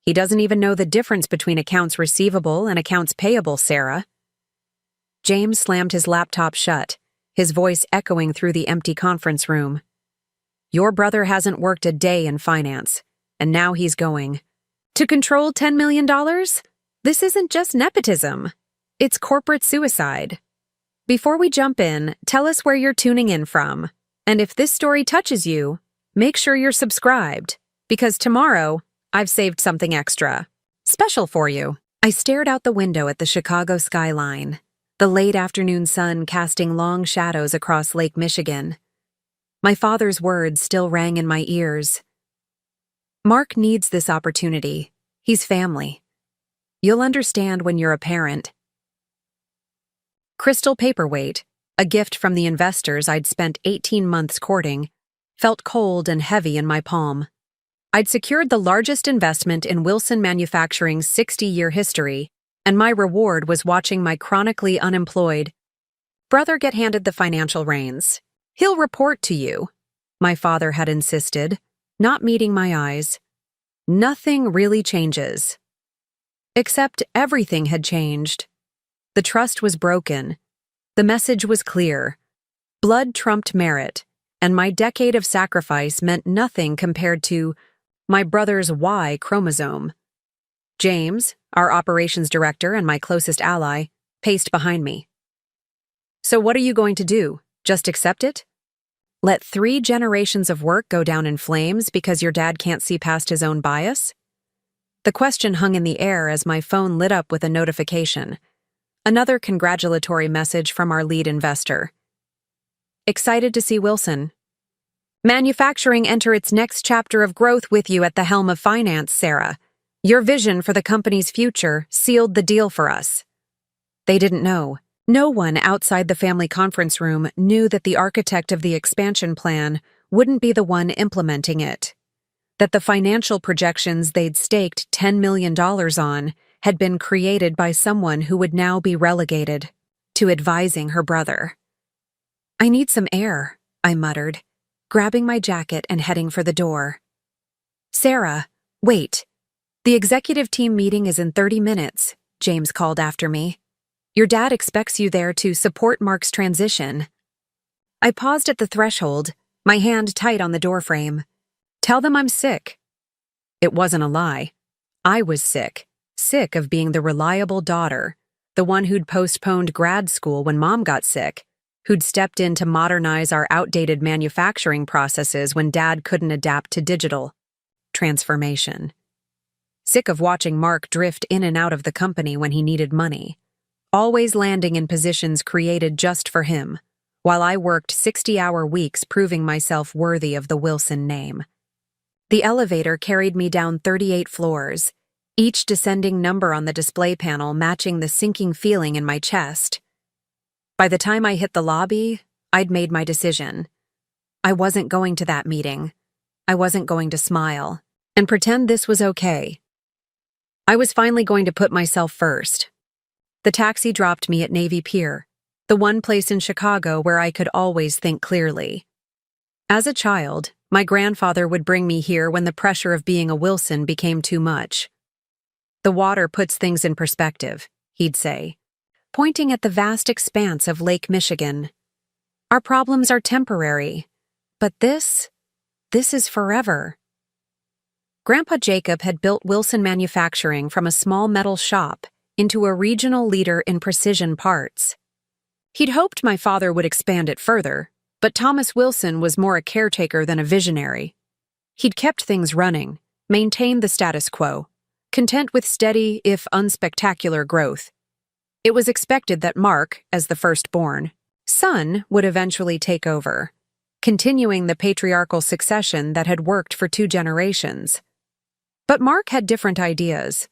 He doesn't even know the difference between accounts receivable and accounts payable, Sarah. James slammed his laptop shut, his voice echoing through the empty conference room. Your brother hasn't worked a day in finance, and now he's going to control $10 million? This isn't just nepotism. It's corporate suicide. Before we jump in, tell us where you're tuning in from. And if this story touches you, make sure you're subscribed, because tomorrow, I've saved something extra. Special for you. I stared out the window at the Chicago skyline, the late afternoon sun casting long shadows across Lake Michigan. My father's words still rang in my ears. Mark needs this opportunity. He's family. You'll understand when you're a parent. Crystal paperweight, a gift from the investors I'd spent 18 months courting, felt cold and heavy in my palm. I'd secured the largest investment in Wilson Manufacturing's 60-year history, and my reward was watching my chronically unemployed brother get handed the financial reins. He'll report to you, my father had insisted, not meeting my eyes. Nothing really changes. Except everything had changed. The trust was broken. The message was clear. Blood trumped merit, and my decade of sacrifice meant nothing compared to my brother's Y chromosome. James, our operations director and my closest ally, paced behind me. So what are you going to do? Just accept it? Let 3 generations of work go down in flames because your dad can't see past his own bias? The question hung in the air as my phone lit up with a notification. Another congratulatory message from our lead investor. Excited to see Wilson. Manufacturing enter its next chapter of growth with you at the helm of finance, Sarah. Your vision for the company's future sealed the deal for us. They didn't know. No one outside the family conference room knew that the architect of the expansion plan wouldn't be the one implementing it. That the financial projections they'd staked $10 million on had been created by someone who would now be relegated to advising her brother. I need some air, I muttered, grabbing my jacket and heading for the door. Sarah, wait. The executive team meeting is in 30 minutes, James called after me. Your dad expects you there to support Mark's transition. I paused at the threshold, my hand tight on the doorframe. Tell them I'm sick. It wasn't a lie. I was sick of being the reliable daughter, the one who'd postponed grad school when Mom got sick, who'd stepped in to modernize our outdated manufacturing processes when Dad couldn't adapt to digital transformation. Sick of watching Mark drift in and out of the company when he needed money, always landing in positions created just for him, while I worked 60-hour weeks proving myself worthy of the Wilson name. The elevator carried me down 38 floors, each descending number on the display panel matching the sinking feeling in my chest. By the time I hit the lobby, I'd made my decision. I wasn't going to that meeting. I wasn't going to smile and pretend this was okay. I was finally going to put myself first. The taxi dropped me at Navy Pier, the one place in Chicago where I could always think clearly. As a child, my grandfather would bring me here when the pressure of being a Wilson became too much. The water puts things in perspective, he'd say, pointing at the vast expanse of Lake Michigan. Our problems are temporary, but this is forever. Grandpa Jacob had built Wilson Manufacturing from a small metal shop into a regional leader in precision parts. He'd hoped my father would expand it further, but Thomas Wilson was more a caretaker than a visionary. He'd kept things running, maintained the status quo, content with steady, if unspectacular, growth. It was expected that Mark, as the firstborn son, would eventually take over, continuing the patriarchal succession that had worked for 2 generations. But Mark had different ideas.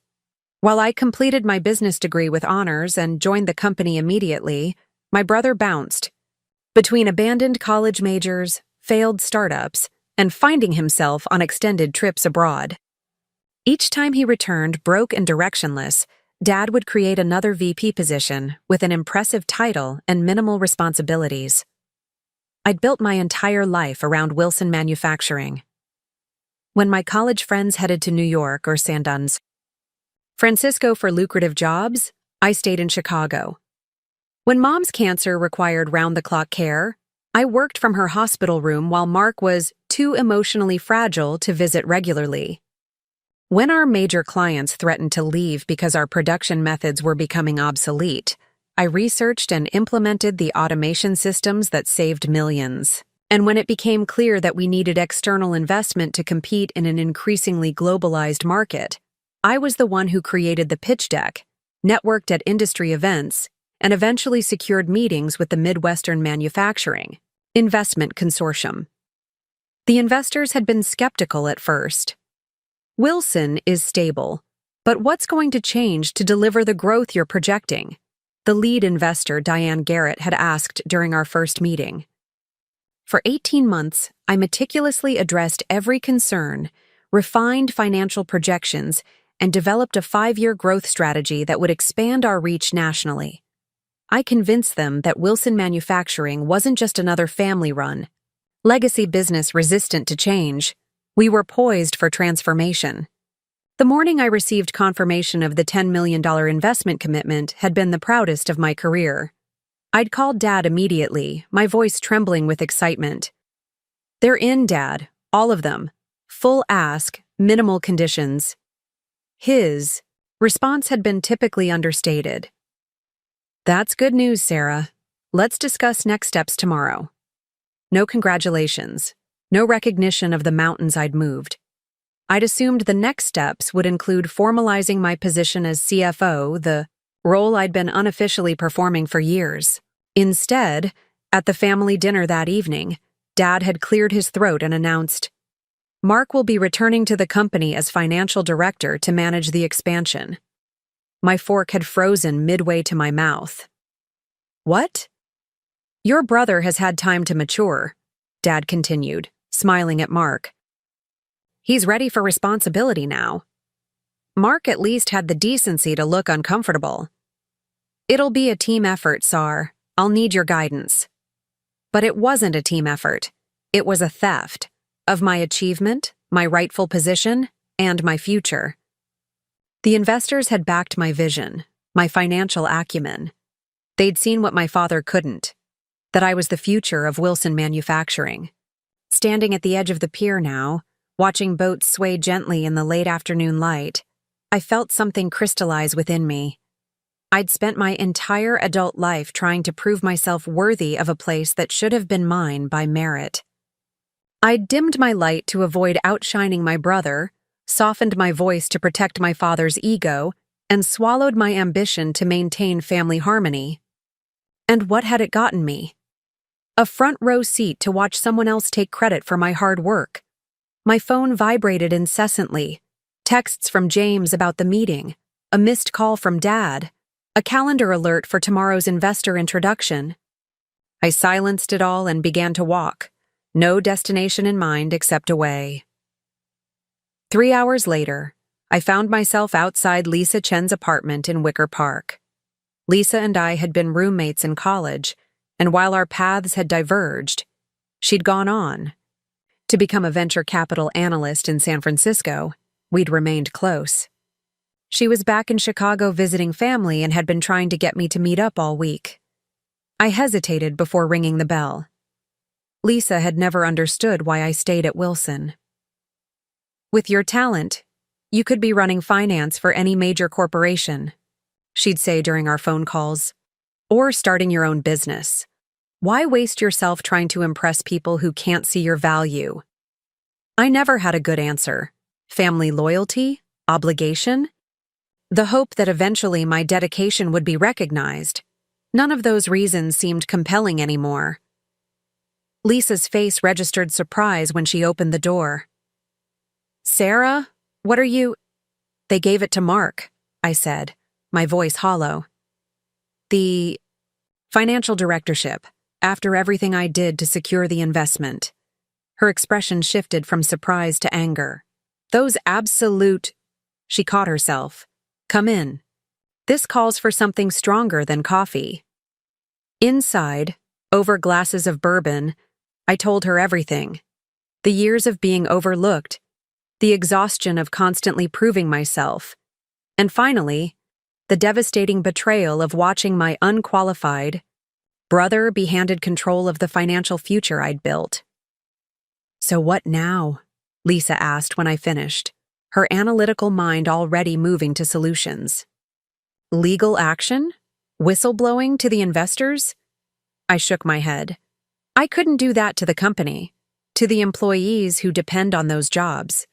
While I completed my business degree with honors and joined the company immediately, my brother bounced. Between abandoned college majors, failed startups, and finding himself on extended trips abroad. Each time he returned broke and directionless, Dad would create another VP position with an impressive title and minimal responsibilities. I'd built my entire life around Wilson Manufacturing. when my college friends headed to New York or San Francisco for lucrative jobs, I stayed in Chicago. When Mom's cancer required round-the-clock care, I worked from her hospital room while Mark was too emotionally fragile to visit regularly. When our major clients threatened to leave because our production methods were becoming obsolete, I researched and implemented the automation systems that saved millions. And when it became clear that we needed external investment to compete in an increasingly globalized market, I was the one who created the pitch deck, networked at industry events, and eventually secured meetings with the Midwestern Manufacturing Investment Consortium. The investors had been skeptical at first. Wilson is stable, but what's going to change to deliver the growth you're projecting? The lead investor, Diane Garrett, had asked during our first meeting. For 18 months, I meticulously addressed every concern, refined financial projections, and developed a 5-year growth strategy that would expand our reach nationally. I convinced them that Wilson Manufacturing wasn't just another family-run, legacy business resistant to change. We were poised for transformation. The morning I received confirmation of the $10 million investment commitment had been the proudest of my career. I'd called Dad immediately, my voice trembling with excitement. "They're in, Dad, all of them. Full ask, minimal conditions." His response had been typically understated. "That's good news, Sarah. Let's discuss next steps tomorrow." No congratulations, no recognition of the mountains I'd moved. I'd assumed the next steps would include formalizing my position as CFO, the role I'd been unofficially performing for years. Instead, at the family dinner that evening, Dad had cleared his throat and announced, "Mark will be returning to the company as financial director to manage the expansion." My fork had frozen midway to my mouth. "What?" "Your brother has had time to mature," Dad continued, smiling at Mark. "He's ready for responsibility now. Mark at least had the decency to look uncomfortable." "It'll be a team effort, Sar. I'll need your guidance." But it wasn't a team effort. It was a theft of my achievement, my rightful position, and my future. The investors had backed my vision, my financial acumen. They'd seen what my father couldn't, that I was the future of Wilson Manufacturing. Standing at the edge of the pier now, watching boats sway gently in the late afternoon light, I felt something crystallize within me. I'd spent my entire adult life trying to prove myself worthy of a place that should have been mine by merit. I'd dimmed my light to avoid outshining my brother, softened my voice to protect my father's ego, and swallowed my ambition to maintain family harmony. And what had it gotten me? A front-row seat to watch someone else take credit for my hard work. My phone vibrated incessantly. Texts from James about the meeting, a missed call from Dad, a calendar alert for tomorrow's investor introduction. I silenced it all and began to walk, no destination in mind except away. 3 hours later, I found myself outside Lisa Chen's apartment in Wicker Park. Lisa and I had been roommates in college, and while our paths had diverged, she'd gone on. To become a venture capital analyst in San Francisco, we'd remained close. She was back in Chicago visiting family and had been trying to get me to meet up all week. I hesitated before ringing the bell. Lisa had never understood why I stayed at Wilson. "With your talent, you could be running finance for any major corporation," she'd say during our phone calls, "or starting your own business. Why waste yourself trying to impress people who can't see your value?" I never had a good answer. Family loyalty? Obligation? The hope that eventually my dedication would be recognized. None of those reasons seemed compelling anymore. Lisa's face registered surprise when she opened the door. "Sarah, what are you—" "They gave it to Mark," I said, my voice hollow. "The financial directorship, after everything I did to secure the investment." Her expression shifted from surprise to anger. "Those absolute—" She caught herself. "Come in. This calls for something stronger than coffee." Inside, over glasses of bourbon, I told her everything. The years of being overlooked, the exhaustion of constantly proving myself, and finally, the devastating betrayal of watching my unqualified brother be handed control of the financial future I'd built. "So what now?" Lisa asked when I finished, her analytical mind already moving to solutions. "Legal action? Whistleblowing to the investors?" I shook my head. "I couldn't do that to the company, to the employees who depend on those jobs."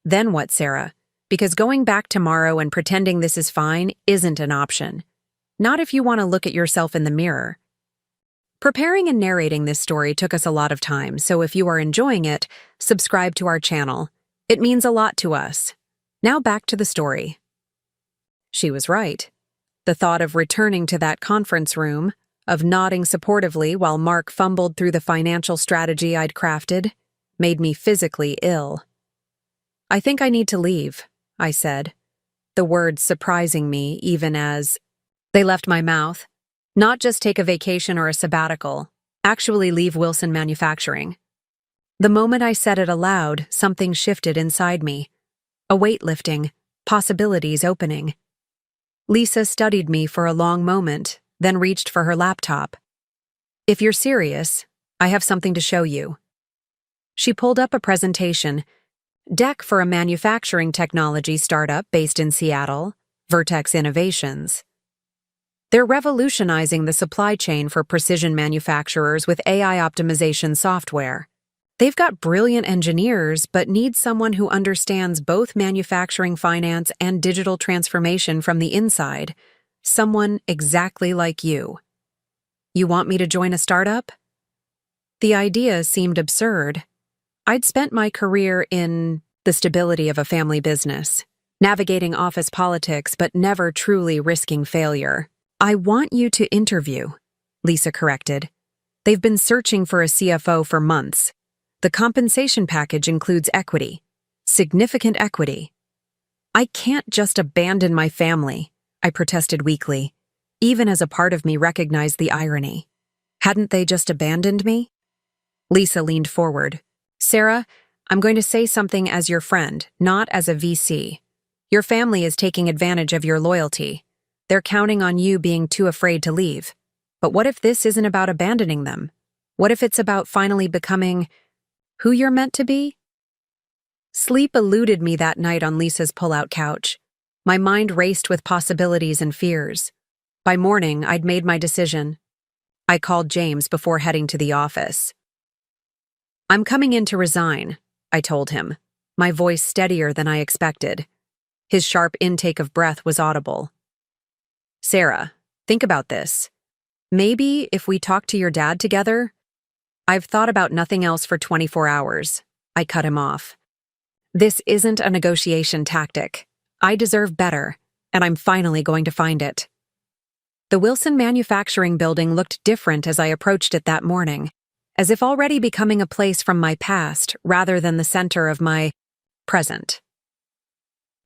"Then what, Sarah? Because going back tomorrow and pretending this is fine isn't an option. Not if you want to look at yourself in the mirror." Preparing and narrating this story took us a lot of time, so if you are enjoying it, subscribe to our channel. It means a lot to us. Now back to the story. She was right. The thought of returning to that conference room, of nodding supportively while Mark fumbled through the financial strategy I'd crafted, made me physically ill. "I think I need to leave," I said, the words surprising me even as they left my mouth. Not just take a vacation or a sabbatical, actually leave Wilson Manufacturing. The moment I said it aloud, something shifted inside me. A weight lifting, possibilities opening. Lisa studied me for a long moment, then reached for her laptop. "If you're serious, I have something to show you." She pulled up a presentation, deck for a manufacturing technology startup based in Seattle, Vertex Innovations. They're revolutionizing the supply chain for precision manufacturers with AI optimization software. They've got brilliant engineers, but need someone who understands both manufacturing finance and digital transformation from the inside. Someone exactly like you. "You want me to join a startup?" The idea seemed absurd. I'd spent my career in the stability of a family business, navigating office politics but never truly risking failure. "I want you to interview," Lisa corrected. "They've been searching for a CFO for months. The compensation package includes equity, significant equity." "I can't just abandon my family," I protested weakly, even as a part of me recognized the irony. Hadn't they just abandoned me? Lisa leaned forward. "Sarah, I'm going to say something as your friend, not as a VC. Your family is taking advantage of your loyalty. They're counting on you being too afraid to leave. But what if this isn't about abandoning them? What if it's about finally becoming who you're meant to be?" Sleep eluded me that night on Lisa's pull-out couch. My mind raced with possibilities and fears. By morning, I'd made my decision. I called James before heading to the office. "I'm coming in to resign," I told him, my voice steadier than I expected. His sharp intake of breath was audible. "Sarah, think about this. Maybe if we talk to your dad together—" "I've thought about nothing else for 24 hours. I cut him off. "This isn't a negotiation tactic. I deserve better, and I'm finally going to find it." The Wilson Manufacturing building looked different as I approached it that morning, as if already becoming a place from my past rather than the center of my present.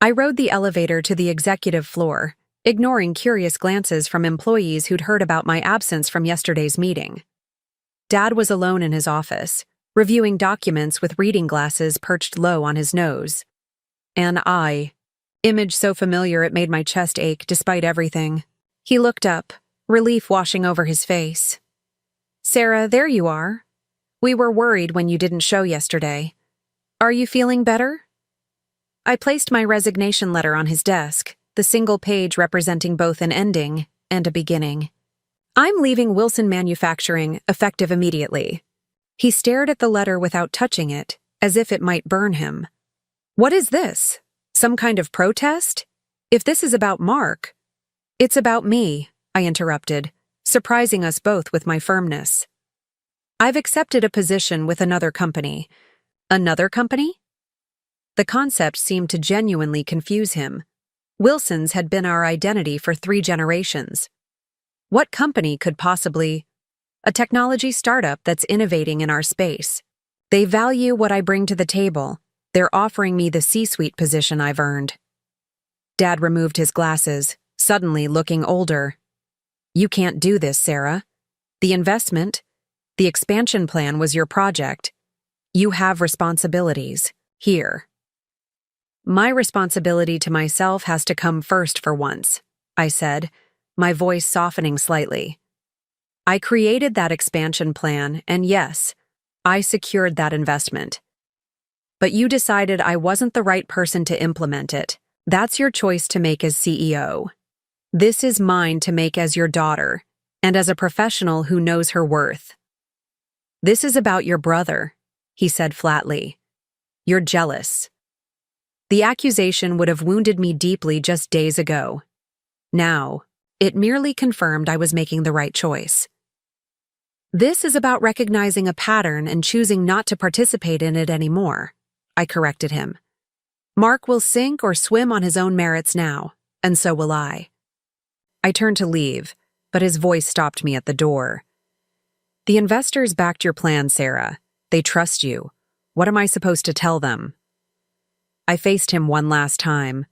I rode the elevator to the executive floor, ignoring curious glances from employees who'd heard about my absence from yesterday's meeting. Dad was alone in his office, reviewing documents with reading glasses perched low on his nose. And image so familiar it made my chest ache despite everything. He looked up, relief washing over his face. "Sarah, there you are. We were worried when you didn't show yesterday. Are you feeling better?" I placed my resignation letter on his desk, the single page representing both an ending and a beginning. "I'm leaving Wilson Manufacturing, effective immediately." He stared at the letter without touching it, as if it might burn him. "What is this? Some kind of protest? If this is about Mark—" "It's about me," I interrupted, surprising us both with my firmness. "I've accepted a position with another company." "Another company?" The concept seemed to genuinely confuse him. Wilson's had been our identity for 3 generations. What company could possibly— "A technology startup that's innovating in our space. They value what I bring to the table. They're offering me the C-suite position I've earned." Dad removed his glasses, suddenly looking older. "You can't do this, Sarah. The investment, the expansion plan was your project. You have responsibilities. Here." My responsibility to myself has to come first for once, I said, my voice softening slightly. I created that expansion plan, and yes, I secured that investment. But you decided I wasn't the right person to implement it. That's your choice to make as CEO. This is mine to make as your daughter, and as a professional who knows her worth. This is about your brother, he said flatly. You're jealous. The accusation would have wounded me deeply just days ago. Now, it merely confirmed I was making the right choice. This is about recognizing a pattern and choosing not to participate in it anymore, I corrected him. Mark will sink or swim on his own merits now, and so will I. I turned to leave, but his voice stopped me at the door. The investors backed your plan, Sarah. They trust you. What am I supposed to tell them? I faced him one last time.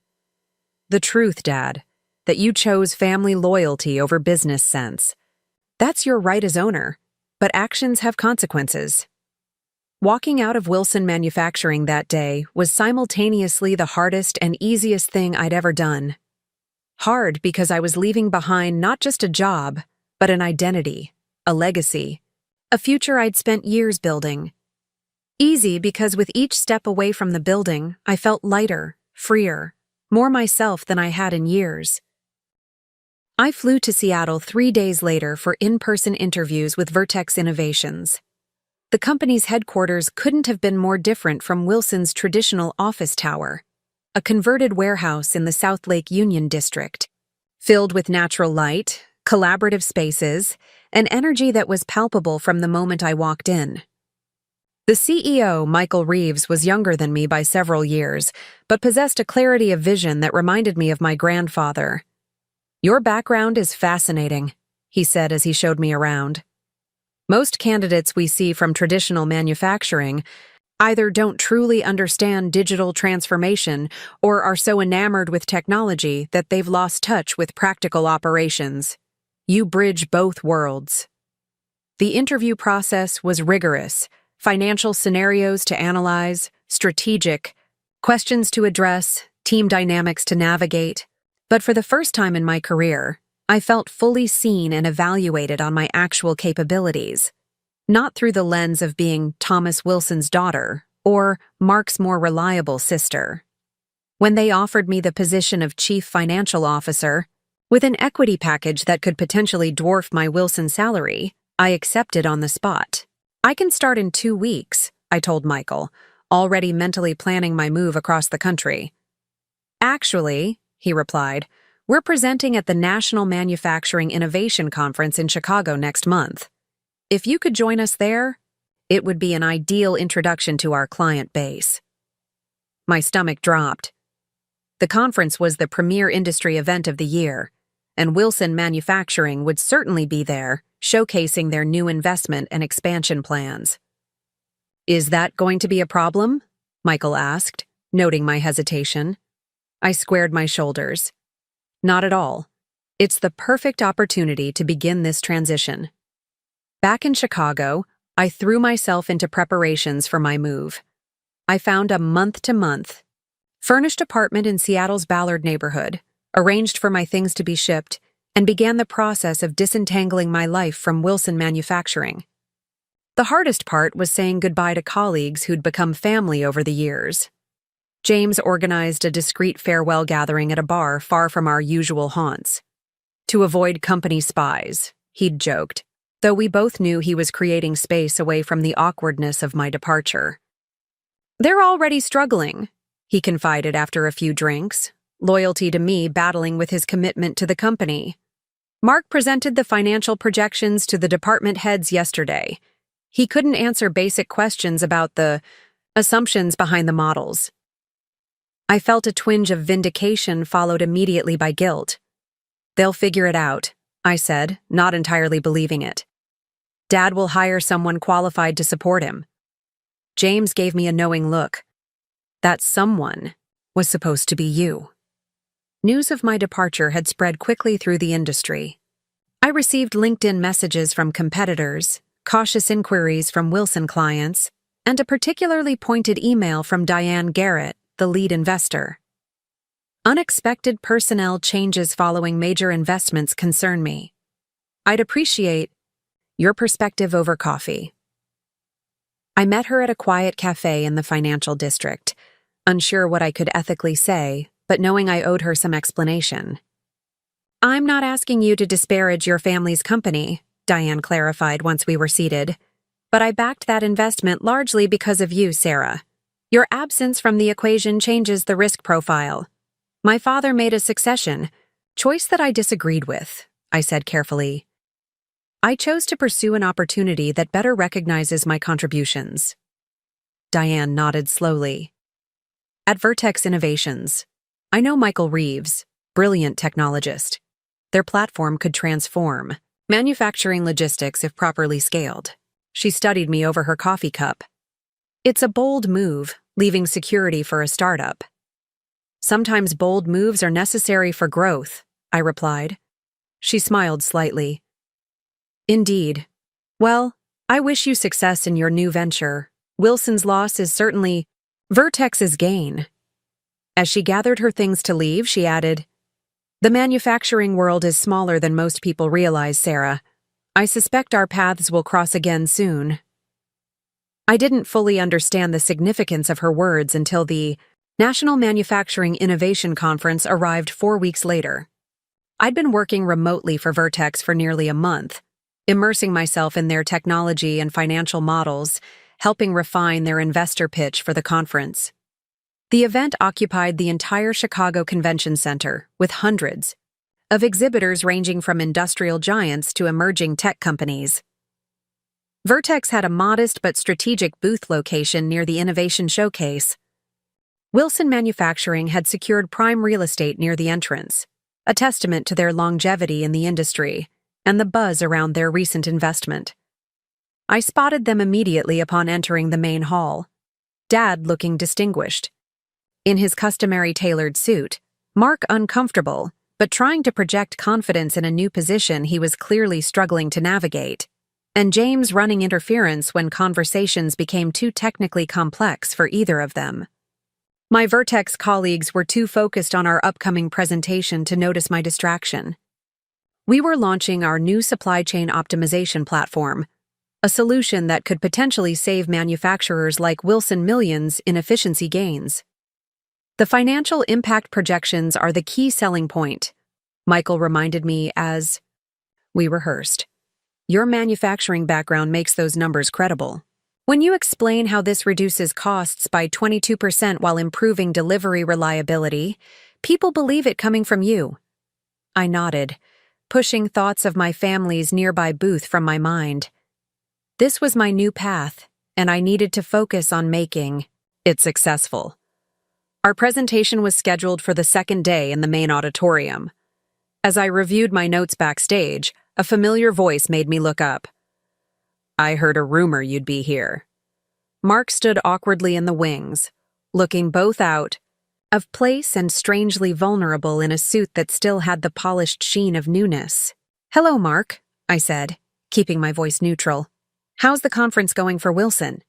The truth, Dad, that you chose family loyalty over business sense. That's your right as owner, but actions have consequences. Walking out of Wilson Manufacturing that day was simultaneously the hardest and easiest thing I'd ever done. Hard because I was leaving behind not just a job, but an identity, a legacy, a future I'd spent years building. Easy because with each step away from the building, I felt lighter, freer, more myself than I had in years. I flew to Seattle 3 days later for in-person interviews with Vertex Innovations. The company's headquarters couldn't have been more different from Wilson's traditional office tower, a converted warehouse in the South Lake Union District, filled with natural light, collaborative spaces, and energy that was palpable from the moment I walked in. The CEO, Michael Reeves, was younger than me by several years, but possessed a clarity of vision that reminded me of my grandfather. Your background is fascinating, he said as he showed me around. Most candidates we see from traditional manufacturing either don't truly understand digital transformation or are so enamored with technology that they've lost touch with practical operations. You bridge both worlds. The interview process was rigorous, financial scenarios to analyze, strategic, questions to address, team dynamics to navigate. But for the first time in my career, I felt fully seen and evaluated on my actual capabilities, not through the lens of being Thomas Wilson's daughter or Mark's more reliable sister. When they offered me the position of Chief Financial Officer, with an equity package that could potentially dwarf my Wilson salary, I accepted on the spot. I can start in 2 weeks, I told Michael, already mentally planning my move across the country. Actually, he replied, we're presenting at the National Manufacturing Innovation Conference in Chicago next month. If you could join us there, it would be an ideal introduction to our client base. My stomach dropped. The conference was the premier industry event of the year, and Wilson Manufacturing would certainly be there, showcasing their new investment and expansion plans. Is that going to be a problem? Michael asked, noting my hesitation. I squared my shoulders. Not at all. It's the perfect opportunity to begin this transition. Back in Chicago, I threw myself into preparations for my move. I found a month-to-month, furnished apartment in Seattle's Ballard neighborhood, arranged for my things to be shipped, and began the process of disentangling my life from Wilson Manufacturing. The hardest part was saying goodbye to colleagues who'd become family over the years. James organized a discreet farewell gathering at a bar far from our usual haunts. To avoid company spies, he'd joked, though we both knew he was creating space away from the awkwardness of my departure. They're already struggling, he confided after a few drinks, loyalty to me battling with his commitment to the company. Mark presented the financial projections to the department heads yesterday. He couldn't answer basic questions about the assumptions behind the models. I felt a twinge of vindication followed immediately by guilt. They'll figure it out, I said, not entirely believing it. Dad will hire someone qualified to support him. James gave me a knowing look. That someone was supposed to be you. News of my departure had spread quickly through the industry. I received LinkedIn messages from competitors, cautious inquiries from Wilson clients, and a particularly pointed email from Diane Garrett, the the lead investor. Unexpected personnel changes following major investments concern me. I'd appreciate your perspective over coffee. I met her at a quiet cafe in the financial district, unsure what I could ethically say, but knowing I owed her some explanation. I'm not asking you to disparage your family's company, Diane clarified once we were seated, but I backed that investment largely because of you, Sarah. Your absence from the equation changes the risk profile. My father made a succession choice that I disagreed with, I said carefully. I chose to pursue an opportunity that better recognizes my contributions. Diane nodded slowly. At Vertex Innovations, I know Michael Reeves, brilliant technologist. Their platform could transform manufacturing logistics if properly scaled. She studied me over her coffee cup. It's a bold move, leaving security for a startup. Sometimes bold moves are necessary for growth, I replied. She smiled slightly. Indeed. Well, I wish you success in your new venture. Wilson's loss is certainly Vertex's gain. As she gathered her things to leave, she added, The manufacturing world is smaller than most people realize, Sarah. I suspect our paths will cross again soon. I didn't fully understand the significance of her words until the National Manufacturing Innovation Conference arrived 4 weeks later. I'd been working remotely for Vertex for nearly a month, immersing myself in their technology and financial models, helping refine their investor pitch for the conference. The event occupied the entire Chicago Convention Center, with hundreds of exhibitors ranging from industrial giants to emerging tech companies. Vertex had a modest but strategic booth location near the Innovation Showcase. Wilson Manufacturing had secured prime real estate near the entrance, a testament to their longevity in the industry and the buzz around their recent investment. I spotted them immediately upon entering the main hall, Dad looking distinguished. In his customary tailored suit, Mark uncomfortable, but trying to project confidence in a new position he was clearly struggling to navigate, and James running interference when conversations became too technically complex for either of them. My Vertex colleagues were too focused on our upcoming presentation to notice my distraction. We were launching our new supply chain optimization platform, a solution that could potentially save manufacturers like Wilson millions in efficiency gains. The financial impact projections are the key selling point, Michael reminded me as we rehearsed. Your manufacturing background makes those numbers credible. When you explain how this reduces costs by 22% while improving delivery reliability, people believe it coming from you. I nodded, pushing thoughts of my family's nearby booth from my mind. This was my new path, and I needed to focus on making it successful. Our presentation was scheduled for the second day in the main auditorium. As I reviewed my notes backstage, a familiar voice made me look up. I heard a rumor you'd be here. Mark stood awkwardly in the wings, looking both out of place and strangely vulnerable in a suit that still had the polished sheen of newness. Hello, Mark, I said, keeping my voice neutral. How's the conference going for Wilson?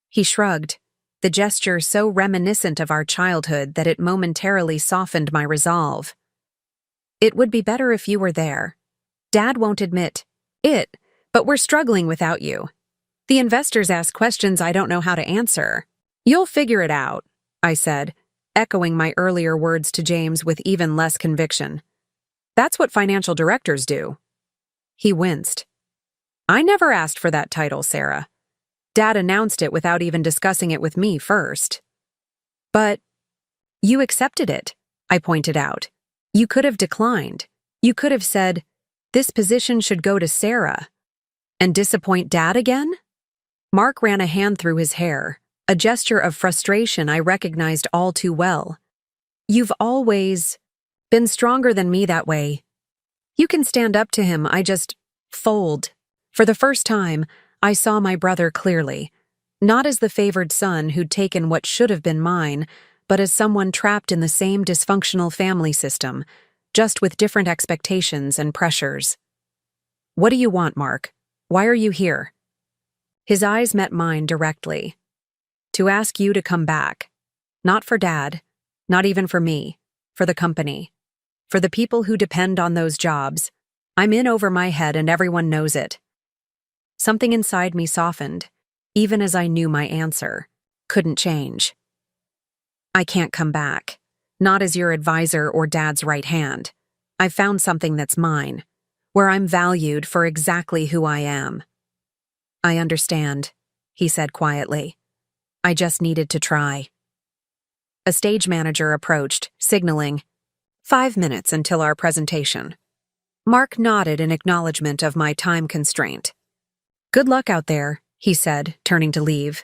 He shrugged, the gesture so reminiscent of our childhood that it momentarily softened my resolve. It would be better if you were there. Dad won't admit it, but we're struggling without you. The investors ask questions I don't know how to answer. You'll figure it out, I said, echoing my earlier words to James with even less conviction. That's what financial directors do. He winced. I never asked for that title, Sarah. Dad announced it without even discussing it with me first. But you accepted it, I pointed out. You could have declined. You could have said, this position should go to Sarah. And disappoint Dad again? Mark ran a hand through his hair, a gesture of frustration I recognized all too well. You've always been stronger than me that way. You can stand up to him, I just fold. For the first time, I saw my brother clearly, not as the favored son who'd taken what should have been mine, but as someone trapped in the same dysfunctional family system, just with different expectations and pressures. What do you want, Mark? Why are you here? His eyes met mine directly. To ask you to come back. Not for Dad, not even for me, for the company, for the people who depend on those jobs. I'm in over my head and everyone knows it. Something inside me softened, even as I knew my answer. Couldn't change. I can't come back. Not as your advisor or Dad's right hand. I've found something that's mine, where I'm valued for exactly who I am. I understand, he said quietly. I just needed to try. A stage manager approached, signaling, 5 minutes until our presentation. Mark nodded in acknowledgement of my time constraint. Good luck out there, he said, turning to leave.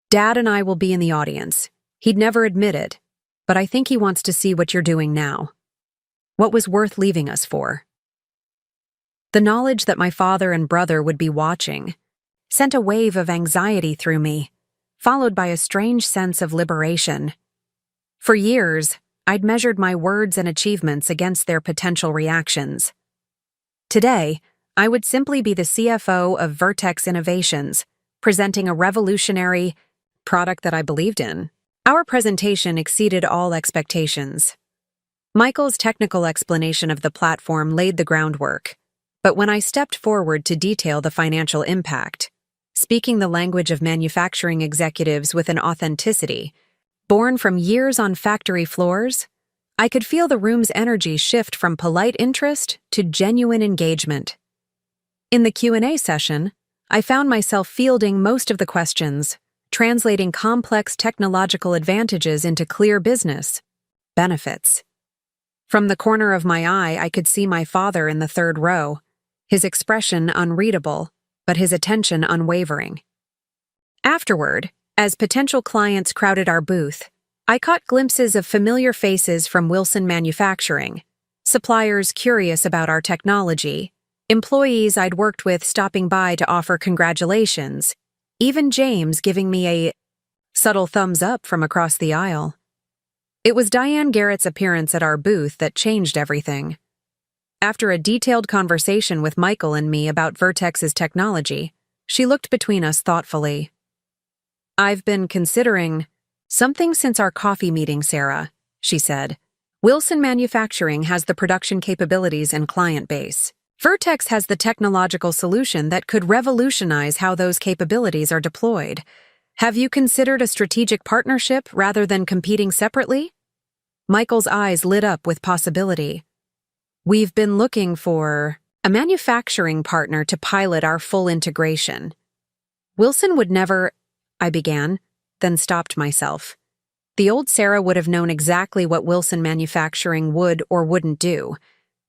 Dad and I will be in the audience. He'd never admit it, but I think he wants to see what you're doing now. What was worth leaving us for? The knowledge that my father and brother would be watching sent a wave of anxiety through me, followed by a strange sense of liberation. For years, I'd measured my words and achievements against their potential reactions. Today, I would simply be the CFO of Vertex Innovations, presenting a revolutionary product that I believed in. Our presentation exceeded all expectations. Michael's technical explanation of the platform laid the groundwork, but when I stepped forward to detail the financial impact, speaking the language of manufacturing executives with an authenticity born from years on factory floors, I could feel the room's energy shift from polite interest to genuine engagement. In the Q&A session, I found myself fielding most of the questions, translating complex technological advantages into clear business benefits. From the corner of my eye, I could see my father in the third row, his expression unreadable, but his attention unwavering. Afterward, as potential clients crowded our booth, I caught glimpses of familiar faces from Wilson Manufacturing, suppliers curious about our technology, employees I'd worked with stopping by to offer congratulations, even James giving me a subtle thumbs up from across the aisle. It was Diane Garrett's appearance at our booth that changed everything. After a detailed conversation with Michael and me about Vertex's technology, she looked between us thoughtfully. I've been considering something since our coffee meeting, Sarah, she said. Wilson Manufacturing has the production capabilities and client base. Vertex has the technological solution that could revolutionize how those capabilities are deployed. Have you considered a strategic partnership rather than competing separately? Michael's eyes lit up with possibility. We've been looking for a manufacturing partner to pilot our full integration. Wilson would never, I began, then stopped myself. The old Sarah would have known exactly what Wilson Manufacturing would or wouldn't do,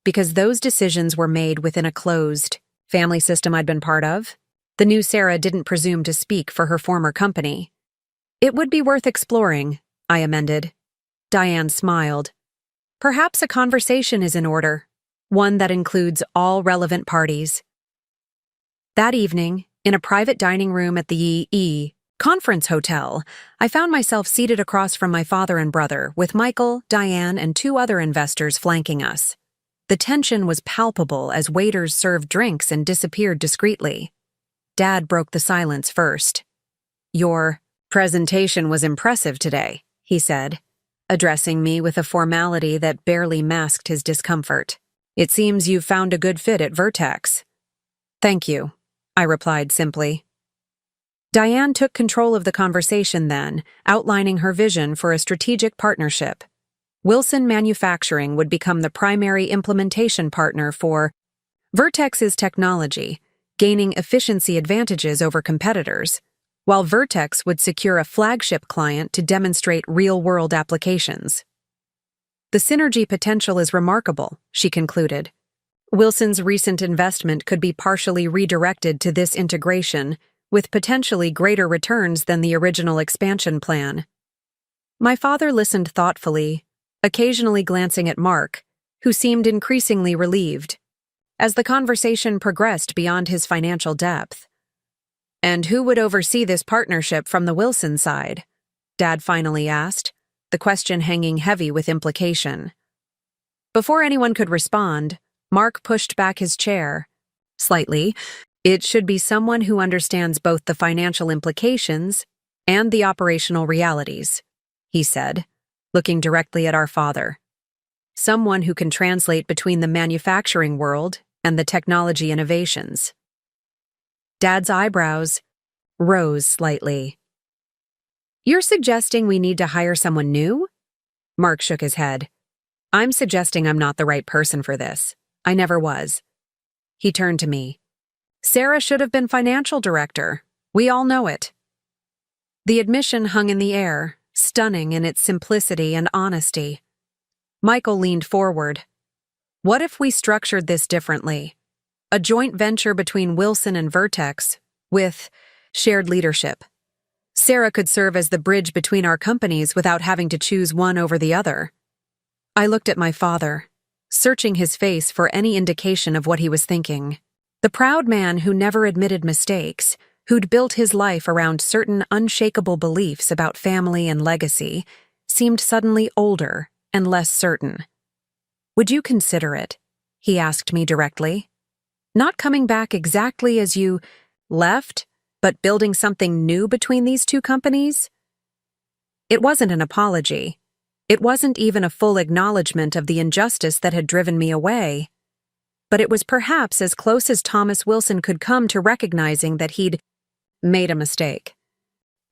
because those decisions were made within a closed family system I'd been part of. The new Sarah didn't presume to speak for her former company. It would be worth exploring, I amended. Diane smiled. Perhaps a conversation is in order, one that includes all relevant parties. That evening, in a private dining room at the Conference Hotel, I found myself seated across from my father and brother, with Michael, Diane, and 2 other investors flanking us. The tension was palpable as waiters served drinks and disappeared discreetly. Dad broke the silence first. Your presentation was impressive today, he said, addressing me with a formality that barely masked his discomfort. It seems you've found a good fit at Vertex. Thank you, I replied simply. Diane took control of the conversation then, outlining her vision for a strategic partnership. Wilson Manufacturing would become the primary implementation partner for Vertex's technology, gaining efficiency advantages over competitors, while Vertex would secure a flagship client to demonstrate real-world applications. The synergy potential is remarkable, she concluded. Wilson's recent investment could be partially redirected to this integration, with potentially greater returns than the original expansion plan. My father listened thoughtfully, occasionally glancing at Mark, who seemed increasingly relieved. As the conversation progressed beyond his financial depth. And who would oversee this partnership from the Wilson side? Dad finally asked, the question hanging heavy with implication. Before anyone could respond, Mark pushed back his chair. Slightly, it should be someone who understands both the financial implications and the operational realities. he said, looking directly at our father. Someone who can translate between the manufacturing world and the technology innovations. Dad's eyebrows rose slightly. You're suggesting we need to hire someone new? Mark shook his head. I'm suggesting I'm not the right person for this. I never was. He turned to me. Sarah should have been financial director. We all know it. The admission hung in the air, stunning in its simplicity and honesty. Michael leaned forward. What if we structured this differently? A joint venture between Wilson and Vertex, with shared leadership. Sarah could serve as the bridge between our companies without having to choose one over the other. I looked at my father, searching his face for any indication of what he was thinking. The proud man who never admitted mistakes, who'd built his life around certain unshakable beliefs about family and legacy, seemed suddenly older and less certain. Would you consider it? He asked me directly. Not coming back exactly as you left, but building something new between these two companies? It wasn't an apology. It wasn't even a full acknowledgement of the injustice that had driven me away. But it was perhaps as close as Thomas Wilson could come to recognizing that he'd made a mistake.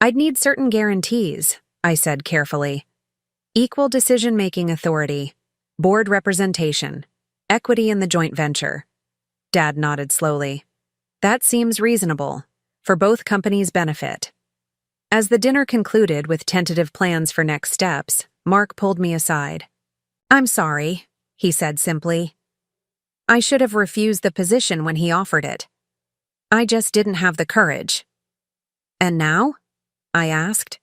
I'd need certain guarantees, I said carefully. Equal decision-making authority, board representation, equity in the joint venture. Dad nodded slowly. That seems reasonable, for both companies' benefit. As the dinner concluded with tentative plans for next steps, Mark pulled me aside. I'm sorry, he said simply. I should have refused the position when he offered it. I just didn't have the courage. And now? I asked.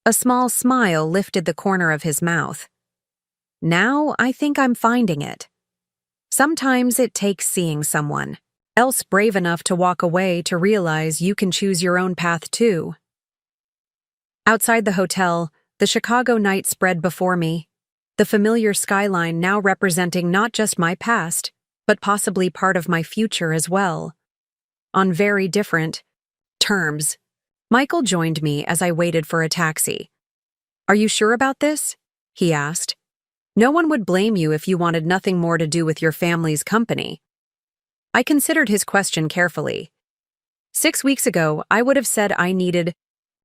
A small smile lifted the corner of his mouth. Now I think I'm finding it. Sometimes it takes seeing someone else brave enough to walk away to realize you can choose your own path too. Outside the hotel, the Chicago night spread before me, the familiar skyline now representing not just my past, but possibly part of my future as well. On very different terms. Michael joined me as I waited for a taxi. Are you sure about this? He asked. No one would blame you if you wanted nothing more to do with your family's company. I considered his question carefully. 6 weeks ago, I would have said I needed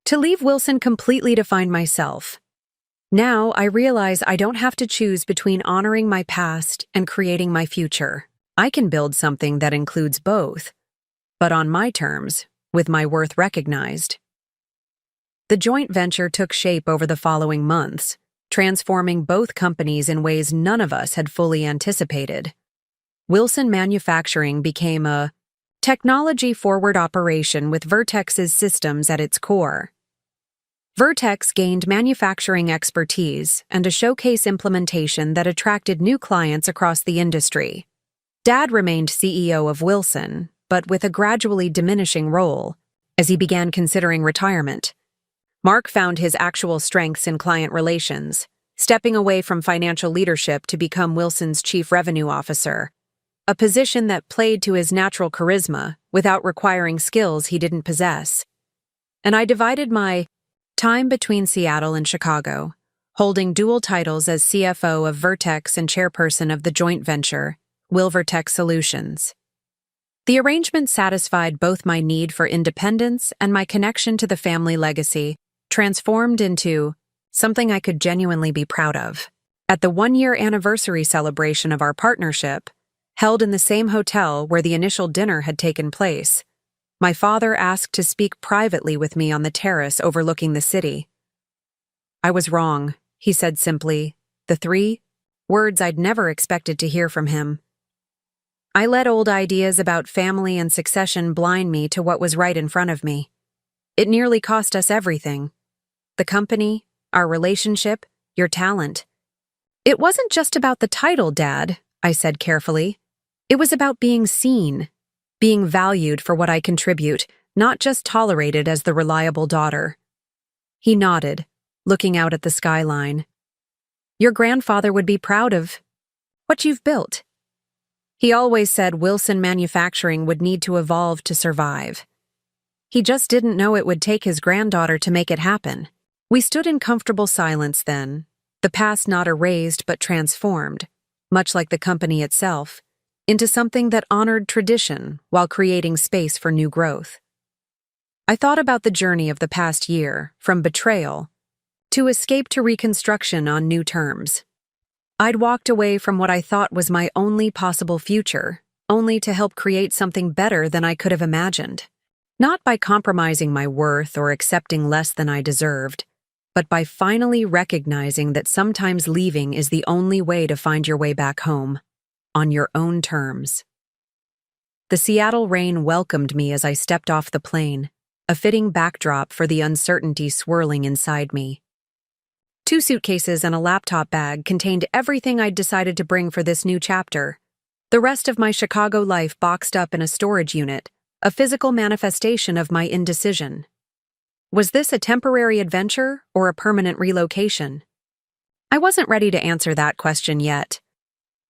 to leave Wilson completely to find myself. Now I realize I don't have to choose between honoring my past and creating my future. I can build something that includes both, but on my terms, with my worth recognized. The joint venture took shape over the following months, transforming both companies in ways none of us had fully anticipated. Wilson Manufacturing became a technology-forward operation with Vertex's systems at its core. Vertex gained manufacturing expertise and a showcase implementation that attracted new clients across the industry. Dad remained CEO of Wilson, but with a gradually diminishing role, as he began considering retirement. Mark found his actual strengths in client relations, stepping away from financial leadership to become Wilson's chief revenue officer, a position that played to his natural charisma without requiring skills he didn't possess. And I divided my time between Seattle and Chicago, holding dual titles as CFO of Vertex and chairperson of the joint venture, Vertex Solutions. The arrangement satisfied both my need for independence and my connection to the family legacy, transformed into something I could genuinely be proud of. At the 1-year anniversary celebration of our partnership, held in the same hotel where the initial dinner had taken place, my father asked to speak privately with me on the terrace overlooking the city. I was wrong, he said simply, the 3 words I'd never expected to hear from him. I let old ideas about family and succession blind me to what was right in front of me. It nearly cost us everything. The company, our relationship, your talent. It wasn't just about the title, Dad, I said carefully. It was about being seen, being valued for what I contribute, not just tolerated as the reliable daughter. He nodded, looking out at the skyline. Your grandfather would be proud of what you've built. He always said Wilson Manufacturing would need to evolve to survive. He just didn't know it would take his granddaughter to make it happen. We stood in comfortable silence then, the past not erased but transformed, much like the company itself, into something that honored tradition while creating space for new growth. I thought about the journey of the past year, from betrayal to escape to reconstruction on new terms. I'd walked away from what I thought was my only possible future, only to help create something better than I could have imagined. Not by compromising my worth or accepting less than I deserved, but by finally recognizing that sometimes leaving is the only way to find your way back home, on your own terms. The Seattle rain welcomed me as I stepped off the plane, a fitting backdrop for the uncertainty swirling inside me. 2 suitcases and a laptop bag contained everything I'd decided to bring for this new chapter. The rest of my Chicago life boxed up in a storage unit, a physical manifestation of my indecision. Was this a temporary adventure or a permanent relocation? I wasn't ready to answer that question yet.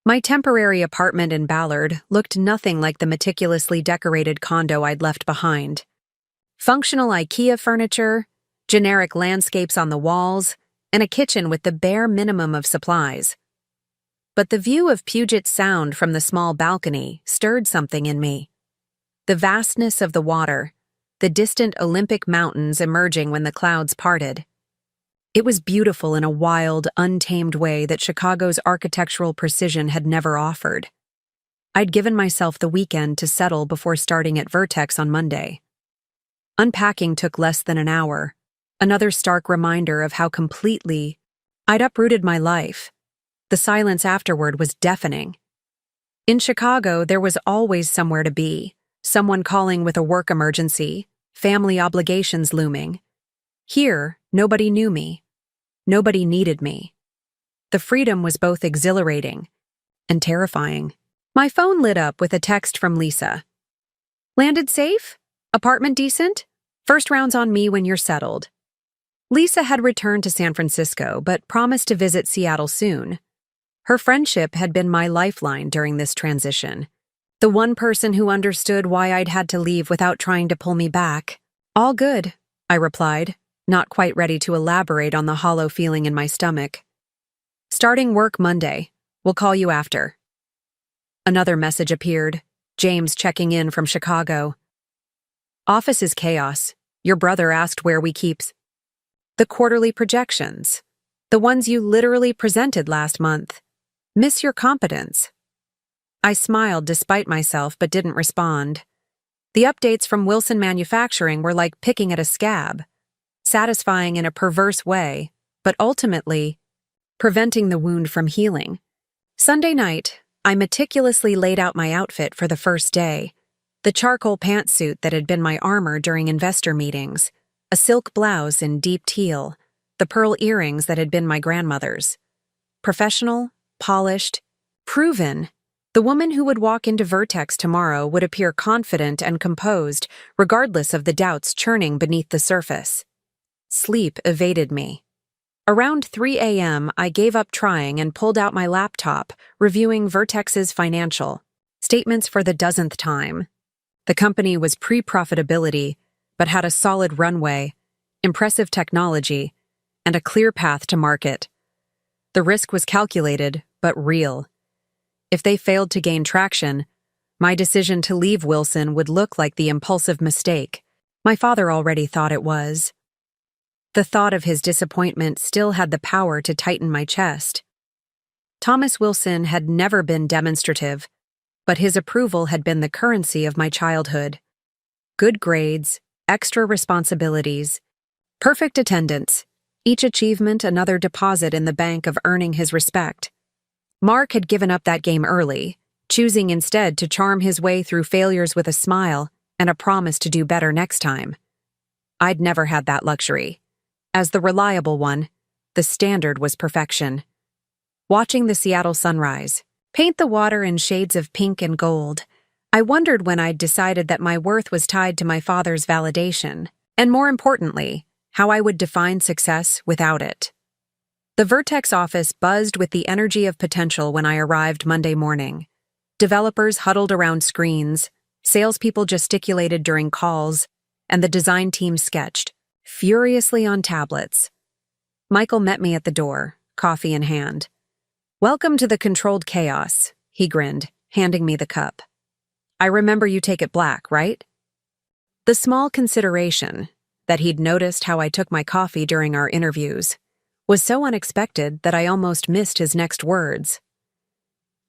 My temporary apartment in Ballard looked nothing like the meticulously decorated condo I'd left behind. Functional IKEA furniture, generic landscapes on the walls, and a kitchen with the bare minimum of supplies. But the view of Puget Sound from the small balcony stirred something in me. The vastness of the water, the distant Olympic mountains emerging when the clouds parted. It was beautiful in a wild, untamed way that Chicago's architectural precision had never offered. I'd given myself the weekend to settle before starting at Vertex on Monday. Unpacking took less than an hour, another stark reminder of how completely I'd uprooted my life. The silence afterward was deafening. In Chicago, there was always somewhere to be, someone calling with a work emergency, family obligations looming. Here, nobody knew me. Nobody needed me. The freedom was both exhilarating and terrifying. My phone lit up with a text from Lisa. "Landed safe? Apartment decent? First round's on me when you're settled." Lisa had returned to San Francisco but promised to visit Seattle soon. Her friendship had been my lifeline during this transition. The one person who understood why I'd had to leave without trying to pull me back. "All good," I replied, not quite ready to elaborate on the hollow feeling in my stomach. "Starting work Monday. We'll call you after." Another message appeared, James checking in from Chicago. "Office is chaos. Your brother asked where we keep the quarterly projections. The ones you literally presented last month. Miss your competence." I smiled despite myself but didn't respond. The updates from Wilson Manufacturing were like picking at a scab, satisfying in a perverse way, but ultimately preventing the wound from healing. Sunday night, I meticulously laid out my outfit for the first day. The charcoal pantsuit that had been my armor during investor meetings, a silk blouse in deep teal, the pearl earrings that had been my grandmother's. Professional, polished, proven. The woman who would walk into Vertex tomorrow would appear confident and composed, regardless of the doubts churning beneath the surface. Sleep evaded me. Around 3 a.m., I gave up trying and pulled out my laptop, reviewing Vertex's financial statements for the dozenth time. The company was pre-profitability, but had a solid runway, impressive technology, and a clear path to market. The risk was calculated, but real. If they failed to gain traction, my decision to leave Wilson would look like the impulsive mistake my father already thought it was. The thought of his disappointment still had the power to tighten my chest. Thomas Wilson had never been demonstrative, but his approval had been the currency of my childhood. Good grades, extra responsibilities, perfect attendance, each achievement another deposit in the bank of earning his respect. Mark had given up that game early, choosing instead to charm his way through failures with a smile and a promise to do better next time. I'd never had that luxury. As the reliable one, the standard was perfection. Watching the Seattle sunrise paint the water in shades of pink and gold, I wondered when I'd decided that my worth was tied to my father's validation, and more importantly, how I would define success without it. The Vertex office buzzed with the energy of potential when I arrived Monday morning. Developers huddled around screens, salespeople gesticulated during calls, and the design team sketched, furiously on tablets, Michael met me at the door, coffee in hand. "Welcome to the controlled chaos," he grinned, handing me the cup. "I remember you take it black, right?" The small consideration, that he'd noticed how I took my coffee during our interviews, was so unexpected that I almost missed his next words.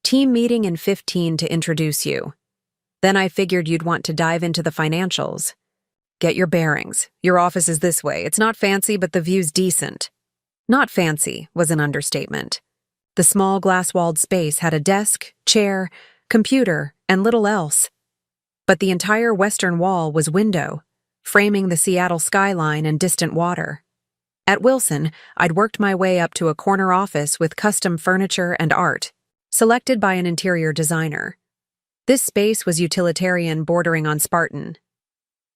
"Team meeting in 15 to introduce you. Then I figured you'd want to dive into the financials. Get your bearings. Your office is this way. It's not fancy, but the view's decent." Not fancy was an understatement. The small glass-walled space had a desk, chair, computer, and little else. But the entire western wall was window, framing the Seattle skyline and distant water. At Wilson, I'd worked my way up to a corner office with custom furniture and art, selected by an interior designer. This space was utilitarian, bordering on Spartan.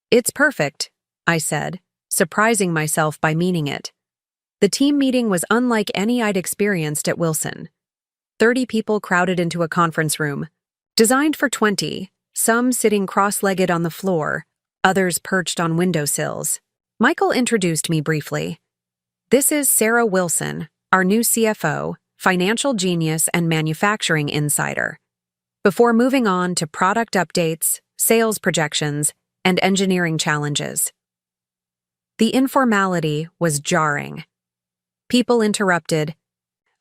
"It's perfect," I said, surprising myself by meaning it. The team meeting was unlike any I'd experienced at Wilson. 30 people crowded into a conference room, designed for 20, some sitting cross-legged on the floor, others perched on windowsills. Michael introduced me briefly. "This is Sarah Wilson, our new CFO, financial genius and manufacturing insider," before moving on to product updates, sales projections, and engineering challenges. The informality was jarring. People interrupted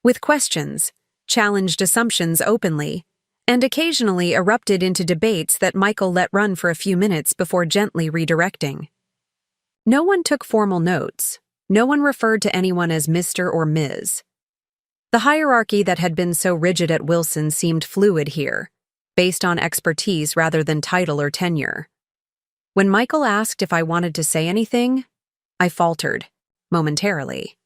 with questions, challenged assumptions openly, and occasionally erupted into debates that Michael let run for a few minutes before gently redirecting. No one took formal notes. No one referred to anyone as Mr. or Ms. The hierarchy that had been so rigid at Wilson seemed fluid here, based on expertise rather than title or tenure. When Michael asked if I wanted to say anything, I faltered, momentarily.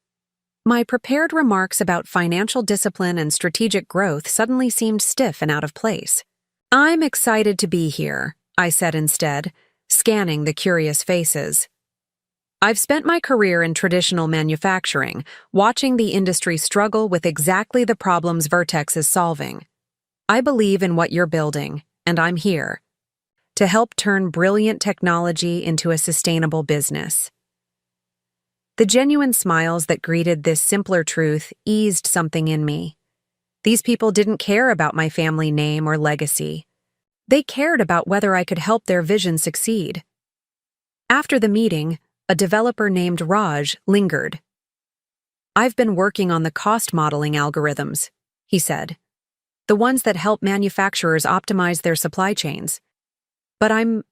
My prepared remarks about financial discipline and strategic growth suddenly seemed stiff and out of place. "I'm excited to be here," I said instead, scanning the curious faces. "I've spent my career in traditional manufacturing, watching the industry struggle with exactly the problems Vertex is solving. I believe in what you're building, and I'm here to help turn brilliant technology into a sustainable business." The genuine smiles that greeted this simpler truth eased something in me. These people didn't care about my family name or legacy. They cared about whether I could help their vision succeed. After the meeting, a developer named Raj lingered. "I've been working on the cost modeling algorithms," he said. "The ones that help manufacturers optimize their supply chains. But I'm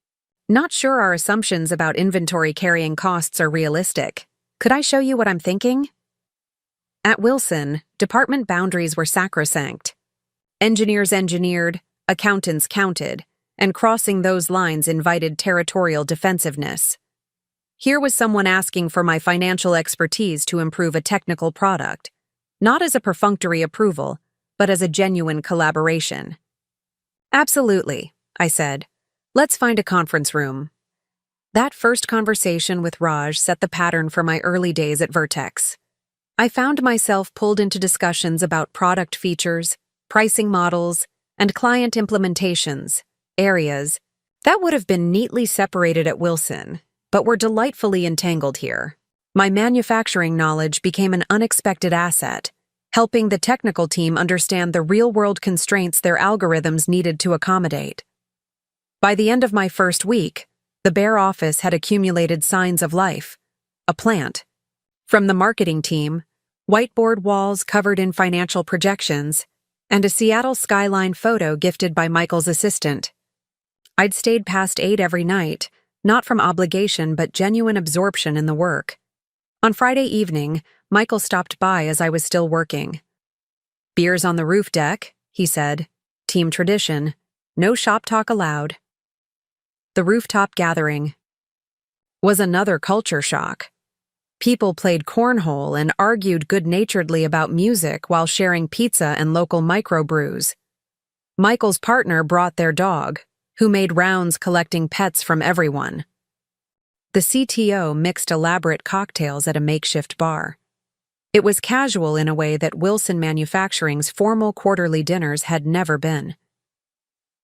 not sure our assumptions about inventory carrying costs are realistic. Could I show you what I'm thinking?" At Wilson, department boundaries were sacrosanct. Engineers engineered, accountants counted, and crossing those lines invited territorial defensiveness. Here was someone asking for my financial expertise to improve a technical product, not as a perfunctory approval, but as a genuine collaboration. "Absolutely," I said. "Let's find a conference room." That first conversation with Raj set the pattern for my early days at Vertex. I found myself pulled into discussions about product features, pricing models, and client implementations, areas that would have been neatly separated at Wilson, but were delightfully entangled here. My manufacturing knowledge became an unexpected asset, helping the technical team understand the real-world constraints their algorithms needed to accommodate. By the end of my first week, the bare office had accumulated signs of life, a plant. From the marketing team, whiteboard walls covered in financial projections, and a Seattle skyline photo gifted by Michael's assistant. I'd stayed past 8 every night, not from obligation but genuine absorption in the work. On Friday evening, Michael stopped by as I was still working. "Beers on the roof deck," he said. "Team tradition. No shop talk allowed." The rooftop gathering was another culture shock. People played cornhole and argued good-naturedly about music while sharing pizza and local microbrews. Michael's partner brought their dog, who made rounds collecting pets from everyone. The CTO mixed elaborate cocktails at a makeshift bar. It was casual in a way that Wilson Manufacturing's formal quarterly dinners had never been.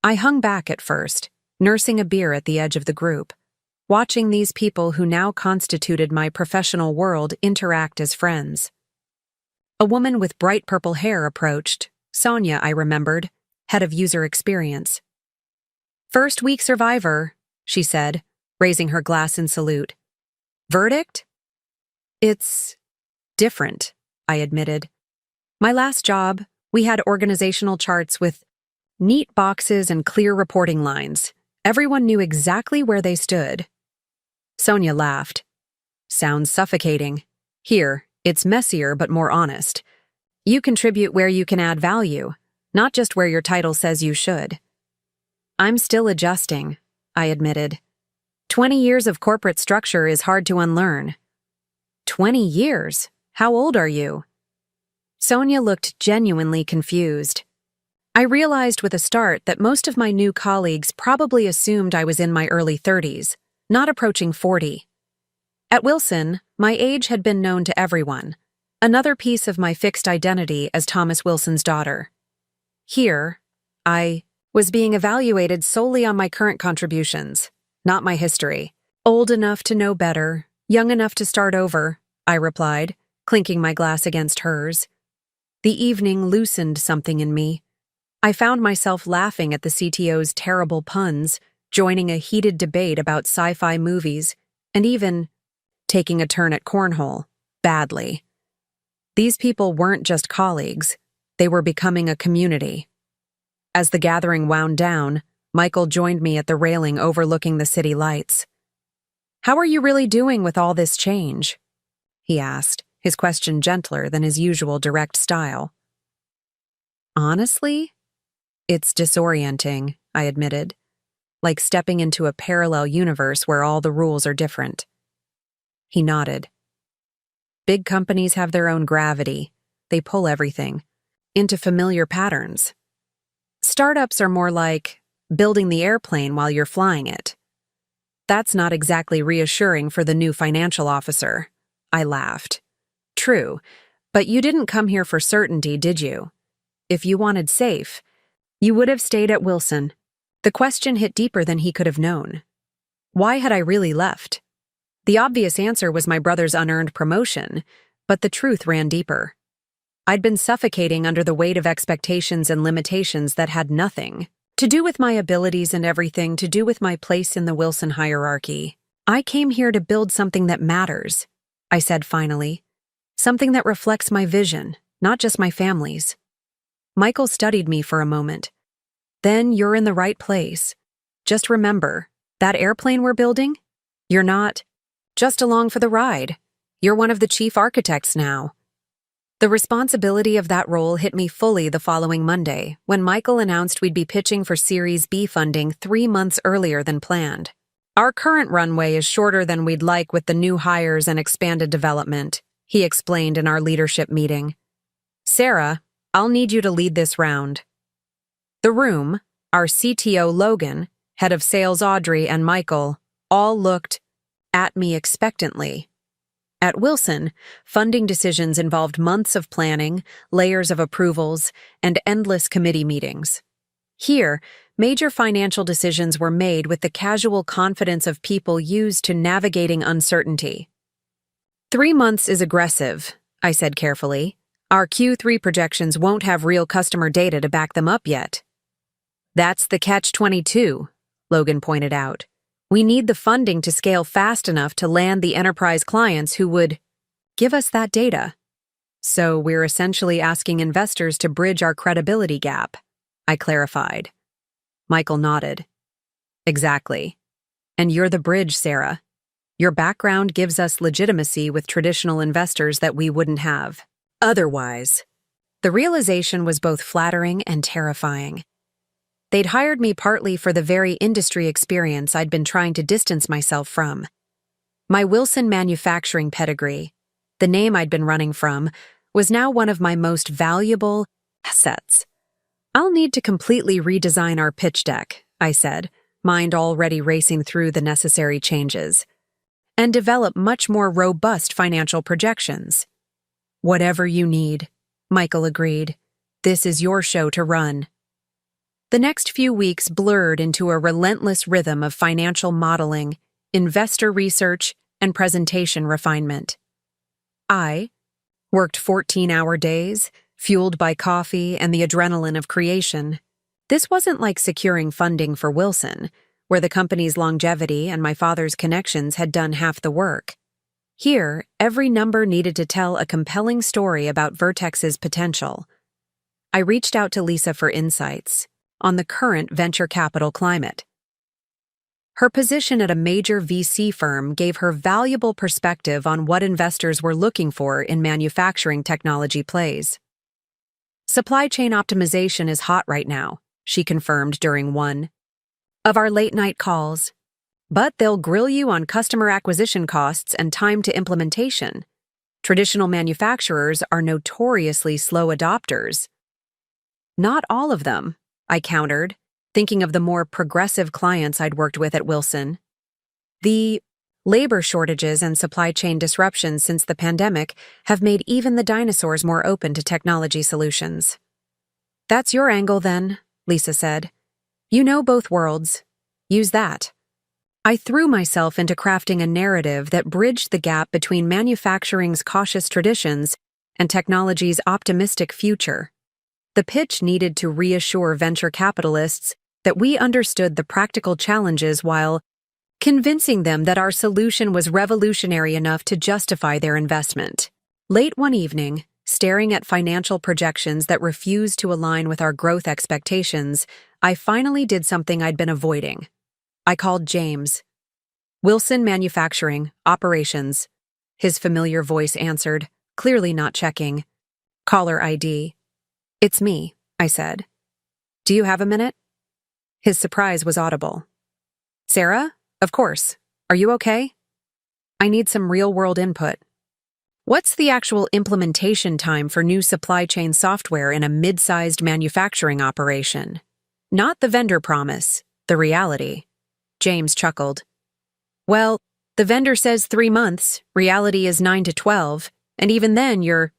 I hung back at first, nursing a beer at the edge of the group, watching these people who now constituted my professional world interact as friends. A woman with bright purple hair approached. Sonia, I remembered, head of user experience. "First week survivor," she said, raising her glass in salute. "Verdict?" "It's different," I admitted. "My last job, we had organizational charts with neat boxes and clear reporting lines. Everyone knew exactly where they stood." Sonia laughed. "Sounds suffocating. Here, it's messier but more honest. You contribute where you can add value, not just where your title says you should." "I'm still adjusting," I admitted. 20 years of corporate structure is hard to unlearn." 20 years? How old are you?" Sonia looked genuinely confused. I realized with a start that most of my new colleagues probably assumed I was in my early 30s, not approaching 40. At Wilson, my age had been known to everyone, another piece of my fixed identity as Thomas Wilson's daughter. Here, I was being evaluated solely on my current contributions, not my history. "Old enough to know better, young enough to start over," I replied, clinking my glass against hers. The evening loosened something in me. I found myself laughing at the CTO's terrible puns, joining a heated debate about sci-fi movies, and even taking a turn at cornhole, badly. These people weren't just colleagues, they were becoming a community. As the gathering wound down, Michael joined me at the railing overlooking the city lights. "How are you really doing with all this change?" he asked, his question gentler than his usual direct style. "Honestly, it's disorienting," I admitted, "like stepping into a parallel universe where all the rules are different." He nodded. "Big companies have their own gravity. They pull everything into familiar patterns. Startups are more like building the airplane while you're flying it. That's not exactly reassuring for the new financial officer." I laughed. "True, but you didn't come here for certainty, did you? If you wanted safe, you would have stayed at Wilson." The question hit deeper than he could have known. Why had I really left? The obvious answer was my brother's unearned promotion, but the truth ran deeper. I'd been suffocating under the weight of expectations and limitations that had nothing to do with my abilities and everything to do with my place in the Wilson hierarchy. "I came here to build something that matters," I said finally. "Something that reflects my vision, not just my family's." Michael studied me for a moment. "Then you're in the right place. Just remember, that airplane we're building? You're not just along for the ride. You're one of the chief architects now." The responsibility of that role hit me fully the following Monday, when Michael announced we'd be pitching for Series B funding 3 months earlier than planned. "Our current runway is shorter than we'd like with the new hires and expanded development," he explained in our leadership meeting. "Sarah, I'll need you to lead this round." The room, our CTO Logan, head of sales Audrey, and Michael all looked at me expectantly. At Wilson, funding decisions involved months of planning, layers of approvals, and endless committee meetings. Here, major financial decisions were made with the casual confidence of people used to navigating uncertainty. 3 months is aggressive," I said carefully. "Our Q3 projections won't have real customer data to back them up yet." "That's the catch-22, Logan pointed out. "We need the funding to scale fast enough to land the enterprise clients who would give us that data. So we're essentially asking investors to bridge our credibility gap," I clarified. Michael nodded. "Exactly. And you're the bridge, Sarah. Your background gives us legitimacy with traditional investors that we wouldn't have otherwise." The realization was both flattering and terrifying. They'd hired me partly for the very industry experience I'd been trying to distance myself from. My Wilson manufacturing pedigree, the name I'd been running from, was now one of my most valuable assets. "I'll need to completely redesign our pitch deck," I said, mind already racing through the necessary changes, "and develop much more robust financial projections." "Whatever you need," Michael agreed. "This is your show to run." The next few weeks blurred into a relentless rhythm of financial modeling, investor research, and presentation refinement. I worked 14-hour days, fueled by coffee and the adrenaline of creation. This wasn't like securing funding for Wilson, where the company's longevity and my father's connections had done half the work. Here, every number needed to tell a compelling story about Vertex's potential. I reached out to Lisa for insights on the current venture capital climate. Her position at a major VC firm gave her valuable perspective on what investors were looking for in manufacturing technology plays. Supply chain optimization is hot right now, she confirmed during one of our late-night calls. But they'll grill you on customer acquisition costs and time to implementation. Traditional manufacturers are notoriously slow adopters. Not all of them, I countered, thinking of the more progressive clients I'd worked with at Wilson. The labor shortages and supply chain disruptions since the pandemic have made even the dinosaurs more open to technology solutions. That's your angle then, Lisa said. You know both worlds. Use that. I threw myself into crafting a narrative that bridged the gap between manufacturing's cautious traditions and technology's optimistic future. The pitch needed to reassure venture capitalists that we understood the practical challenges while convincing them that our solution was revolutionary enough to justify their investment. Late one evening, staring at financial projections that refused to align with our growth expectations, I finally did something I'd been avoiding. I called James. Wilson Manufacturing, Operations. His familiar voice answered, clearly not checking. Caller ID. It's me, I said. Do you have a minute? His surprise was audible. Sarah? Of course. Are you okay? I need some real-world input. What's the actual implementation time for new supply chain software in a mid-sized manufacturing operation? Not the vendor promise, the reality. James chuckled. Well, the vendor says 3 months, reality is 9 to 12, and even then you're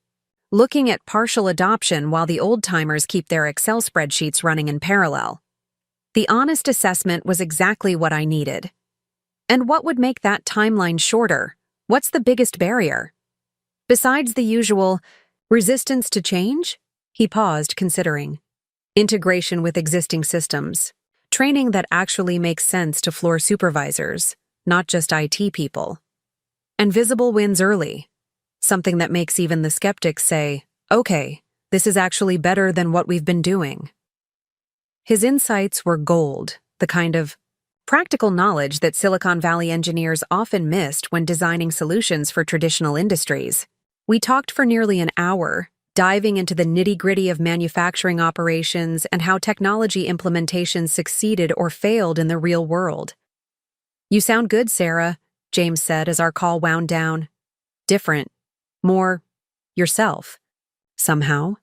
looking at partial adoption while the old-timers keep their Excel spreadsheets running in parallel. The honest assessment was exactly what I needed. And what would make that timeline shorter? What's the biggest barrier? Besides the usual resistance to change? He paused, considering. Integration with existing systems. Training that actually makes sense to floor supervisors, not just IT people. And visible wins early. Something that makes even the skeptics say, okay, this is actually better than what we've been doing. His insights were gold, the kind of practical knowledge that Silicon Valley engineers often missed when designing solutions for traditional industries. We talked for nearly an hour, diving into the nitty-gritty of manufacturing operations and how technology implementations succeeded or failed in the real world. You sound good, Sarah, James said as our call wound down. Different. More yourself. Somehow.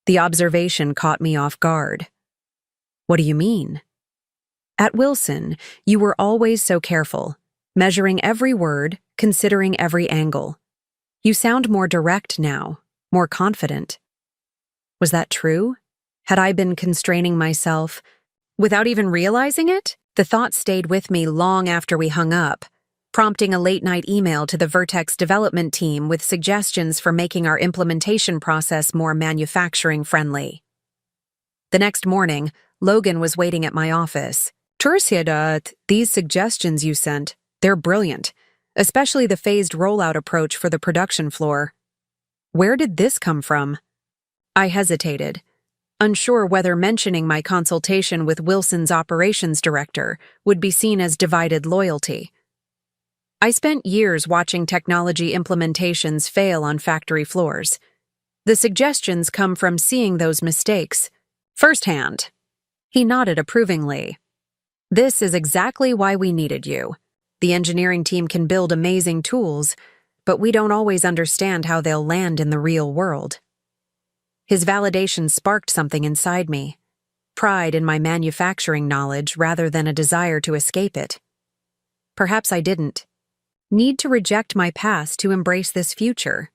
The observation caught me off guard. What do you mean? At Wilson, you were always so careful, measuring every word, considering every angle. You sound more direct now, more confident. Was that true? Had I been constraining myself without even realizing it? The thought stayed with me long after we hung up, prompting a late-night email to the Vertex development team with suggestions for making our implementation process more manufacturing-friendly. The next morning, Logan was waiting at my office. Tursiadat, these suggestions you sent, they're brilliant, especially the phased rollout approach for the production floor. Where did this come from? I hesitated, unsure whether mentioning my consultation with Wilson's operations director would be seen as divided loyalty. I spent years watching technology implementations fail on factory floors. The suggestions come from seeing those mistakes firsthand. He nodded approvingly. This is exactly why we needed you. The engineering team can build amazing tools, but we don't always understand how they'll land in the real world. His validation sparked something inside me, pride in my manufacturing knowledge rather than a desire to escape it. Perhaps I didn't need to reject my past to embrace this future.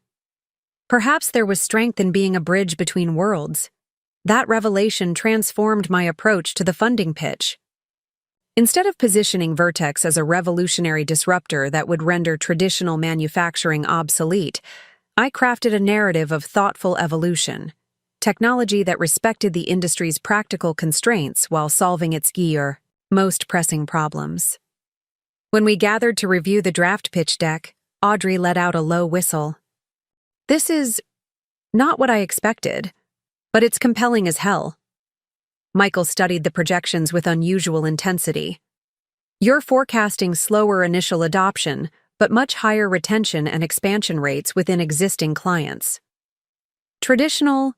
Perhaps there was strength in being a bridge between worlds. That revelation transformed my approach to the funding pitch. Instead of positioning Vertex as a revolutionary disruptor that would render traditional manufacturing obsolete, I crafted a narrative of thoughtful evolution, technology that respected the industry's practical constraints while solving its most pressing problems. When we gathered to review the draft pitch deck, Audrey let out a low whistle. This is not what I expected, but it's compelling as hell. Michael studied the projections with unusual intensity. You're forecasting slower initial adoption, but much higher retention and expansion rates within existing clients. Traditional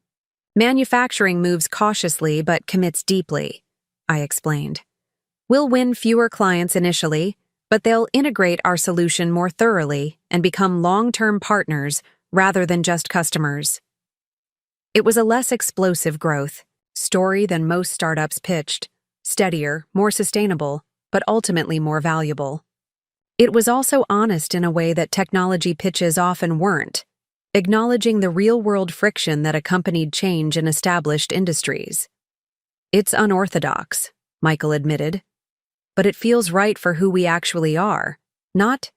manufacturing moves cautiously but commits deeply, I explained. We'll win fewer clients initially, but they'll integrate our solution more thoroughly and become long-term partners rather than just customers. It was a less explosive growth story than most startups pitched, steadier, more sustainable, but ultimately more valuable. It was also honest in a way that technology pitches often weren't, acknowledging the real-world friction that accompanied change in established industries. It's unorthodox, Michael admitted, but it feels right for who we actually are, not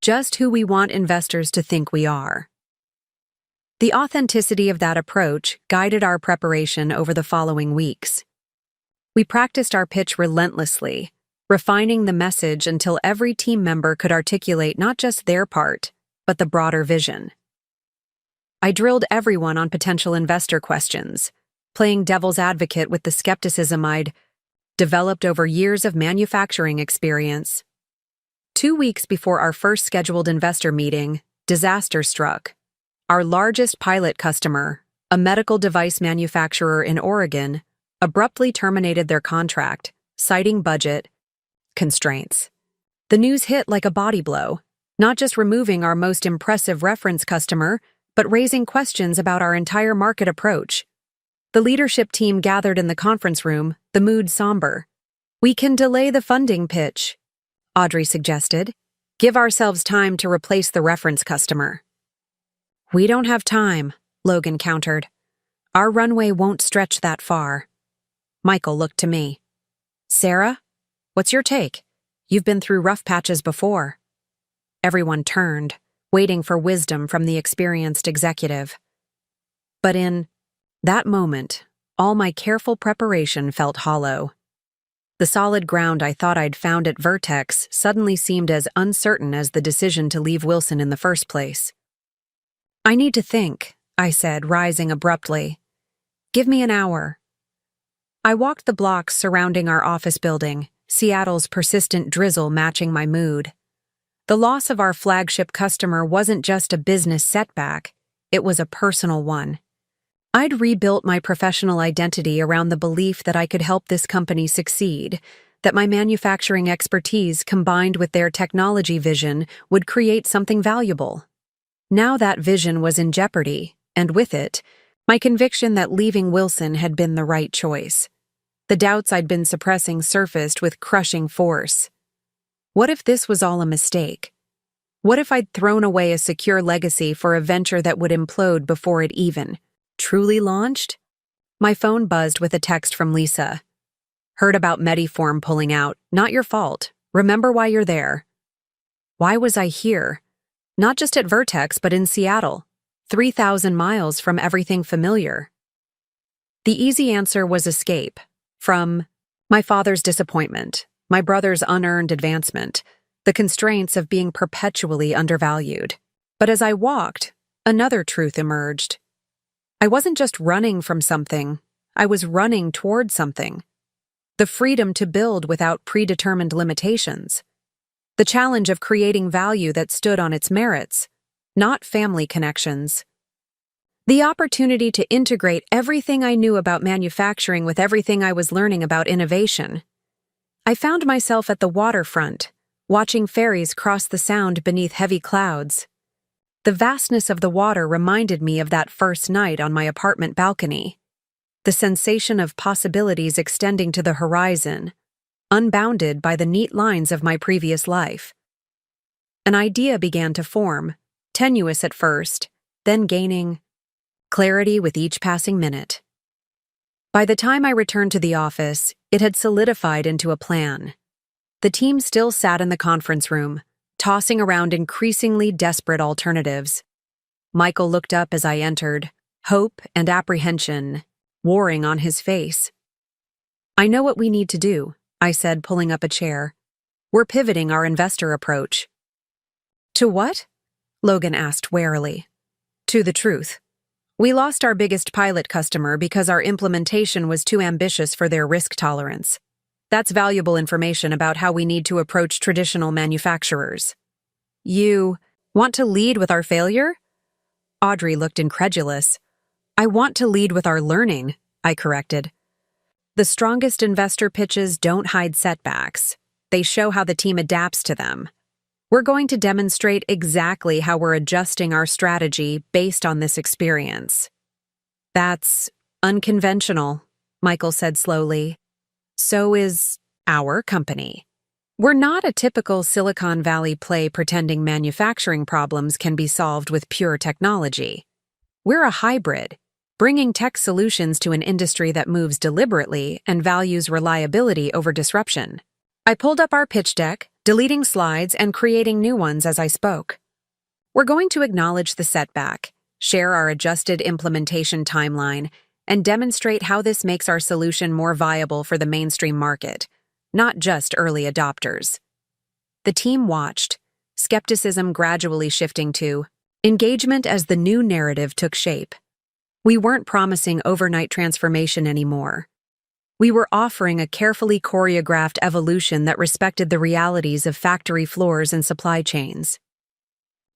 just who we want investors to think we are. The authenticity of that approach guided our preparation over the following weeks. We practiced our pitch relentlessly, refining the message until every team member could articulate not just their part, but the broader vision. I drilled everyone on potential investor questions, playing devil's advocate with the skepticism I'd developed over years of manufacturing experience. 2 weeks before our first scheduled investor meeting, disaster struck. Our largest pilot customer, a medical device manufacturer in Oregon, abruptly terminated their contract, citing budget constraints. The news hit like a body blow, not just removing our most impressive reference customer, but raising questions about our entire market approach. The leadership team gathered in the conference room, the mood somber. We can delay the funding pitch, Audrey suggested. Give ourselves time to replace the reference customer. We don't have time, Logan countered. Our runway won't stretch that far. Michael looked to me. Sarah, what's your take? You've been through rough patches before. Everyone turned, waiting for wisdom from the experienced executive. But in that moment, all my careful preparation felt hollow. The solid ground I thought I'd found at Vertex suddenly seemed as uncertain as the decision to leave Wilson in the first place. I need to think, I said, rising abruptly. Give me an hour. I walked the blocks surrounding our office building, Seattle's persistent drizzle matching my mood. The loss of our flagship customer wasn't just a business setback, it was a personal one. I'd rebuilt my professional identity around the belief that I could help this company succeed, that my manufacturing expertise combined with their technology vision would create something valuable. Now that vision was in jeopardy, and with it, my conviction that leaving Wilson had been the right choice. The doubts I'd been suppressing surfaced with crushing force. What if this was all a mistake? What if I'd thrown away a secure legacy for a venture that would implode before it even truly launched? My phone buzzed with a text from Lisa. Heard about Mediform pulling out. Not your fault. Remember why you're there. Why was I here? Not just at Vertex, but in Seattle, 3,000 miles from everything familiar. The easy answer was escape, from my father's disappointment, my brother's unearned advancement, the constraints of being perpetually undervalued. But as I walked, another truth emerged. I wasn't just running from something, I was running toward something. The freedom to build without predetermined limitations. The challenge of creating value that stood on its merits, not family connections. The opportunity to integrate everything I knew about manufacturing with everything I was learning about innovation. I found myself at the waterfront, watching ferries cross the Sound beneath heavy clouds. The vastness of the water reminded me of that first night on my apartment balcony. The sensation of possibilities extending to the horizon, unbounded by the neat lines of my previous life. An idea began to form, tenuous at first, then gaining clarity with each passing minute. By the time I returned to the office, it had solidified into a plan, The team still sat in the conference room, tossing around increasingly desperate alternatives. Michael looked up as I entered, hope and apprehension warring on his face. "I know what we need to do," I said, pulling up a chair. "We're pivoting our investor approach." "To what?" Logan asked warily. "To the truth. We lost our biggest pilot customer because our implementation was too ambitious for their risk tolerance. That's valuable information about how we need to approach traditional manufacturers." "You want to lead with our failure?" Audrey looked incredulous. "I want to lead with our learning," I corrected. "The strongest investor pitches don't hide setbacks. They show how the team adapts to them. We're going to demonstrate exactly how we're adjusting our strategy based on this experience." "That's unconventional," Michael said slowly. "So is our company. We're not a typical Silicon Valley play pretending manufacturing problems can be solved with pure technology. We're a hybrid, bringing tech solutions to an industry that moves deliberately and values reliability over disruption." I pulled up our pitch deck, deleting slides and creating new ones as I spoke. "We're going to acknowledge the setback, share our adjusted implementation timeline, and demonstrate how this makes our solution more viable for the mainstream market, not just early adopters." The team watched, skepticism gradually shifting to engagement as the new narrative took shape. We weren't promising overnight transformation anymore. We were offering a carefully choreographed evolution that respected the realities of factory floors and supply chains.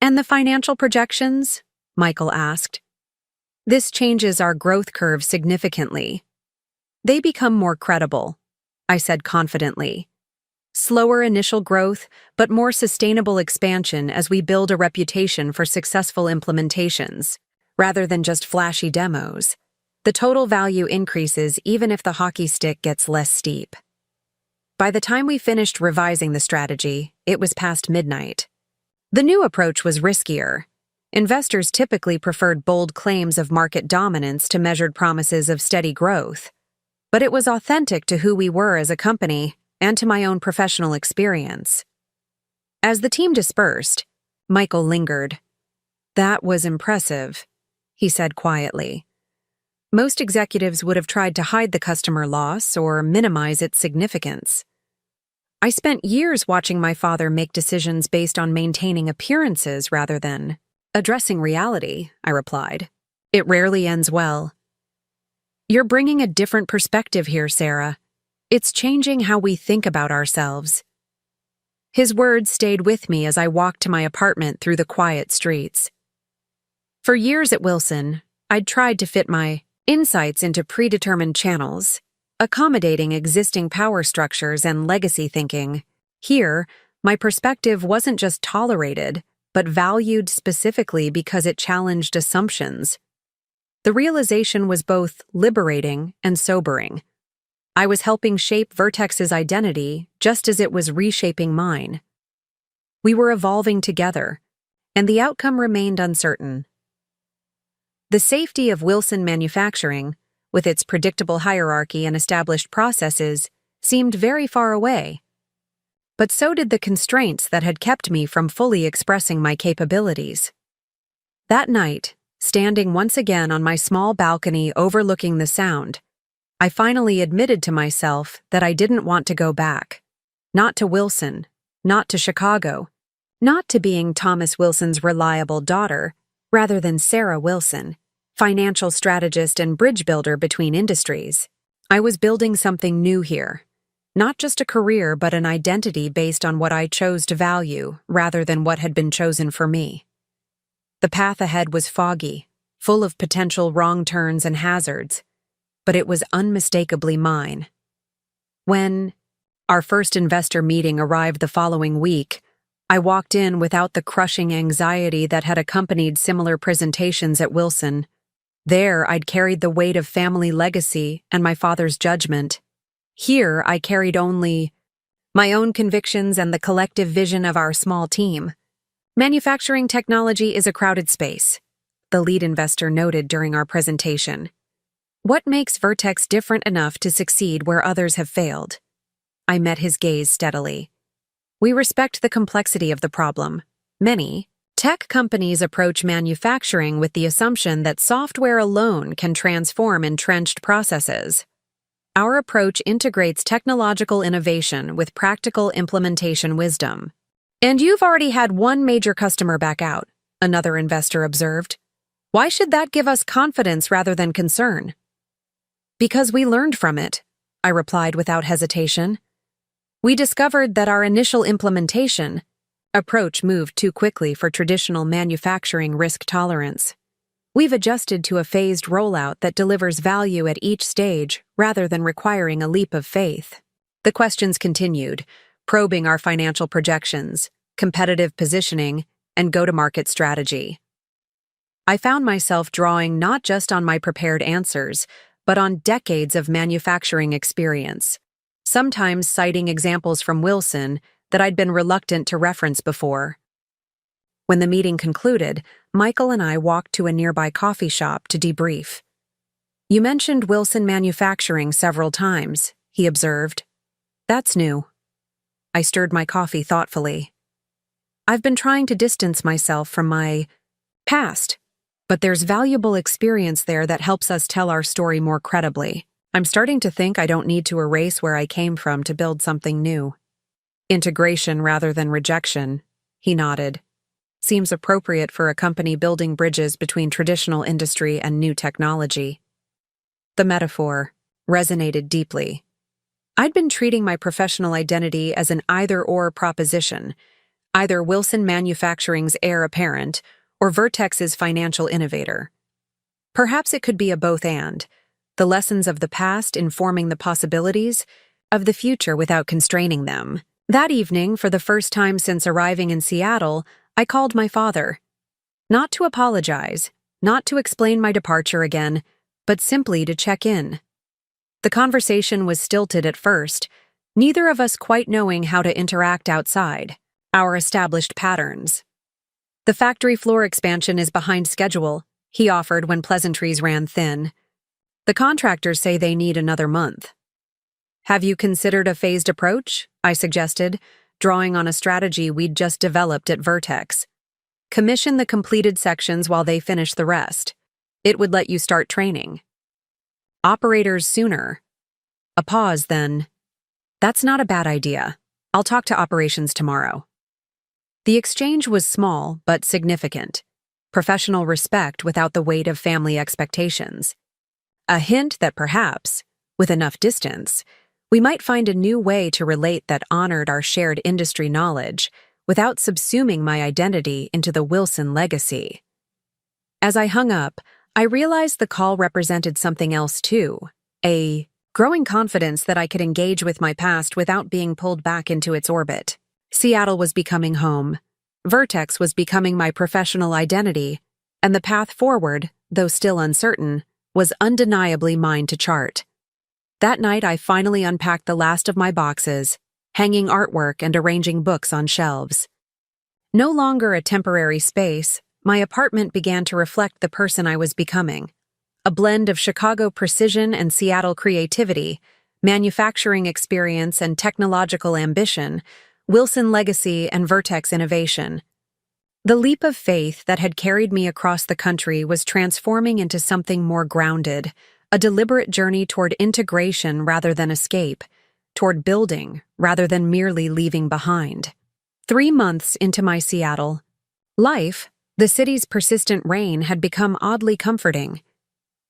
"And the financial projections?" Michael asked. "This changes our growth curve significantly. They become more credible," I said confidently. "Slower initial growth, but more sustainable expansion as we build a reputation for successful implementations, rather than just flashy demos. The total value increases even if the hockey stick gets less steep." By the time we finished revising the strategy, it was past midnight. The new approach was riskier. Investors typically preferred bold claims of market dominance to measured promises of steady growth. But it was authentic to who we were as a company and to my own professional experience. As the team dispersed, Michael lingered. "That was impressive," he said quietly. "Most executives would have tried to hide the customer loss or minimize its significance. I spent years watching my father make decisions based on maintaining appearances rather than addressing reality," I replied. "It rarely ends well." "You're bringing a different perspective here, Sarah. It's changing how we think about ourselves." His words stayed with me as I walked to my apartment through the quiet streets. For years at Wilson, I'd tried to fit my insights into predetermined channels, accommodating existing power structures and legacy thinking. Here, my perspective wasn't just tolerated, but valued specifically because it challenged assumptions. The realization was both liberating and sobering. I was helping shape Vertex's identity just as it was reshaping mine. We were evolving together, and the outcome remained uncertain. The safety of Wilson Manufacturing, with its predictable hierarchy and established processes, seemed very far away. But so did the constraints that had kept me from fully expressing my capabilities. That night, standing once again on my small balcony overlooking the Sound, I finally admitted to myself that I didn't want to go back. Not to Wilson, not to Chicago, not to being Thomas Wilson's reliable daughter, rather than Sarah Wilson, financial strategist and bridge builder between industries. I was building something new here. Not just a career, but an identity based on what I chose to value rather than what had been chosen for me. The path ahead was foggy, full of potential wrong turns and hazards, but it was unmistakably mine. When our first investor meeting arrived the following week, I walked in without the crushing anxiety that had accompanied similar presentations at Wilson. There, I'd carried the weight of family legacy and my father's judgment. Here, I carried only my own convictions and the collective vision of our small team. "Manufacturing technology is a crowded space," the lead investor noted during our presentation. "What makes Vertex different enough to succeed where others have failed?" I met his gaze steadily. We respect the complexity of the problem. Many tech companies approach manufacturing with the assumption that software alone can transform entrenched processes. Our approach integrates technological innovation with practical implementation wisdom. And you've already had one major customer back out, another investor observed. Why should that give us confidence rather than concern? Because we learned from it, I replied without hesitation. We discovered that our initial implementation approach moved too quickly for traditional manufacturing risk tolerance. We've adjusted to a phased rollout that delivers value at each stage rather than requiring a leap of faith. The questions continued, probing our financial projections, competitive positioning, and go-to-market strategy. I found myself drawing not just on my prepared answers, but on decades of manufacturing experience, sometimes citing examples from Wilson that I'd been reluctant to reference before. When the meeting concluded, Michael and I walked to a nearby coffee shop to debrief. You mentioned Wilson Manufacturing several times, he observed. That's new. I stirred my coffee thoughtfully. I've been trying to distance myself from my past, but there's valuable experience there that helps us tell our story more credibly. I'm starting to think I don't need to erase where I came from to build something new. Integration rather than rejection, he nodded. Seems appropriate for a company building bridges between traditional industry and new technology. The metaphor resonated deeply. I'd been treating my professional identity as an either-or proposition, either Wilson Manufacturing's heir apparent or Vertex's financial innovator. Perhaps it could be a both-and, the lessons of the past informing the possibilities of the future without constraining them. That evening, for the first time since arriving in Seattle, I called my father. Not to apologize, not to explain my departure again, but simply to check in. The conversation was stilted at first, neither of us quite knowing how to interact outside our established patterns. The factory floor expansion is behind schedule, he offered when pleasantries ran thin. The contractors say they need another month. Have you considered a phased approach? I suggested, drawing on a strategy we'd just developed at Vertex. Commission the completed sections while they finish the rest. It would let you start training operators sooner. A pause, then. That's not a bad idea. I'll talk to operations tomorrow. The exchange was small but significant. Professional respect without the weight of family expectations. A hint that perhaps, with enough distance, we might find a new way to relate that honored our shared industry knowledge without subsuming my identity into the Wilson legacy. As I hung up, I realized the call represented something else too, a growing confidence that I could engage with my past without being pulled back into its orbit. Seattle was becoming home. Vertex was becoming my professional identity, and the path forward, though still uncertain, was undeniably mine to chart. That night I finally unpacked the last of my boxes, hanging artwork and arranging books on shelves. No longer a temporary space, my apartment began to reflect the person I was becoming. A blend of Chicago precision and Seattle creativity, manufacturing experience and technological ambition, Wilson legacy and Vertex innovation. The leap of faith that had carried me across the country was transforming into something more grounded, a deliberate journey toward integration rather than escape, toward building rather than merely leaving behind. 3 months into my Seattle life, the city's persistent rain had become oddly comforting.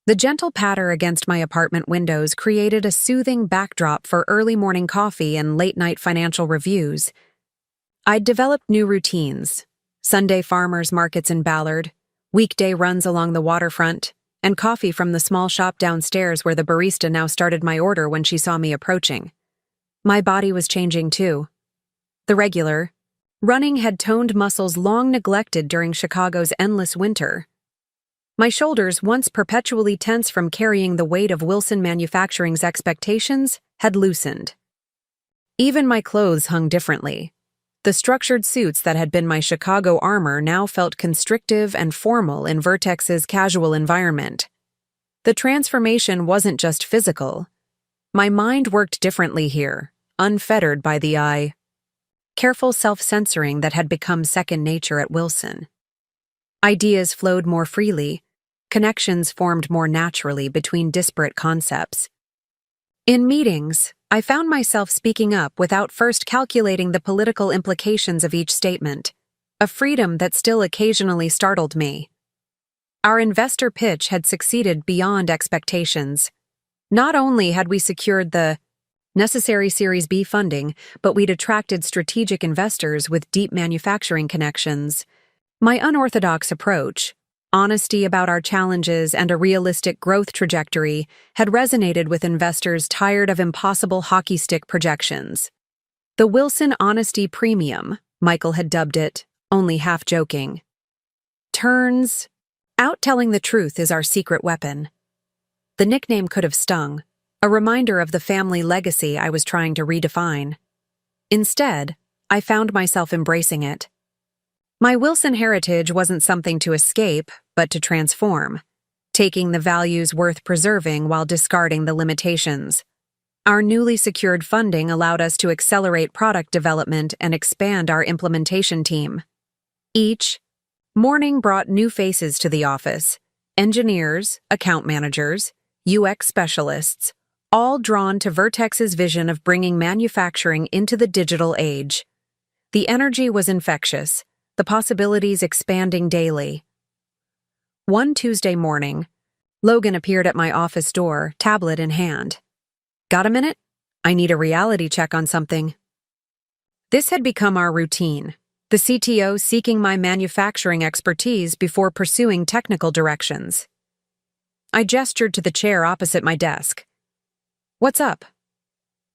The gentle patter against my apartment windows created a soothing backdrop for early morning coffee and late-night financial reviews. I'd developed new routines: Sunday farmers markets in Ballard, weekday runs along the waterfront, and coffee from the small shop downstairs where the barista now started my order when she saw me approaching. My body was changing too. The regular, running had toned muscles long neglected during Chicago's endless winter. My shoulders, once perpetually tense from carrying the weight of Wilson Manufacturing's expectations, had loosened. Even my clothes hung differently. The structured suits that had been my Chicago armor now felt constrictive and formal in Vertex's casual environment. The transformation wasn't just physical. My mind worked differently here, unfettered by the eye. careful self-censoring that had become second nature at Wilson. Ideas flowed more freely, connections formed more naturally between disparate concepts. In meetings, I found myself speaking up without first calculating the political implications of each statement, a freedom that still occasionally startled me. Our investor pitch had succeeded beyond expectations. Not only had we secured the necessary Series B funding, but we'd attracted strategic investors with deep manufacturing connections. My unorthodox approach, honesty about our challenges and a realistic growth trajectory, had resonated with investors tired of impossible hockey stick projections. The Wilson Honesty Premium, Michael had dubbed it, only half joking. Turns out telling the truth is our secret weapon. The nickname could have stung, a reminder of the family legacy I was trying to redefine. Instead, I found myself embracing it. My Wilson heritage wasn't something to escape, but to transform, taking the values worth preserving while discarding the limitations. Our newly secured funding allowed us to accelerate product development and expand our implementation team. Each morning brought new faces to the office: engineers, account managers, UX specialists, all drawn to Vertex's vision of bringing manufacturing into the digital age. The energy was infectious, the possibilities expanding daily. One Tuesday morning, Logan appeared at my office door, tablet in hand. "Got a minute? I need a reality check on something." This had become our routine, the CTO seeking my manufacturing expertise before pursuing technical directions. I gestured to the chair opposite my desk. "What's up?"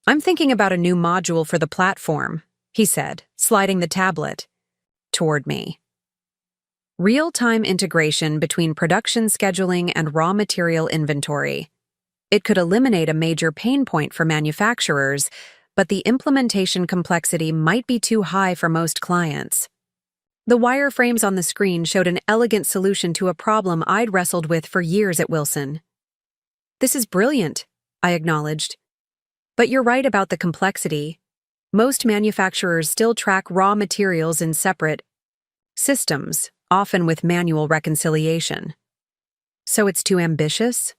"I'm thinking about a new module for the platform," he said, sliding the tablet toward me. Real-time integration between production scheduling and raw material inventory. It could eliminate a major pain point for manufacturers, but the implementation complexity might be too high for most clients. The wireframes on the screen showed an elegant solution to a problem I'd wrestled with for years at Wilson. "This is brilliant," I acknowledged. "But you're right about the complexity. Most manufacturers still track raw materials in separate systems, often with manual reconciliation." "So it's too ambitious?"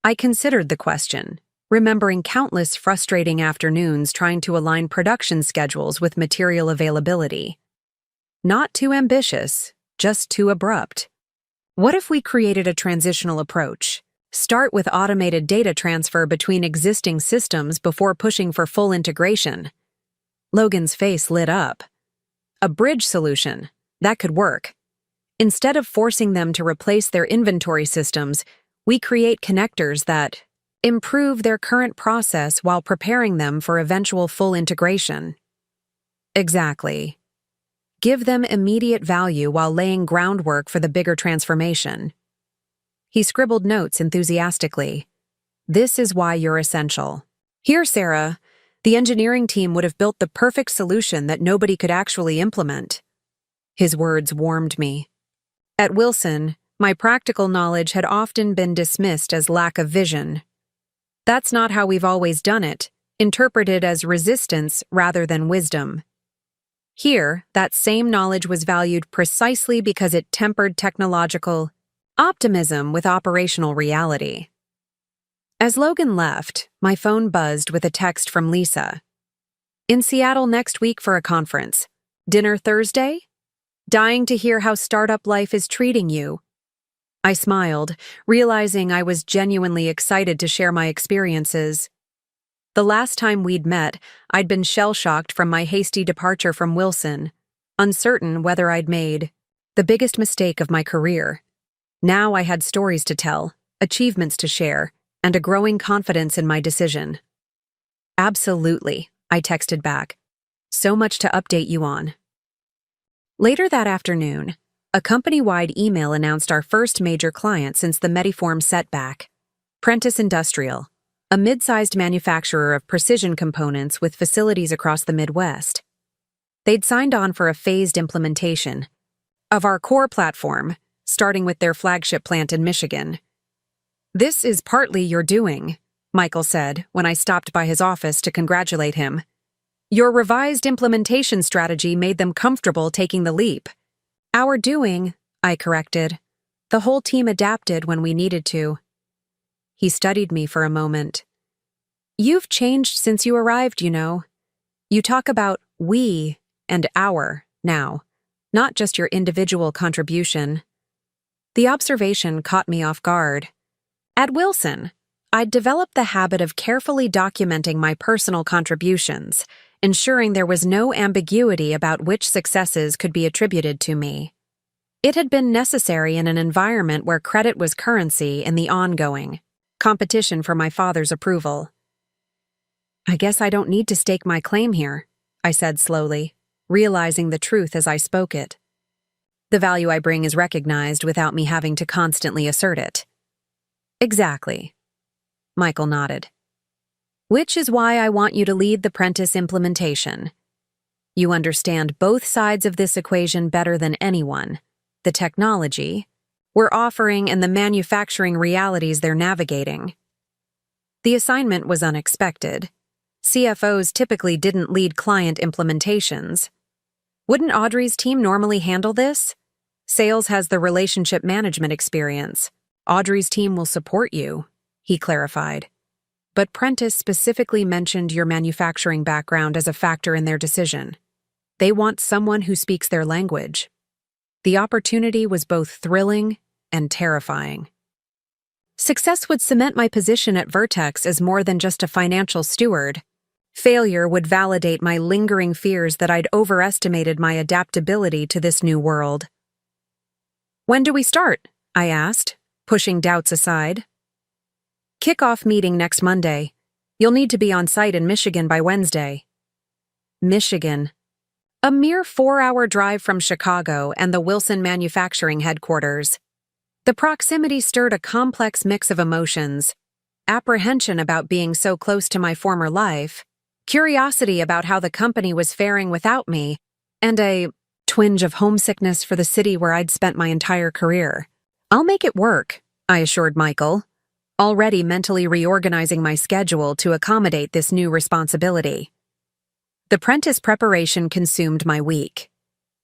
I considered the question, remembering countless frustrating afternoons trying to align production schedules with material availability. "Not too ambitious, just too abrupt. What if we created a transitional approach? Start with automated data transfer between existing systems before pushing for full integration." Logan's face lit up. "A bridge solution. That could work. Instead of forcing them to replace their inventory systems, we create connectors that improve their current process while preparing them for eventual full integration." "Exactly. Give them immediate value while laying groundwork for the bigger transformation." He scribbled notes enthusiastically. "This is why you're essential. Here, Sarah, the engineering team would have built the perfect solution that nobody could actually implement." His words warmed me. At Wilson, my practical knowledge had often been dismissed as lack of vision. That's not how we've always done it, interpreted as resistance rather than wisdom. Here, that same knowledge was valued precisely because it tempered technological optimism with operational reality. As Logan left, my phone buzzed with a text from Lisa. "In Seattle next week for a conference. Dinner Thursday? Dying to hear how startup life is treating you." I smiled, realizing I was genuinely excited to share my experiences. The last time we'd met, I'd been shell-shocked from my hasty departure from Wilson, uncertain whether I'd made the biggest mistake of my career. Now I had stories to tell, achievements to share, and a growing confidence in my decision. "Absolutely," I texted back. "So much to update you on." Later that afternoon, a company-wide email announced our first major client since the Mediform setback: Prentice Industrial, a mid-sized manufacturer of precision components with facilities across the Midwest. They'd signed on for a phased implementation of our core platform, starting with their flagship plant in Michigan. "This is partly your doing," Michael said when I stopped by his office to congratulate him. Your revised implementation strategy made them comfortable taking the leap. Our doing, I corrected. The whole team adapted when we needed to. He studied me for a moment. You've changed since you arrived, you know. You talk about we and our now, not just your individual contribution. The observation caught me off guard. At Wilson, I'd developed the habit of carefully documenting my personal contributions, ensuring there was no ambiguity about which successes could be attributed to me. It had been necessary in an environment where credit was currency in the ongoing competition for my father's approval. I guess I don't need to stake my claim here, I said slowly, realizing the truth as I spoke it. The value I bring is recognized without me having to constantly assert it. Exactly. Michael nodded. Which is why I want you to lead the Prentice implementation. You understand both sides of this equation better than anyone. The technology we're offering and the manufacturing realities they're navigating. The assignment was unexpected. CFOs typically didn't lead client implementations. Wouldn't Audrey's team normally handle this? Sales has the relationship management experience. Audrey's team will support you, he clarified. But Prentice specifically mentioned your manufacturing background as a factor in their decision. They want someone who speaks their language. The opportunity was both thrilling and terrifying. Success would cement my position at Vertex as more than just a financial steward. Failure would validate my lingering fears that I'd overestimated my adaptability to this new world. When do we start? I asked, pushing doubts aside. Kickoff meeting next Monday. You'll need to be on site in Michigan by Wednesday. Michigan. A mere 4-hour drive from Chicago and the Wilson manufacturing headquarters. The proximity stirred a complex mix of emotions: apprehension about being so close to my former life, curiosity about how the company was faring without me, and a twinge of homesickness for the city where I'd spent my entire career. I'll make it work, I assured Michael, already mentally reorganizing my schedule to accommodate this new responsibility. The Prentice preparation consumed my week.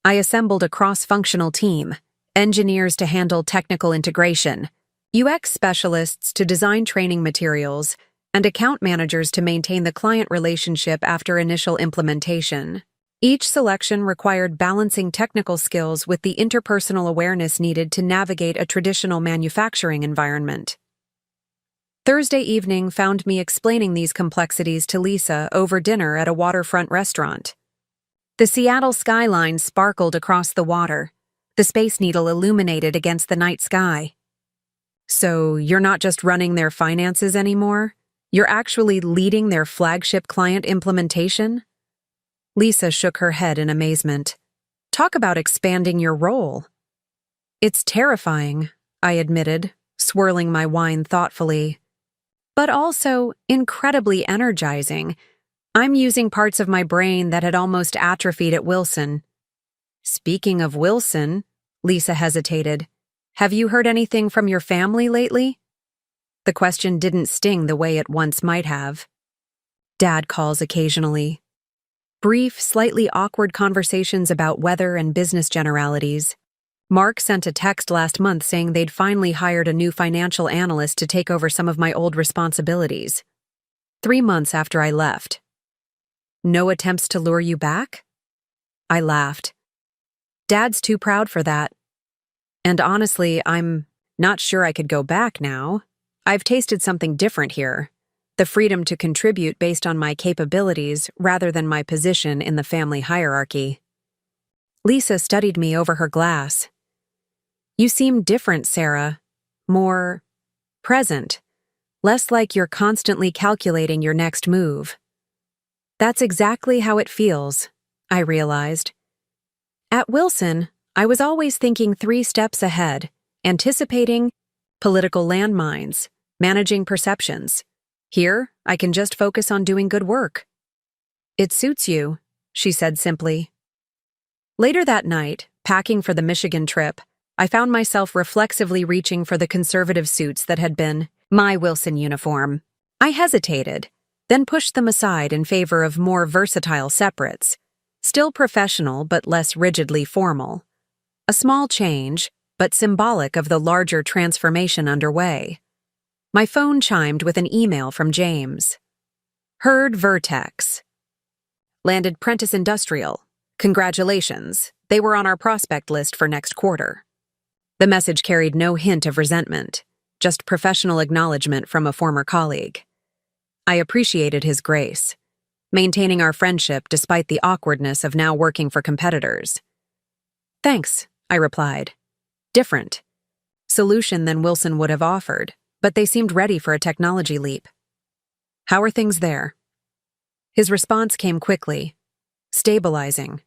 I assembled a cross-functional team: engineers to handle technical integration, UX specialists to design training materials, and account managers to maintain the client relationship after initial implementation. Each selection required balancing technical skills with the interpersonal awareness needed to navigate a traditional manufacturing environment. Thursday evening found me explaining these complexities to Lisa over dinner at a waterfront restaurant. The Seattle skyline sparkled across the water, the Space Needle illuminated against the night sky. So you're not just running their finances anymore? You're actually leading their flagship client implementation? Lisa shook her head in amazement. Talk about expanding your role. It's terrifying, I admitted, swirling my wine thoughtfully. But also incredibly energizing. I'm using parts of my brain that had almost atrophied at Wilson. Speaking of Wilson, Lisa hesitated. Have you heard anything from your family lately? The question didn't sting the way it once might have. Dad calls occasionally. Brief, slightly awkward conversations about weather and business generalities. Mark sent a text last month saying they'd finally hired a new financial analyst to take over some of my old responsibilities. 3 months after I left. No attempts to lure you back? I laughed. Dad's too proud for that. And honestly, I'm not sure I could go back now. I've tasted something different here. The freedom to contribute based on my capabilities rather than my position in the family hierarchy. Lisa studied me over her glass. You seem different, Sarah. More present. Less like you're constantly calculating your next move. That's exactly how it feels, I realized. At Wilson, I was always thinking 3 steps ahead, anticipating political landmines, managing perceptions. Here, I can just focus on doing good work. It suits you, she said simply. Later that night, packing for the Michigan trip, I found myself reflexively reaching for the conservative suits that had been my Wilson uniform. I hesitated. then pushed them aside in favor of more versatile separates, still professional but less rigidly formal. A small change, but symbolic of the larger transformation underway. My phone chimed with an email from James. Heard Vertex. Landed Prentice Industrial. Congratulations, they were on our prospect list for next quarter. The message carried no hint of resentment, just professional acknowledgement from a former colleague. I appreciated his grace, maintaining our friendship despite the awkwardness of now working for competitors. Thanks, I replied. Different solution than Wilson would have offered, but they seemed ready for a technology leap. How are things there? His response came quickly. Stabilizing.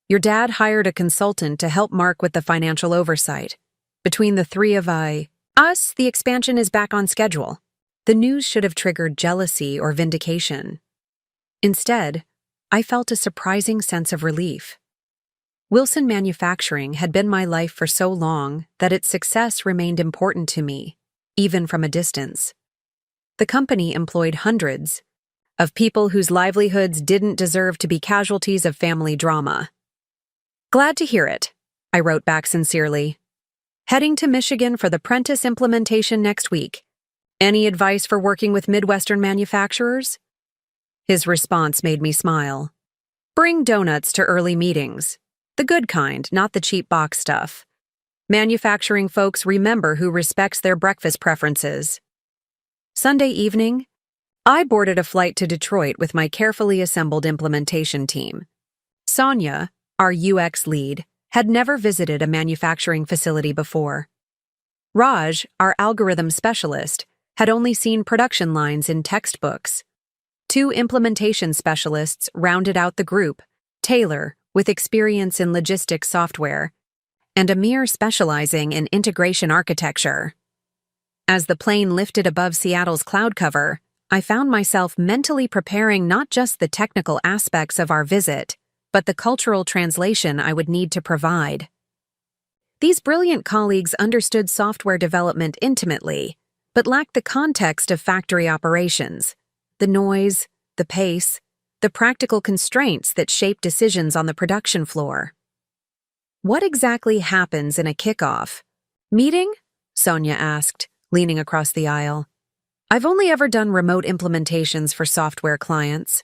Your dad hired a consultant to help Mark with the financial oversight. Between the three of us, the expansion is back on schedule. The news should have triggered jealousy or vindication. Instead, I felt a surprising sense of relief. Wilson Manufacturing had been my life for so long that its success remained important to me, even from a distance. The company employed hundreds of people whose livelihoods didn't deserve to be casualties of family drama. Glad to hear it, I wrote back sincerely. Heading to Michigan for the Prentice implementation next week. Any advice for working with Midwestern manufacturers? His response made me smile. Bring donuts to early meetings. The good kind, not the cheap box stuff. Manufacturing folks remember who respects their breakfast preferences. Sunday evening, I boarded a flight to Detroit with my carefully assembled implementation team. Sonia, our UX lead, had never visited a manufacturing facility before. Raj, our algorithm specialist, had only seen production lines in textbooks. 2 implementation specialists rounded out the group, Taylor, with experience in logistics software, and Amir specializing in integration architecture. As the plane lifted above Seattle's cloud cover, I found myself mentally preparing not just the technical aspects of our visit, but the cultural translation I would need to provide. These brilliant colleagues understood software development intimately, but lacked the context of factory operations, the noise, the pace, the practical constraints that shape decisions on the production floor. What exactly happens in a kickoff meeting? Sonia asked, leaning across the aisle. I've only ever done remote implementations for software clients.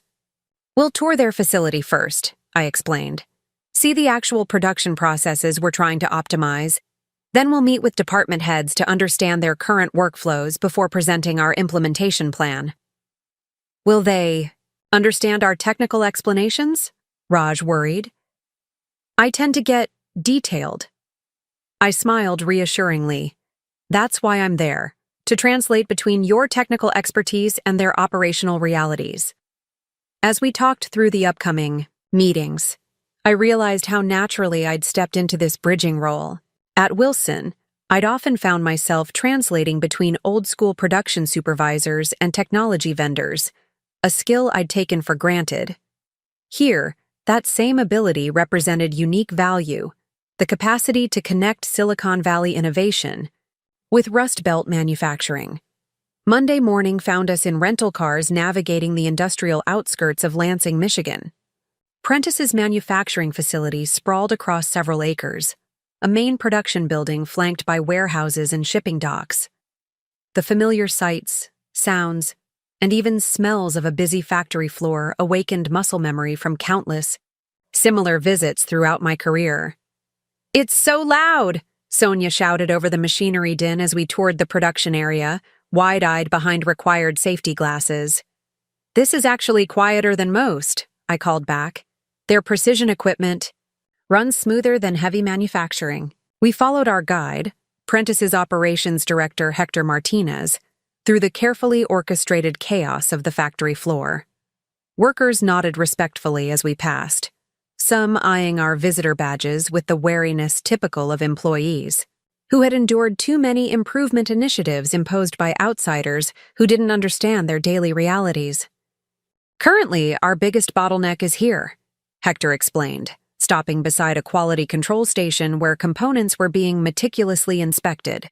We'll tour their facility first, I explained. See the actual production processes we're trying to optimize. Then we'll meet with department heads to understand their current workflows before presenting our implementation plan. Will they understand our technical explanations? Raj worried. I tend to get detailed. I smiled reassuringly. That's why I'm there, to translate between your technical expertise and their operational realities. As we talked through the upcoming meetings, I realized how naturally I'd stepped into this bridging role. At Wilson, I'd often found myself translating between old-school production supervisors and technology vendors, a skill I'd taken for granted. Here, that same ability represented unique value, the capacity to connect Silicon Valley innovation with Rust Belt manufacturing. Monday morning found us in rental cars navigating the industrial outskirts of Lansing, Michigan. Prentice's manufacturing facility sprawled across several acres, a main production building flanked by warehouses and shipping docks. The familiar sights, sounds, and even smells of a busy factory floor awakened muscle memory from countless similar visits throughout my career. It's so loud, Sonia shouted over the machinery din as we toured the production area, wide-eyed behind required safety glasses. This is actually quieter than most, I called back. Their precision equipment runs smoother than heavy manufacturing. We followed our guide, Prentice's operations director Hector Martinez, through the carefully orchestrated chaos of the factory floor. Workers nodded respectfully as we passed, some eyeing our visitor badges with the wariness typical of employees who had endured too many improvement initiatives imposed by outsiders who didn't understand their daily realities. Currently, our biggest bottleneck is here, Hector explained, stopping beside a quality control station where components were being meticulously inspected.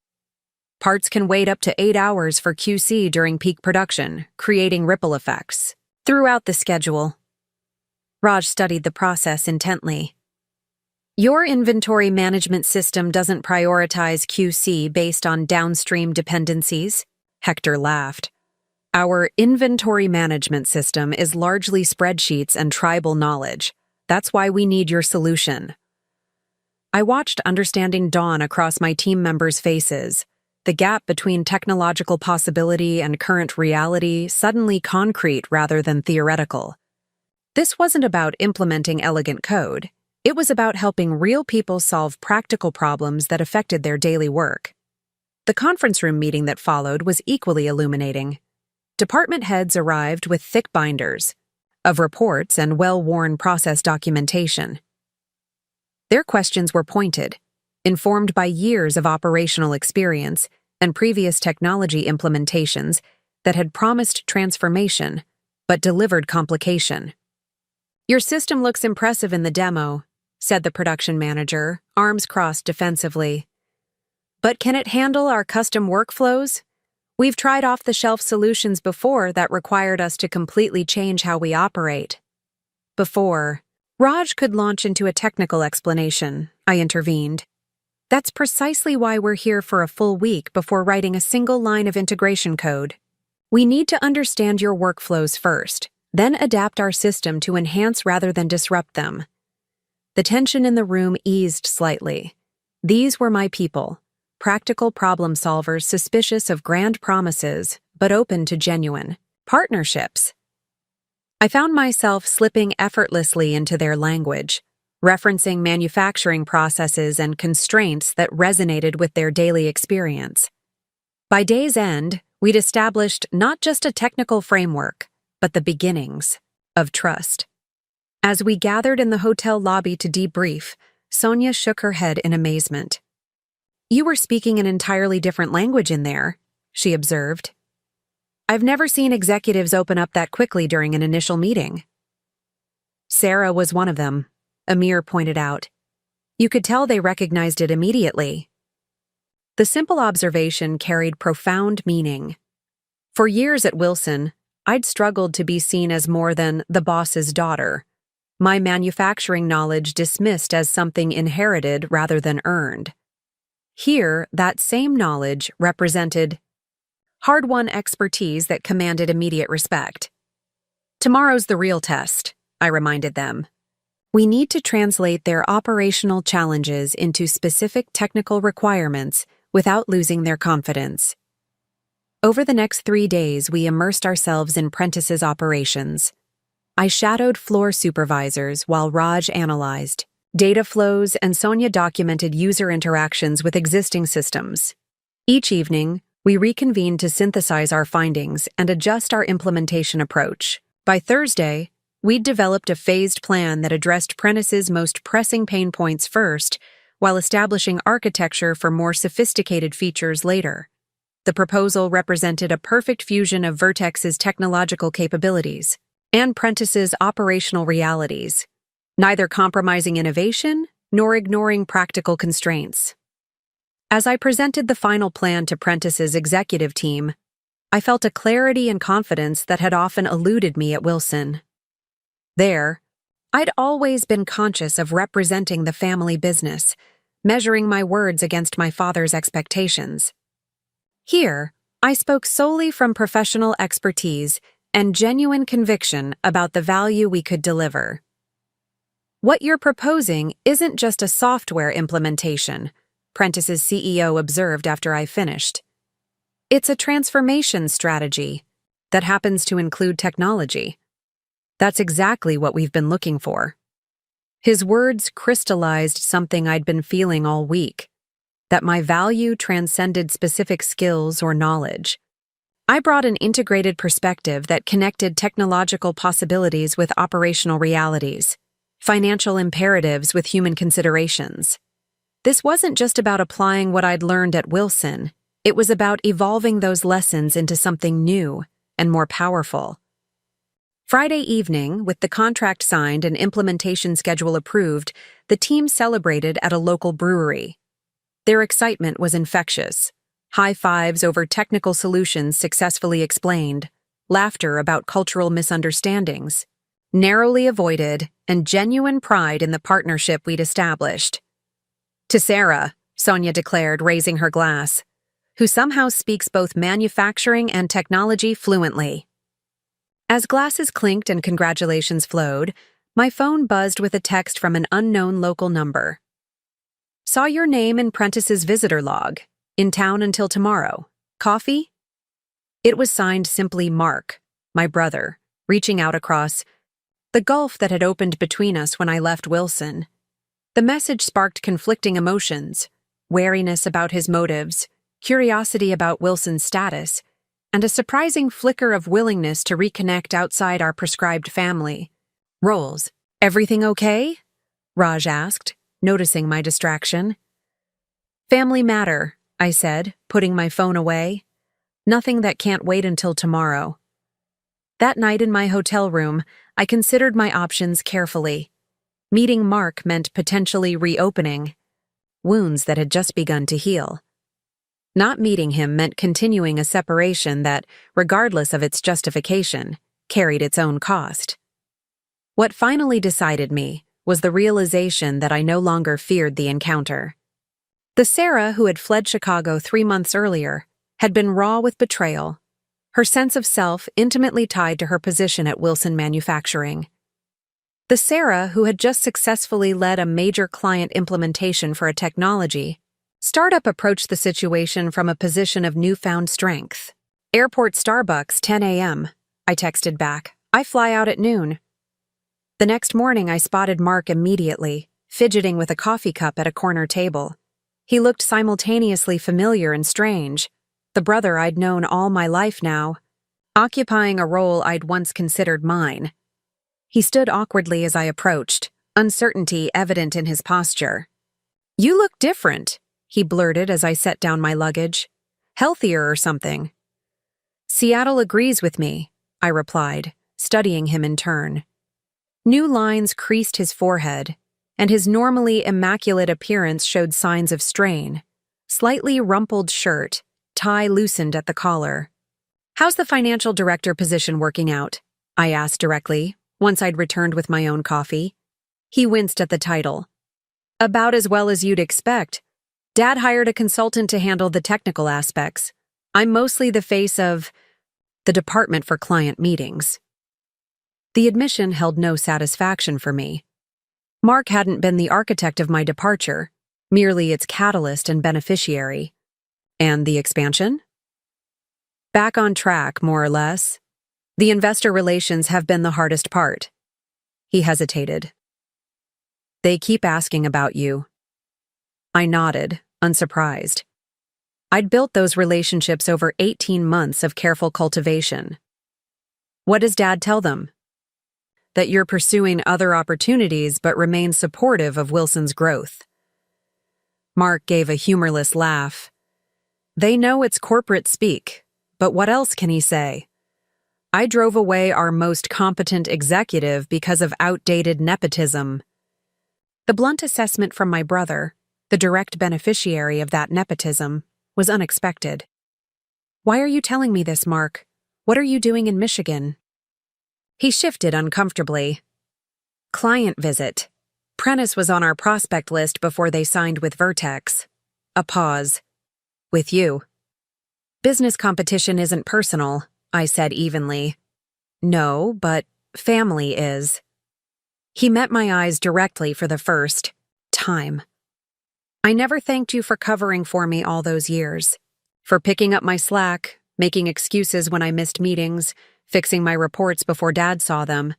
Parts can wait up to 8 hours for QC during peak production, creating ripple effects. Throughout the schedule, Raj studied the process intently. Your inventory management system doesn't prioritize QC based on downstream dependencies, Hector laughed. Our inventory management system is largely spreadsheets and tribal knowledge. That's why we need your solution. I watched understanding dawn across my team members' faces. The gap between technological possibility and current reality suddenly concrete rather than theoretical. This wasn't about implementing elegant code. It was about helping real people solve practical problems that affected their daily work. The conference room meeting that followed was equally illuminating. Department heads arrived with thick binders of reports and well-worn process documentation. Their questions were pointed, informed by years of operational experience and previous technology implementations that had promised transformation but delivered complication. Your system looks impressive in the demo, said the production manager, arms crossed defensively. But can it handle our custom workflows? We've tried off-the-shelf solutions before that required us to completely change how we operate. Before Raj could launch into a technical explanation, I intervened. That's precisely why we're here for a full week before writing a single line of integration code. We need to understand your workflows first, then adapt our system to enhance rather than disrupt them. The tension in the room eased slightly. These were my people, practical problem solvers suspicious of grand promises, but open to genuine partnerships. I found myself slipping effortlessly into their language, referencing manufacturing processes and constraints that resonated with their daily experience. By day's end, we'd established not just a technical framework, but the beginnings of trust. As we gathered in the hotel lobby to debrief, Sonia shook her head in amazement. You were speaking an entirely different language in there, she observed. I've never seen executives open up that quickly during an initial meeting. Sarah was one of them, Amir pointed out. You could tell they recognized it immediately. The simple observation carried profound meaning. For years at Wilson, I'd struggled to be seen as more than the boss's daughter. My manufacturing knowledge dismissed as something inherited rather than earned. Here, that same knowledge represented hard-won expertise that commanded immediate respect. Tomorrow's the real test, I reminded them. We need to translate their operational challenges into specific technical requirements without losing their confidence. Over the next 3 days, we immersed ourselves in Prentice's operations. I shadowed floor supervisors while Raj analyzed data flows and Sonia documented user interactions with existing systems. Each evening, we reconvened to synthesize our findings and adjust our implementation approach. By Thursday, we'd developed a phased plan that addressed Prentice's most pressing pain points first, while establishing architecture for more sophisticated features later. The proposal represented a perfect fusion of Vertex's technological capabilities and Prentice's operational realities, neither compromising innovation nor ignoring practical constraints. As I presented the final plan to Prentice's executive team, I felt a clarity and confidence that had often eluded me at Wilson. There, I'd always been conscious of representing the family business, measuring my words against my father's expectations. Here, I spoke solely from professional expertise and genuine conviction about the value we could deliver. What you're proposing isn't just a software implementation, Prentice's CEO observed after I finished. It's a transformation strategy that happens to include technology. That's exactly what we've been looking for. His words crystallized something I'd been feeling all week, that my value transcended specific skills or knowledge. I brought an integrated perspective that connected technological possibilities with operational realities, financial imperatives with human considerations. This wasn't just about applying what I'd learned at Wilson, it was about evolving those lessons into something new and more powerful. Friday evening, with the contract signed and implementation schedule approved, the team celebrated at a local brewery. Their excitement was infectious. High fives over technical solutions successfully explained, laughter about cultural misunderstandings, narrowly avoided, and genuine pride in the partnership we'd established. To Sarah, Sonia declared, raising her glass, who somehow speaks both manufacturing and technology fluently. As glasses clinked and congratulations flowed, my phone buzzed with a text from an unknown local number. Saw your name in Prentice's visitor log. In town until tomorrow. Coffee? It was signed simply Mark, my brother, reaching out across the gulf that had opened between us when I left Wilson. The message sparked conflicting emotions, wariness about his motives, curiosity about Wilson's status, and a surprising flicker of willingness to reconnect outside our prescribed family roles. Everything okay? Raj asked, noticing my distraction. Family matter, I said, putting my phone away. Nothing that can't wait until tomorrow. That night in my hotel room, I considered my options carefully. Meeting Mark meant potentially reopening wounds that had just begun to heal. Not meeting him meant continuing a separation that, regardless of its justification, carried its own cost. What finally decided me was the realization that I no longer feared the encounter. The Sarah who had fled Chicago 3 months earlier had been raw with betrayal, her sense of self intimately tied to her position at Wilson Manufacturing. The Sarah who had just successfully led a major client implementation for a technology startup approached the situation from a position of newfound strength. Airport Starbucks, 10 a.m., I texted back. I fly out at noon. The next morning I spotted Mark immediately, fidgeting with a coffee cup at a corner table. He looked simultaneously familiar and strange, the brother I'd known all my life now, occupying a role I'd once considered mine. He stood awkwardly as I approached, uncertainty evident in his posture. You look different, he blurted as I set down my luggage. Healthier or something. Seattle agrees with me, I replied, studying him in turn. New lines creased his forehead, and his normally immaculate appearance showed signs of strain. Slightly rumpled shirt, tie loosened at the collar. How's the financial director position working out? I asked directly, once I'd returned with my own coffee. He winced at the title. About as well as you'd expect. Dad hired a consultant to handle the technical aspects. I'm mostly the face of the department for client meetings. The admission held no satisfaction for me. Mark hadn't been the architect of my departure, merely its catalyst and beneficiary. And the expansion? Back on track, more or less. The investor relations have been the hardest part. He hesitated. They keep asking about you. I nodded, unsurprised. I'd built those relationships over 18 months of careful cultivation. What does Dad tell them? That you're pursuing other opportunities but remain supportive of Wilson's growth. Mark gave a humorless laugh. They know it's corporate speak, but what else can he say? I drove away our most competent executive because of outdated nepotism. The blunt assessment from my brother, the direct beneficiary of that nepotism, was unexpected. Why are you telling me this, Mark? What are you doing in Michigan? He shifted uncomfortably. Client visit. Prentice was on our prospect list before they signed with Vertex. A pause. With you. Business competition isn't personal, I said evenly. No, but family is. He met my eyes directly for the first time. I never thanked you for covering for me all those years, for picking up my slack, making excuses when I missed meetings, fixing my reports before Dad saw them.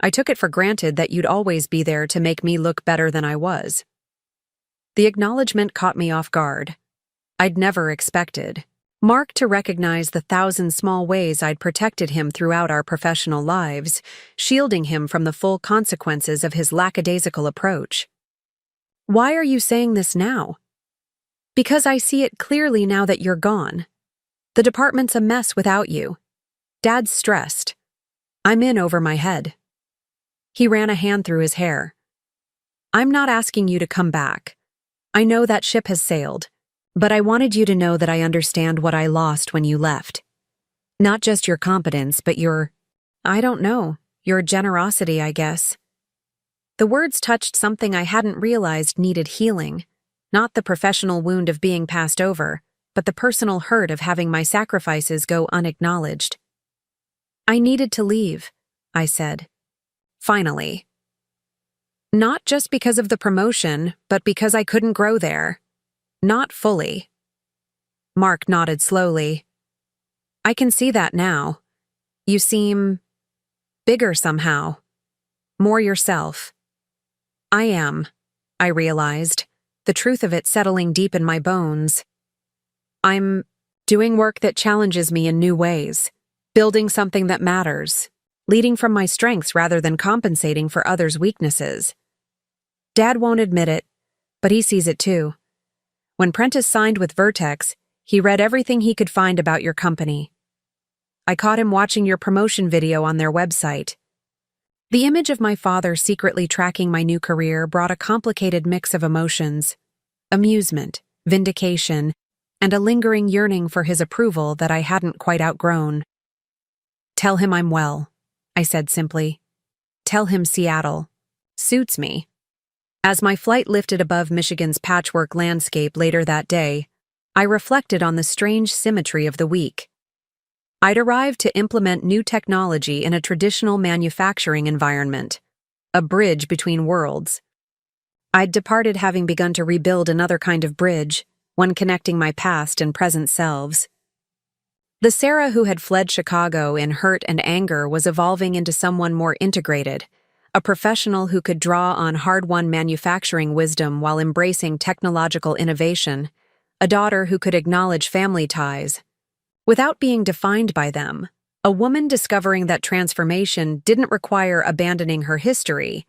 I took it for granted that you'd always be there to make me look better than I was. The acknowledgement caught me off guard. I'd never expected Mark to recognize the 1,000 small ways I'd protected him throughout our professional lives, shielding him from the full consequences of his lackadaisical approach. Why are you saying this now? Because I see it clearly now that you're gone. The department's a mess without you. Dad's stressed. I'm in over my head. He ran a hand through his hair. I'm not asking you to come back. I know that ship has sailed, but I wanted you to know that I understand what I lost when you left. Not just your competence, but I don't know, your generosity, I guess. The words touched something I hadn't realized needed healing, not the professional wound of being passed over, but the personal hurt of having my sacrifices go unacknowledged. I needed to leave, I said. Finally. Not just because of the promotion, but because I couldn't grow there. Not fully. Mark nodded slowly. I can see that now. You seem bigger somehow. More yourself. I am, I realized, the truth of it settling deep in my bones. I'm doing work that challenges me in new ways, building something that matters, leading from my strengths rather than compensating for others' weaknesses. Dad won't admit it, but he sees it too. When Prentice signed with Vertex, he read everything he could find about your company. I caught him watching your promotion video on their website. The image of my father secretly tracking my new career brought a complicated mix of emotions: amusement, vindication, and a lingering yearning for his approval that I hadn't quite outgrown. Tell him I'm well, I said simply. Tell him Seattle suits me. As my flight lifted above Michigan's patchwork landscape later that day, I reflected on the strange symmetry of the week. I'd arrived to implement new technology in a traditional manufacturing environment, a bridge between worlds. I'd departed having begun to rebuild another kind of bridge, one connecting my past and present selves. The Sarah who had fled Chicago in hurt and anger was evolving into someone more integrated, a professional who could draw on hard-won manufacturing wisdom while embracing technological innovation, a daughter who could acknowledge family ties without being defined by them, a woman discovering that transformation didn't require abandoning her history,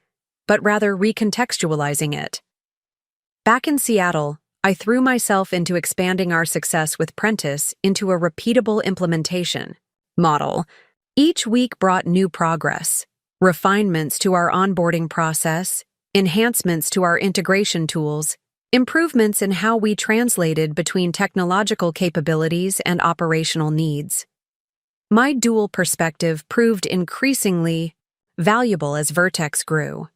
but rather recontextualizing it. Back in Seattle, I threw myself into expanding our success with Prentice into a repeatable implementation model. Each week brought new progress, refinements to our onboarding process, enhancements to our integration tools, improvements in how we translated between technological capabilities and operational needs. My dual perspective proved increasingly valuable as Vertex grew.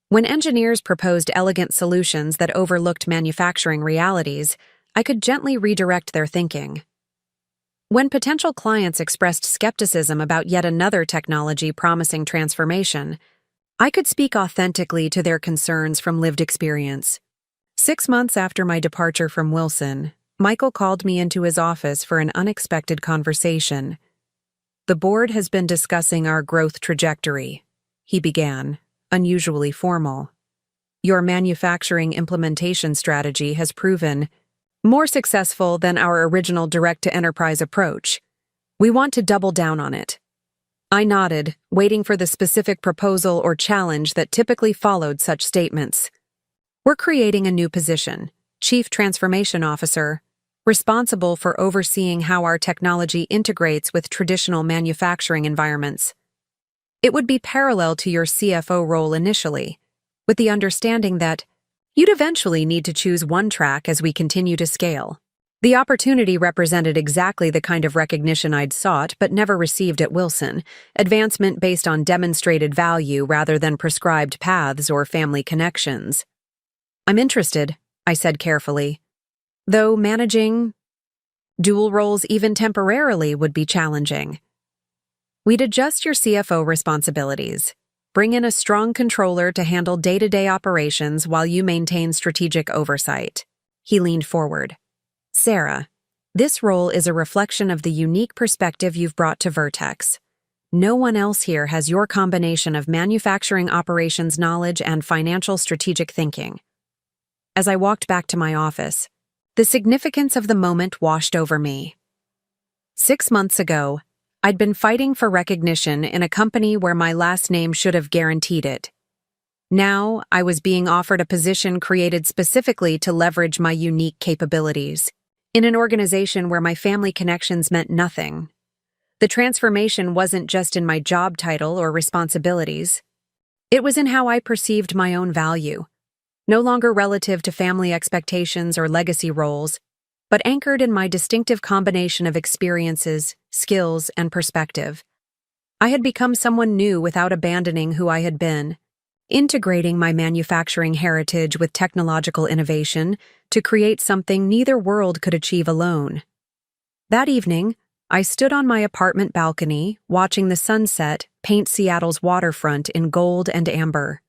When engineers proposed elegant solutions that overlooked manufacturing realities, I could gently redirect their thinking. When potential clients expressed skepticism about yet another technology promising transformation, I could speak authentically to their concerns from lived experience. 6 months after my departure from Wilson, Michael called me into his office for an unexpected conversation. The board has been discussing our growth trajectory, he began, unusually formal. Your manufacturing implementation strategy has proven more successful than our original direct-to-enterprise approach. We want to double down on it. I nodded, waiting for the specific proposal or challenge that typically followed such statements. We're creating a new position, Chief Transformation Officer, responsible for overseeing how our technology integrates with traditional manufacturing environments. It would be parallel to your CFO role initially, with the understanding that you'd eventually need to choose one track as we continue to scale. The opportunity represented exactly the kind of recognition I'd sought but never received at Wilson, advancement based on demonstrated value rather than prescribed paths or family connections. I'm interested, I said carefully, though managing dual roles even temporarily would be challenging. We'd adjust your CFO responsibilities. Bring in a strong controller to handle day-to-day operations while you maintain strategic oversight. He leaned forward. Sarah, this role is a reflection of the unique perspective you've brought to Vertex. No one else here has your combination of manufacturing operations knowledge and financial strategic thinking. As I walked back to my office, the significance of the moment washed over me. 6 months ago, I'd been fighting for recognition in a company where my last name should have guaranteed it. Now, I was being offered a position created specifically to leverage my unique capabilities, in an organization where my family connections meant nothing. The transformation wasn't just in my job title or responsibilities. It was in how I perceived my own value, no longer relative to family expectations or legacy roles, but anchored in my distinctive combination of experiences, skills, and perspective. I had become someone new without abandoning who I had been, integrating my manufacturing heritage with technological innovation to create something neither world could achieve alone. That evening, I stood on my apartment balcony, watching the sunset paint Seattle's waterfront in gold and amber.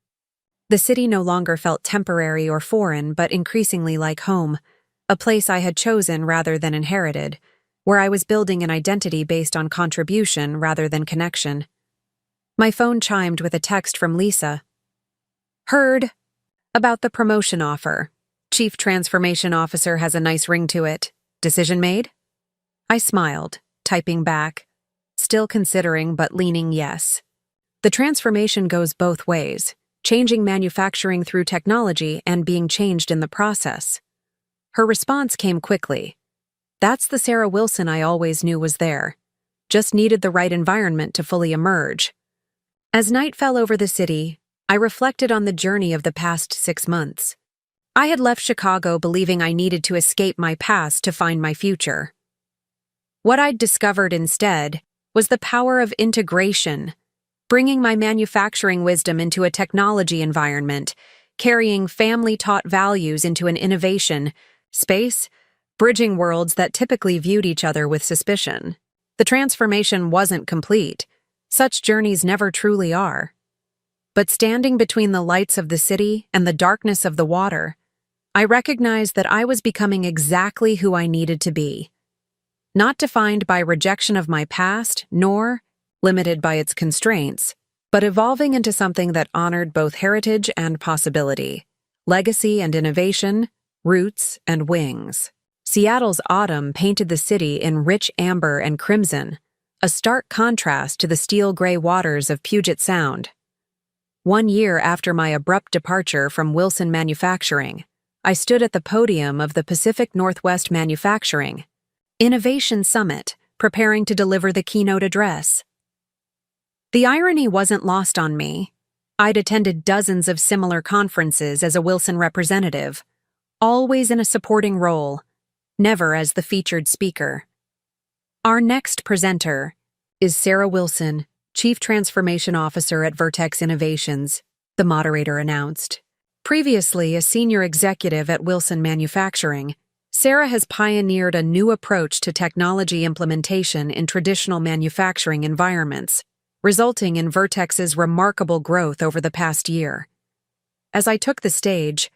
The city no longer felt temporary or foreign, but increasingly like home, a place I had chosen rather than inherited, where I was building an identity based on contribution rather than connection. My phone chimed with a text from Lisa. Heard about the promotion offer. Chief Transformation Officer has a nice ring to it. Decision made? I smiled, typing back, still considering but leaning yes. The transformation goes both ways, changing manufacturing through technology and being changed in the process. Her response came quickly. That's the Sarah Wilson I always knew was there. Just needed the right environment to fully emerge. As night fell over the city, I reflected on the journey of the past 6 months. I had left Chicago believing I needed to escape my past to find my future. What I'd discovered instead was the power of integration, bringing my manufacturing wisdom into a technology environment, carrying family-taught values into an innovation space, bridging worlds that typically viewed each other with suspicion. The transformation wasn't complete. Such journeys never truly are. But standing between the lights of the city and the darkness of the water, I recognized that I was becoming exactly who I needed to be. Not defined by rejection of my past, nor limited by its constraints, but evolving into something that honored both heritage and possibility, legacy and innovation, roots and wings. Seattle's autumn painted the city in rich amber and crimson, a stark contrast to the steel-gray waters of Puget Sound. 1 year after my abrupt departure from Wilson Manufacturing, I stood at the podium of the Pacific Northwest Manufacturing Innovation Summit, preparing to deliver the keynote address. The irony wasn't lost on me. I'd attended dozens of similar conferences as a Wilson representative, always in a supporting role, never as the featured speaker. Our next presenter is Sarah Wilson, Chief Transformation Officer at Vertex Innovations, the moderator announced. Previously a senior executive at Wilson Manufacturing, Sarah has pioneered a new approach to technology implementation in traditional manufacturing environments, resulting in Vertex's remarkable growth over the past year. As I took the stage,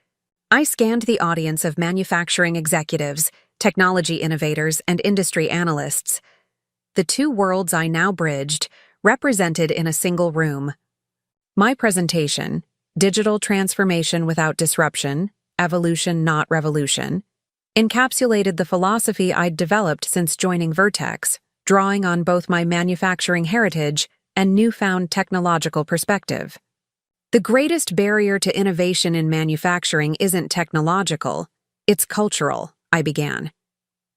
I scanned the audience of manufacturing executives, technology innovators, and industry analysts. The two worlds I now bridged, represented in a single room. My presentation, Digital Transformation Without Disruption, Evolution Not Revolution, encapsulated the philosophy I'd developed since joining Vertex, drawing on both my manufacturing heritage and newfound technological perspective. The greatest barrier to innovation in manufacturing isn't technological, it's cultural, I began.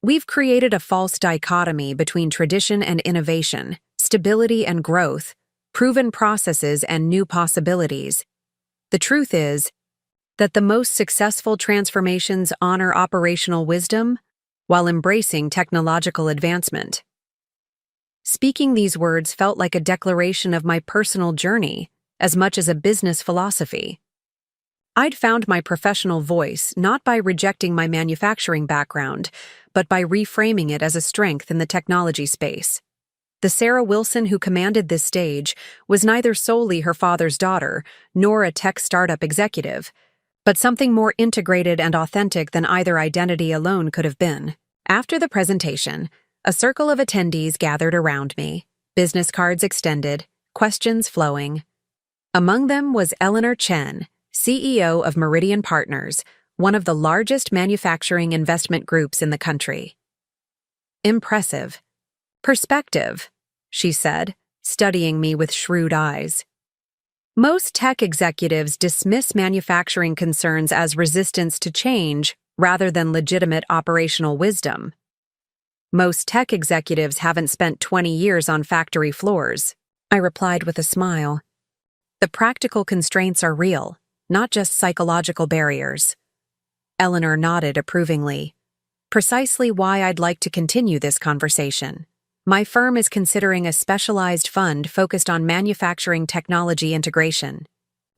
We've created a false dichotomy between tradition and innovation, stability and growth, proven processes and new possibilities. The truth is that the most successful transformations honor operational wisdom while embracing technological advancement. Speaking these words felt like a declaration of my personal journey, as much as a business philosophy. I'd found my professional voice not by rejecting my manufacturing background, but by reframing it as a strength in the technology space. The Sarah Wilson who commanded this stage was neither solely her father's daughter, nor a tech startup executive, but something more integrated and authentic than either identity alone could have been. After the presentation, a circle of attendees gathered around me, business cards extended, questions flowing. Among them was Eleanor Chen, CEO of Meridian Partners, one of the largest manufacturing investment groups in the country. Impressive. Perspective, she said, studying me with shrewd eyes. Most tech executives dismiss manufacturing concerns as resistance to change rather than legitimate operational wisdom. Most tech executives haven't spent 20 years on factory floors, I replied with a smile. The practical constraints are real, not just psychological barriers. Eleanor nodded approvingly. Precisely why I'd like to continue this conversation. My firm is considering a specialized fund focused on manufacturing technology integration.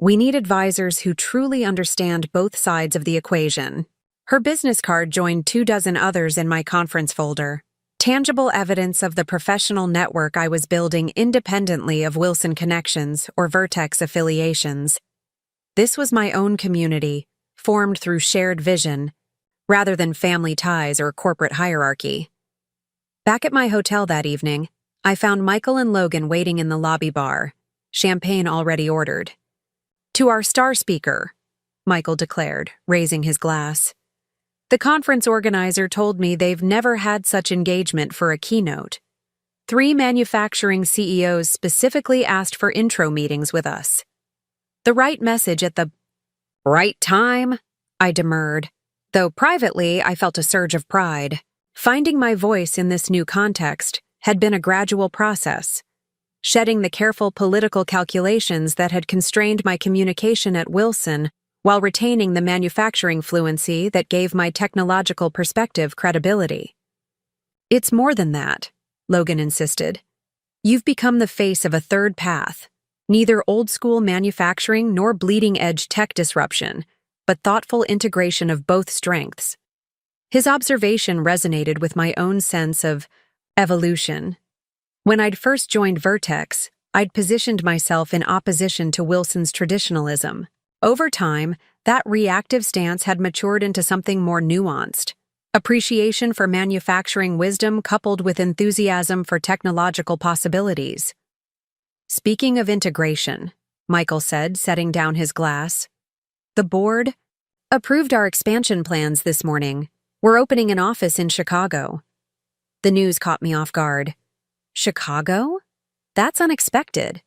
We need advisors who truly understand both sides of the equation. Her business card joined 24 others in my conference folder. Tangible evidence of the professional network I was building independently of Wilson connections or Vertex affiliations. This was my own community, formed through shared vision, rather than family ties or corporate hierarchy. Back at my hotel that evening, I found Michael and Logan waiting in the lobby bar, champagne already ordered. "To our star speaker," Michael declared, raising his glass. The conference organizer told me they've never had such engagement for a keynote. 3 manufacturing CEOs specifically asked for intro meetings with us. The right message at the right time, I demurred, though privately I felt a surge of pride. Finding my voice in this new context had been a gradual process, shedding the careful political calculations that had constrained my communication at Wilson while retaining the manufacturing fluency that gave my technological perspective credibility. "It's more than that," Logan insisted. "You've become the face of a third path, neither old-school manufacturing nor bleeding-edge tech disruption, but thoughtful integration of both strengths." His observation resonated with my own sense of evolution. When I'd first joined Vertex, I'd positioned myself in opposition to Wilson's traditionalism. Over time, that reactive stance had matured into something more nuanced. Appreciation for manufacturing wisdom coupled with enthusiasm for technological possibilities. "Speaking of integration," Michael said, setting down his glass, "the board approved our expansion plans this morning. We're opening an office in Chicago." The news caught me off guard. Chicago? That's unexpected.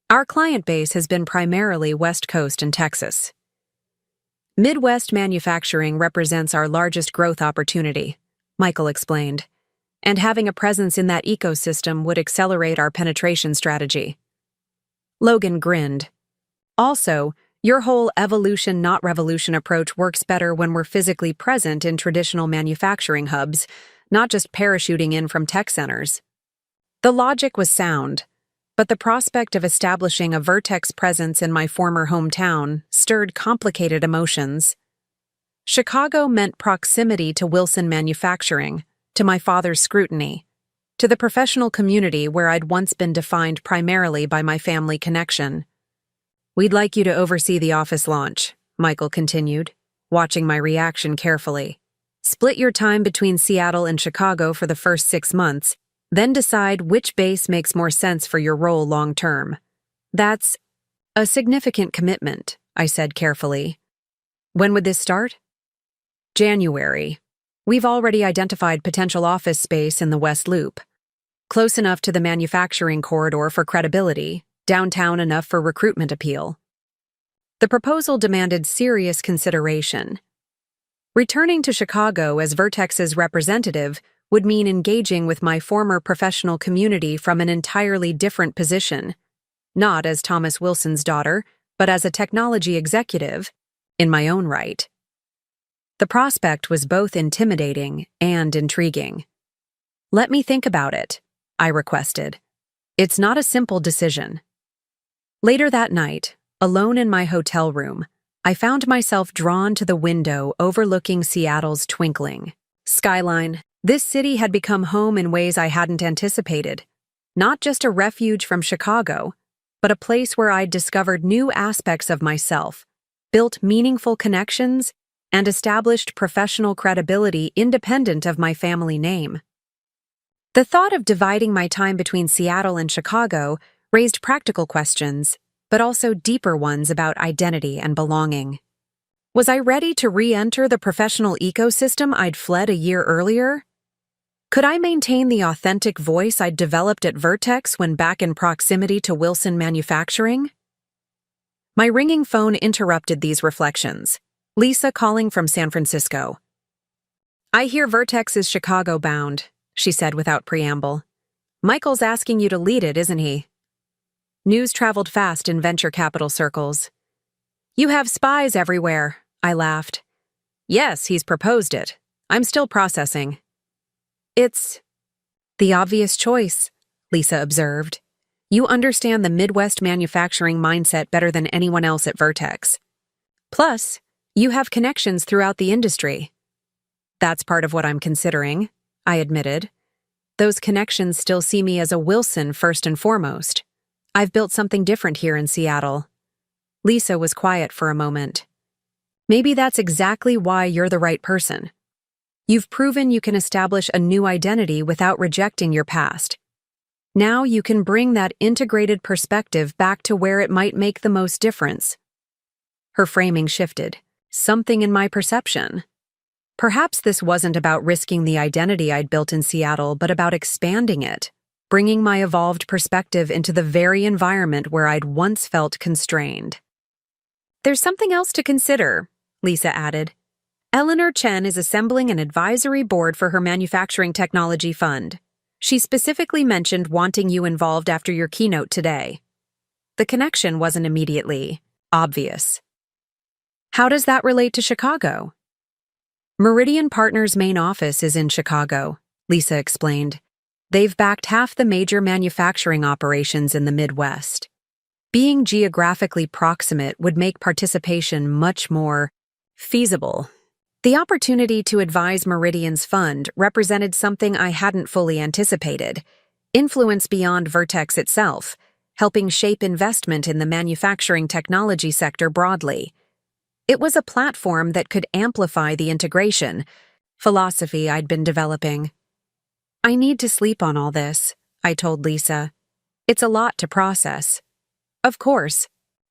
Our client base has been primarily West Coast and Texas. Midwest manufacturing represents our largest growth opportunity, Michael explained, and having a presence in that ecosystem would accelerate our penetration strategy. Logan grinned. "Also, your whole evolution not revolution approach works better when we're physically present in traditional manufacturing hubs, not just parachuting in from tech centers." The logic was sound, but the prospect of establishing a Vertex presence in my former hometown stirred complicated emotions. Chicago meant proximity to Wilson Manufacturing, to my father's scrutiny, to the professional community where I'd once been defined primarily by my family connection. "We'd like you to oversee the office launch," Michael continued, watching my reaction carefully. "Split your time between Seattle and Chicago for the first 6 months, then decide which base makes more sense for your role long-term." "That's a significant commitment," I said carefully. "When would this start?" "January. We've already identified potential office space in the West Loop. Close enough to the manufacturing corridor for credibility, downtown enough for recruitment appeal." The proposal demanded serious consideration. Returning to Chicago as Vertex's representative would mean engaging with my former professional community from an entirely different position, not as Thomas Wilson's daughter, but as a technology executive, in my own right. The prospect was both intimidating and intriguing. "Let me think about it," I requested. "It's not a simple decision." Later that night, alone in my hotel room, I found myself drawn to the window overlooking Seattle's twinkling skyline. This city had become home in ways I hadn't anticipated, not just a refuge from Chicago, but a place where I'd discovered new aspects of myself, built meaningful connections, and established professional credibility independent of my family name. The thought of dividing my time between Seattle and Chicago raised practical questions, but also deeper ones about identity and belonging. Was I ready to re-enter the professional ecosystem I'd fled a year earlier? Could I maintain the authentic voice I'd developed at Vertex when back in proximity to Wilson Manufacturing? My ringing phone interrupted these reflections. Lisa calling from San Francisco. "I hear Vertex is Chicago-bound," she said without preamble. "Michael's asking you to lead it, isn't he?" News traveled fast in venture capital circles. "You have spies everywhere," I laughed. "Yes, he's proposed it," I'm still processing. It's the obvious choice, Lisa observed. You understand the Midwest manufacturing mindset better than anyone else at Vertex. Plus, you have connections throughout the industry. That's part of what I'm considering, I admitted. Those connections still see me as a Wilson first and foremost. I've built something different here in Seattle. Lisa was quiet for a moment. Maybe that's exactly why you're the right person. You've proven you can establish a new identity without rejecting your past. Now you can bring that integrated perspective back to where it might make the most difference. Her framing shifted. Something in my perception. Perhaps this wasn't about risking the identity I'd built in Seattle, but about expanding it, bringing my evolved perspective into the very environment where I'd once felt constrained. There's something else to consider, Lisa added. Eleanor Chen is assembling an advisory board for her manufacturing technology fund. She specifically mentioned wanting you involved after your keynote today. The connection wasn't immediately obvious. How does that relate to Chicago? Meridian Partners' main office is in Chicago, Lisa explained. They've backed half the major manufacturing operations in the Midwest. Being geographically proximate would make participation much more feasible. The opportunity to advise Meridian's fund represented something I hadn't fully anticipated, influence beyond Vertex itself, helping shape investment in the manufacturing technology sector broadly. It was a platform that could amplify the integration philosophy I'd been developing. I need to sleep on all this, I told Lisa. It's a lot to process. Of course.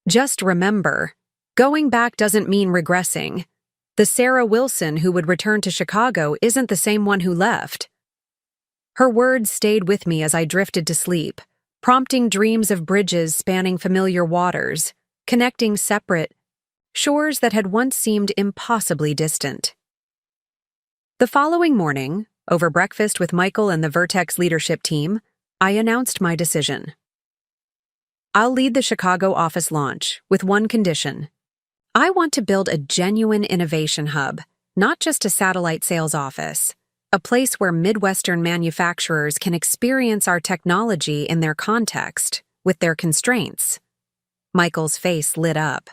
Just remember, going back doesn't mean regressing. The Sarah Wilson who would return to Chicago isn't the same one who left. Her words stayed with me as I drifted to sleep, prompting dreams of bridges spanning familiar waters, connecting separate shores that had once seemed impossibly distant. The following morning, over breakfast with Michael and the Vertex leadership team, I announced my decision. I'll lead the Chicago office launch with one condition. I want to build a genuine innovation hub, not just a satellite sales office, a place where Midwestern manufacturers can experience our technology in their context, with their constraints. Michael's face lit up.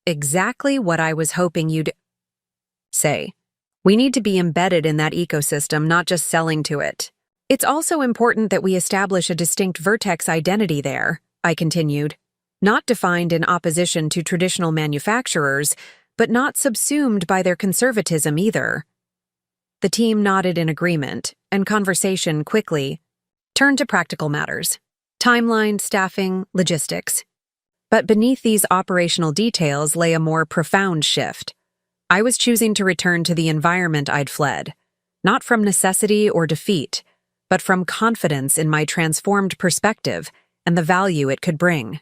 Exactly what I was hoping you'd say. We need to be embedded in that ecosystem, not just selling to it. It's also important that we establish a distinct Vertex identity there, I continued. Not defined in opposition to traditional manufacturers, but not subsumed by their conservatism either. The team nodded in agreement, and conversation quickly turned to practical matters. Timeline, staffing, logistics. But beneath these operational details lay a more profound shift. I was choosing to return to the environment I'd fled, not from necessity or defeat, but from confidence in my transformed perspective and the value it could bring.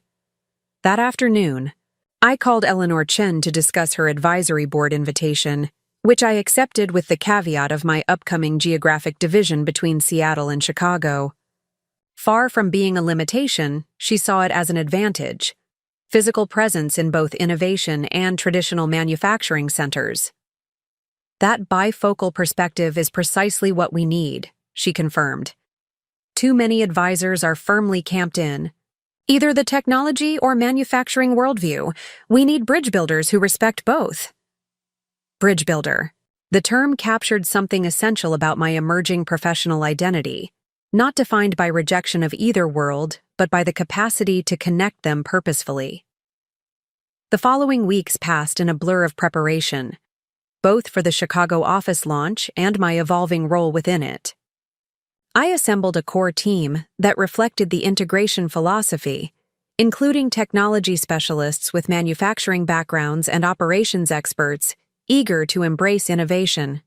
That afternoon, I called Eleanor Chen to discuss her advisory board invitation, which I accepted with the caveat of my upcoming geographic division between Seattle and Chicago. Far from being a limitation, she saw it as an advantage. Physical presence in both innovation and traditional manufacturing centers. That bifocal perspective is precisely what we need, she confirmed. Too many advisors are firmly camped in either the technology or manufacturing worldview. We need bridge builders who respect both. Bridge builder. The term captured something essential about my emerging professional identity, not defined by rejection of either world, but by the capacity to connect them purposefully. The following weeks passed in a blur of preparation, both for the Chicago office launch and my evolving role within it. I assembled a core team that reflected the integration philosophy, including technology specialists with manufacturing backgrounds and operations experts eager to embrace innovation.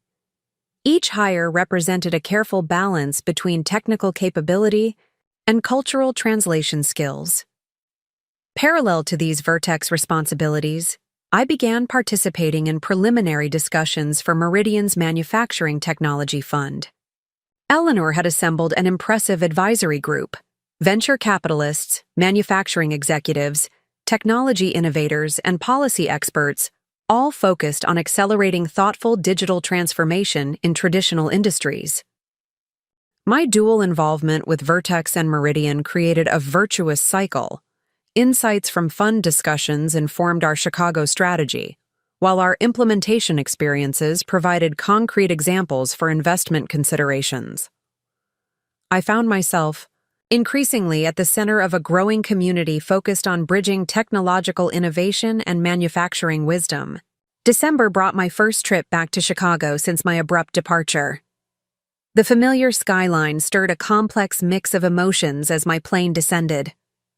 Each hire represented a careful balance between technical capability and cultural translation skills. Parallel to these Vertex responsibilities, I began participating in preliminary discussions for Meridian's Manufacturing Technology Fund. Eleanor had assembled an impressive advisory group: venture capitalists, manufacturing executives, technology innovators, and policy experts, all focused on accelerating thoughtful digital transformation in traditional industries. My dual involvement with Vertex and Meridian created a virtuous cycle. Insights from fund discussions informed our Chicago strategy, while our implementation experiences provided concrete examples for investment considerations. I found myself increasingly at the center of a growing community focused on bridging technological innovation and manufacturing wisdom. December brought my first trip back to Chicago since my abrupt departure. The familiar skyline stirred a complex mix of emotions as my plane descended.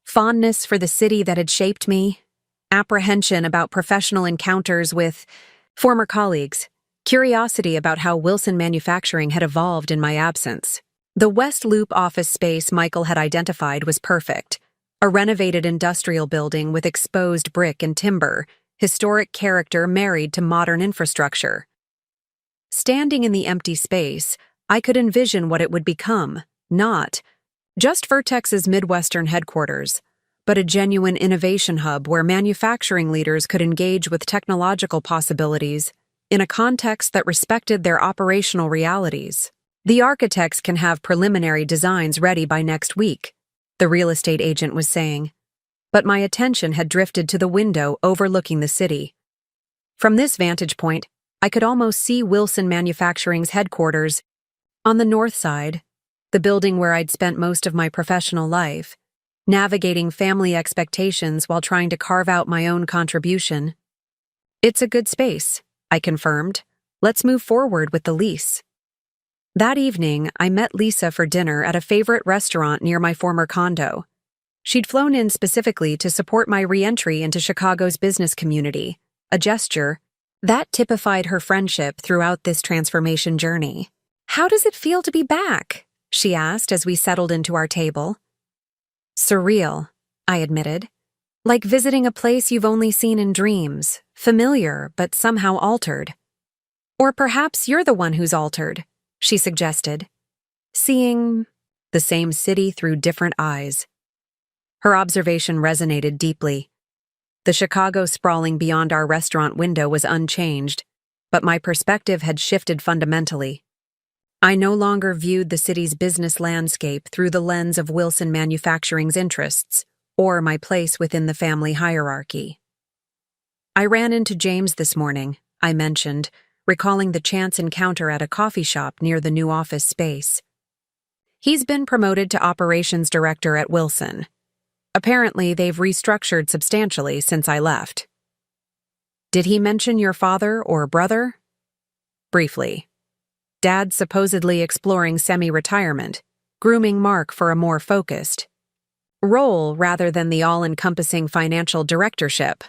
Fondness for the city that had shaped me, apprehension about professional encounters with former colleagues, curiosity about how Wilson Manufacturing had evolved in my absence. The West Loop office space Michael had identified was perfect, a renovated industrial building with exposed brick and timber, historic character married to modern infrastructure. Standing in the empty space, I could envision what it would become, not just Vertex's Midwestern headquarters, but a genuine innovation hub where manufacturing leaders could engage with technological possibilities in a context that respected their operational realities. The architects can have preliminary designs ready by next week, the real estate agent was saying, but my attention had drifted to the window overlooking the city. From this vantage point, I could almost see Wilson Manufacturing's headquarters. On the north side, the building where I'd spent most of my professional life, navigating family expectations while trying to carve out my own contribution. "It's a good space," I confirmed. "Let's move forward with the lease." That evening, I met Lisa for dinner at a favorite restaurant near my former condo. She'd flown in specifically to support my re-entry into Chicago's business community, a gesture that typified her friendship throughout this transformation journey. "How does it feel to be back?" she asked as we settled into our table. "Surreal," I admitted. "Like visiting a place you've only seen in dreams, familiar but somehow altered." "Or perhaps you're the one who's altered," she suggested, "seeing the same city through different eyes." Her observation resonated deeply. The Chicago sprawling beyond our restaurant window was unchanged, but my perspective had shifted fundamentally. I no longer viewed the city's business landscape through the lens of Wilson Manufacturing's interests or my place within the family hierarchy. "I ran into James this morning," I mentioned, recalling the chance encounter at a coffee shop near the new office space. "He's been promoted to operations director at Wilson. Apparently, they've restructured substantially since I left." "Did he mention your father or brother?" "Briefly. Dad's supposedly exploring semi-retirement, grooming Mark for a more focused role rather than the all-encompassing financial directorship."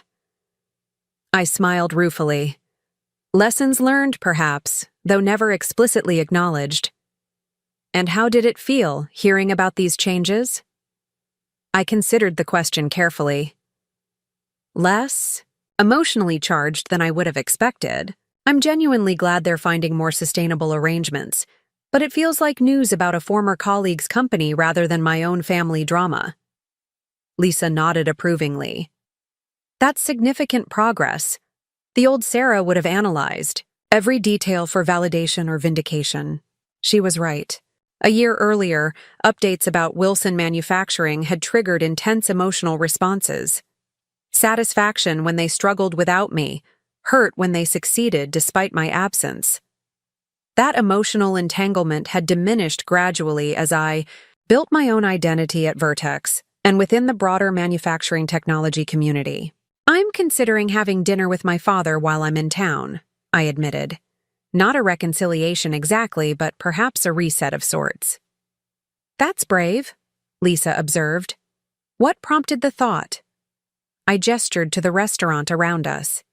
I smiled ruefully. Lessons learned, perhaps, though never explicitly acknowledged. "And how did it feel, hearing about these changes?" I considered the question carefully. "Less emotionally charged than I would have expected. I'm genuinely glad they're finding more sustainable arrangements, but it feels like news about a former colleague's company rather than my own family drama." Lisa nodded approvingly. "That's significant progress. The old Sarah would have analyzed every detail for validation or vindication." She was right. A year earlier, updates about Wilson Manufacturing had triggered intense emotional responses. Satisfaction when they struggled without me, hurt when they succeeded despite my absence. That emotional entanglement had diminished gradually as I built my own identity at Vertex and within the broader manufacturing technology community. "I'm considering having dinner with my father while I'm in town," I admitted. "Not a reconciliation exactly, but perhaps a reset of sorts." "That's brave," Lisa observed. "What prompted the thought?" I gestured to the restaurant around us.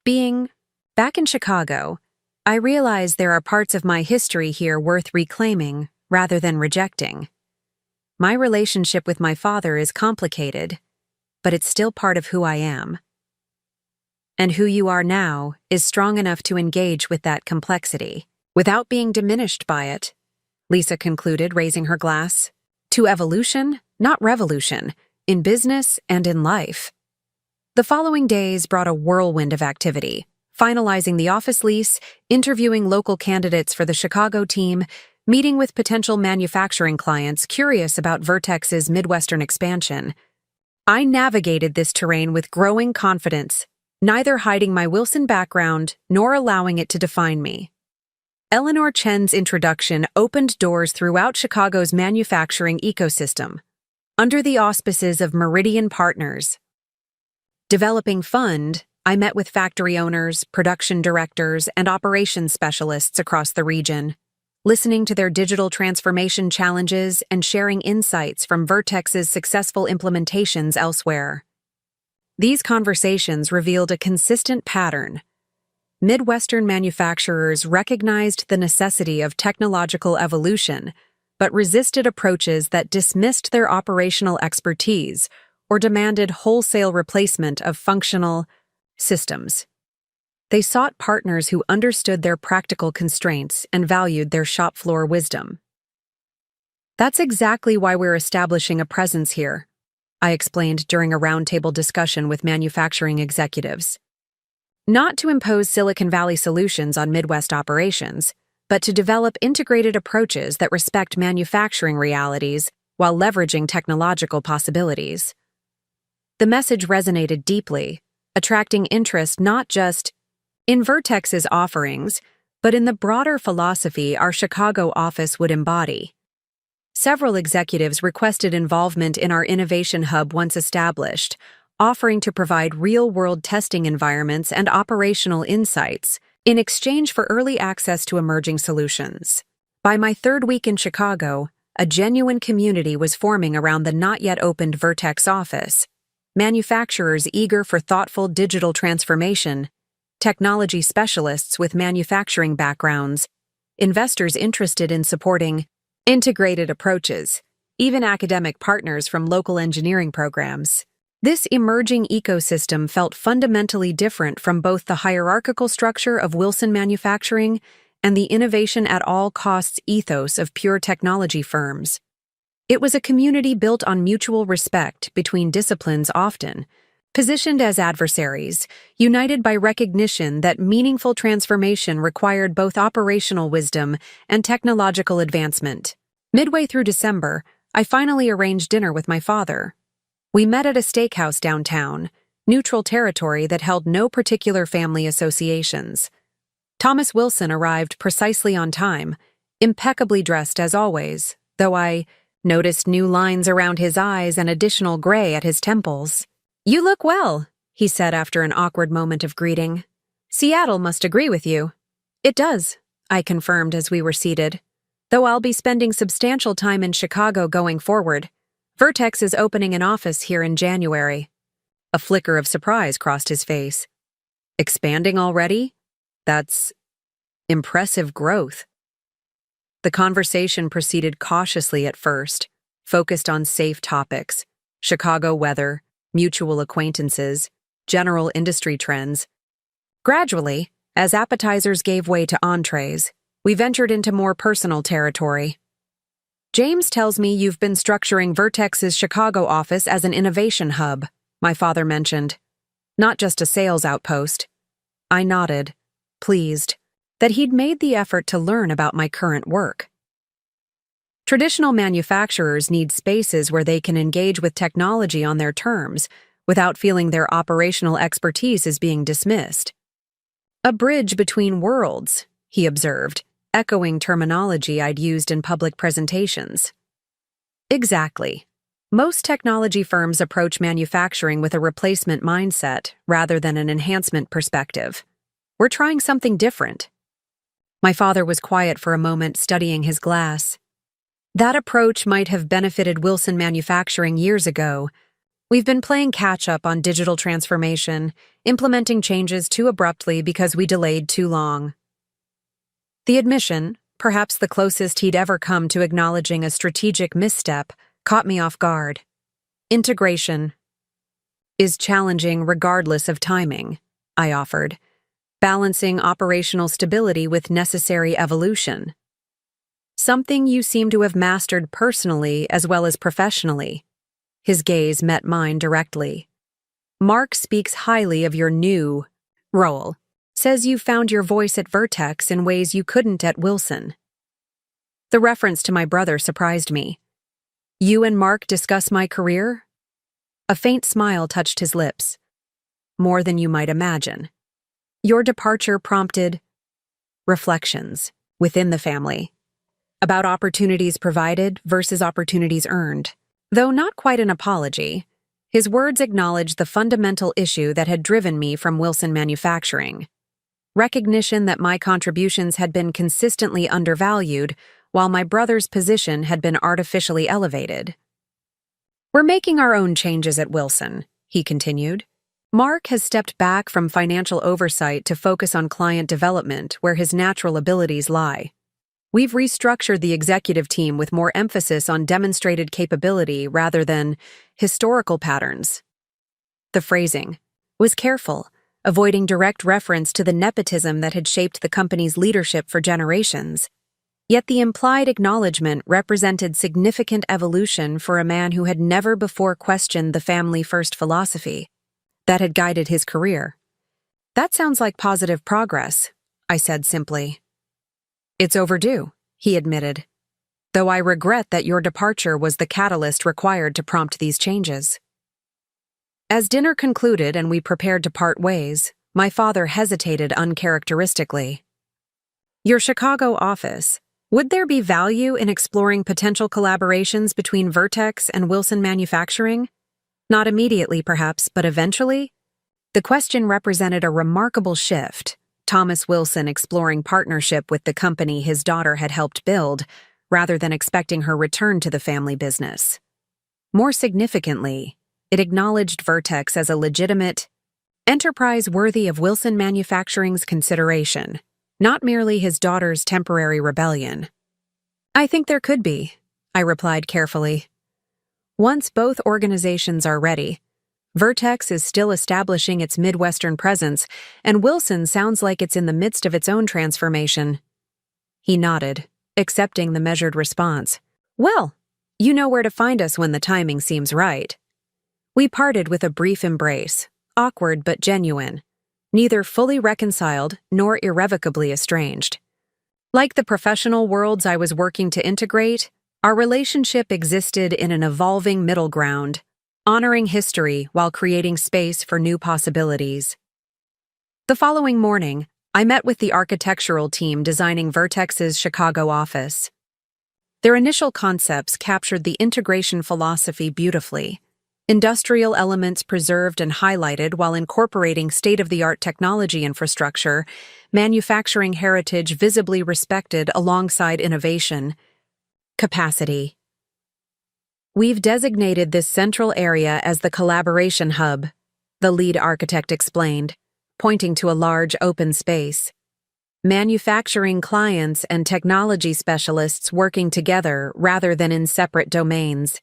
Being back in Chicago, I realize there are parts of my history here worth reclaiming rather than rejecting. My relationship with my father is complicated, but it's still part of who I am. And who you are now is strong enough to engage with that complexity, without being diminished by it, Lisa concluded, raising her glass. "To evolution, not revolution, in business and in life." The following days brought a whirlwind of activity, finalizing the office lease, interviewing local candidates for the Chicago team, meeting with potential manufacturing clients curious about Vertex's Midwestern expansion. I navigated this terrain with growing confidence, neither hiding my Wilson background nor allowing it to define me. Eleanor Chen's introduction opened doors throughout Chicago's manufacturing ecosystem, under the auspices of Meridian Partners. Developing fund, I met with factory owners, production directors, and operations specialists across the region, listening to their digital transformation challenges and sharing insights from Vertex's successful implementations elsewhere. These conversations revealed a consistent pattern. Midwestern manufacturers recognized the necessity of technological evolution, but resisted approaches that dismissed their operational expertise or demanded wholesale replacement of functional systems. They sought partners who understood their practical constraints and valued their shop floor wisdom. That's exactly why we're establishing a presence here, I explained during a roundtable discussion with manufacturing executives. Not to impose Silicon Valley solutions on Midwest operations, but to develop integrated approaches that respect manufacturing realities while leveraging technological possibilities. The message resonated deeply, attracting interest not just in Vertex's offerings, but in the broader philosophy our Chicago office would embody. Several executives requested involvement in our innovation hub once established, offering to provide real-world testing environments and operational insights in exchange for early access to emerging solutions. By my third week in Chicago, a genuine community was forming around the not-yet-opened Vertex office. Manufacturers eager for thoughtful digital transformation, technology specialists with manufacturing backgrounds, investors interested in supporting integrated approaches, even academic partners from local engineering programs. This emerging ecosystem felt fundamentally different from both the hierarchical structure of Wilson Manufacturing and the innovation at all costs ethos of pure technology firms. It was a community built on mutual respect between disciplines often positioned as adversaries, united by recognition that meaningful transformation required both operational wisdom and technological advancement. Midway through December, I finally arranged dinner with my father. We met at a steakhouse downtown, neutral territory that held no particular family associations. Thomas Wilson arrived precisely on time, impeccably dressed as always, though I noticed new lines around his eyes and additional gray at his temples. "You look well," he said after an awkward moment of greeting. "Seattle must agree with you." "It does," I confirmed as we were seated. "Though I'll be spending substantial time in Chicago going forward. Vertex is opening an office here in January." A flicker of surprise crossed his face. "Expanding already? That's impressive growth." The conversation proceeded cautiously at first, focused on safe topics: Chicago weather, mutual acquaintances, general industry trends. Gradually, as appetizers gave way to entrees, we ventured into more personal territory. "James tells me you've been structuring Vertex's Chicago office as an innovation hub," my father mentioned. "Not just a sales outpost." I nodded, pleased that he'd made the effort to learn about my current work. Traditional manufacturers need spaces where they can engage with technology on their terms without feeling their operational expertise is being dismissed. "A bridge between worlds," he observed, echoing terminology I'd used in public presentations. Exactly. Most technology firms approach manufacturing with a replacement mindset rather than an enhancement perspective. We're trying something different. My father was quiet for a moment, studying his glass. That approach might have benefited Wilson Manufacturing years ago. We've been playing catch-up on digital transformation, implementing changes too abruptly because we delayed too long. The admission, perhaps the closest he'd ever come to acknowledging a strategic misstep, caught me off guard. Integration is challenging regardless of timing, I offered, balancing operational stability with necessary evolution. Something you seem to have mastered personally as well as professionally. His gaze met mine directly. Mark speaks highly of your new role, says you found your voice at Vertex in ways you couldn't at Wilson. The reference to my brother surprised me. You and Mark discuss my career? A faint smile touched his lips. More than you might imagine. Your departure prompted reflections within the family about opportunities provided versus opportunities earned. Though not quite an apology, his words acknowledged the fundamental issue that had driven me from Wilson Manufacturing. Recognition that my contributions had been consistently undervalued, while my brother's position had been artificially elevated. We're making our own changes at Wilson, he continued. Mark has stepped back from financial oversight to focus on client development, where his natural abilities lie. We've restructured the executive team with more emphasis on demonstrated capability rather than historical patterns. The phrasing was careful, avoiding direct reference to the nepotism that had shaped the company's leadership for generations. Yet the implied acknowledgement represented significant evolution for a man who had never before questioned the family-first philosophy that had guided his career. That sounds like positive progress, I said simply. It's overdue, he admitted, though I regret that your departure was the catalyst required to prompt these changes. As dinner concluded and we prepared to part ways, my father hesitated uncharacteristically. Your Chicago office, would there be value in exploring potential collaborations between Vertex and Wilson Manufacturing? Not immediately, perhaps, but eventually? The question represented a remarkable shift. Thomas Wilson exploring partnership with the company his daughter had helped build, rather than expecting her return to the family business. More significantly, it acknowledged Vertex as a legitimate enterprise worthy of Wilson Manufacturing's consideration, not merely his daughter's temporary rebellion. I think there could be, I replied carefully. Once both organizations are ready, Vertex is still establishing its Midwestern presence, and Wilson sounds like it's in the midst of its own transformation. He nodded, accepting the measured response. Well, you know where to find us when the timing seems right. We parted with a brief embrace, awkward but genuine, neither fully reconciled nor irrevocably estranged. Like the professional worlds I was working to integrate, our relationship existed in an evolving middle ground, honoring history while creating space for new possibilities. The following morning, I met with the architectural team designing Vertex's Chicago office. Their initial concepts captured the integration philosophy beautifully, industrial elements preserved and highlighted while incorporating state-of-the-art technology infrastructure, manufacturing heritage visibly respected alongside innovation. Capacity. We've designated this central area as the collaboration hub, the lead architect explained, pointing to a large open space. Manufacturing clients and technology specialists working together rather than in separate domains.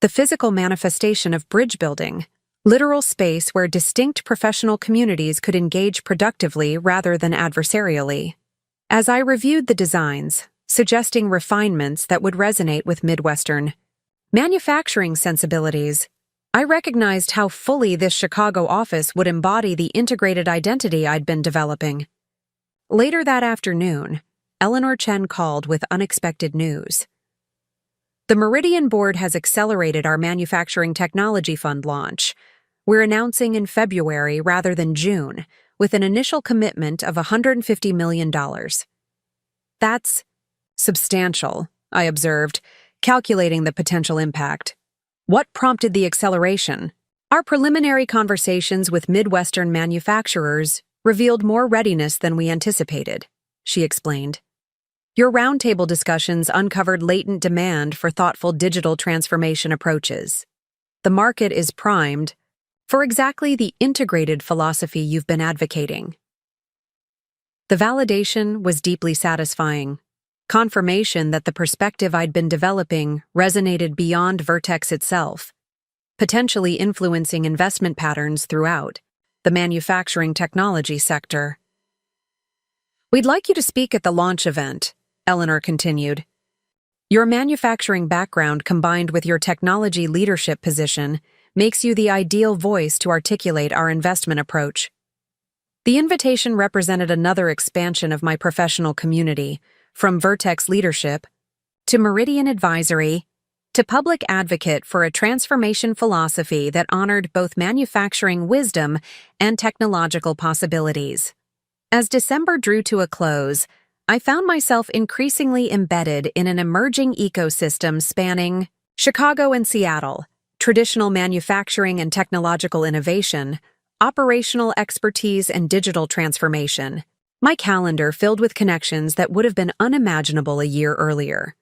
The physical manifestation of bridge building, literal space where distinct professional communities could engage productively rather than adversarially. As I reviewed the designs, suggesting refinements that would resonate with Midwestern manufacturing sensibilities, I recognized how fully this Chicago office would embody the integrated identity I'd been developing. Later that afternoon, Eleanor Chen called with unexpected news. The Meridian Board has accelerated our Manufacturing Technology Fund launch. We're announcing in February rather than June, with an initial commitment of $150 million. That's substantial, I observed, calculating the potential impact. What prompted the acceleration? Our preliminary conversations with Midwestern manufacturers revealed more readiness than we anticipated, she explained. Your roundtable discussions uncovered latent demand for thoughtful digital transformation approaches. The market is primed for exactly the integrated philosophy you've been advocating. The validation was deeply satisfying. Confirmation that the perspective I'd been developing resonated beyond Vertex itself, potentially influencing investment patterns throughout the manufacturing technology sector. We'd like you to speak at the launch event, Eleanor continued. Your manufacturing background combined with your technology leadership position makes you the ideal voice to articulate our investment approach. The invitation represented another expansion of my professional community, from Vertex leadership to Meridian Advisory to public advocate for a transformation philosophy that honored both manufacturing wisdom and technological possibilities. As December drew to a close, I found myself increasingly embedded in an emerging ecosystem spanning Chicago and Seattle, traditional manufacturing and technological innovation, operational expertise and digital transformation. My calendar filled with connections that would have been unimaginable a year earlier.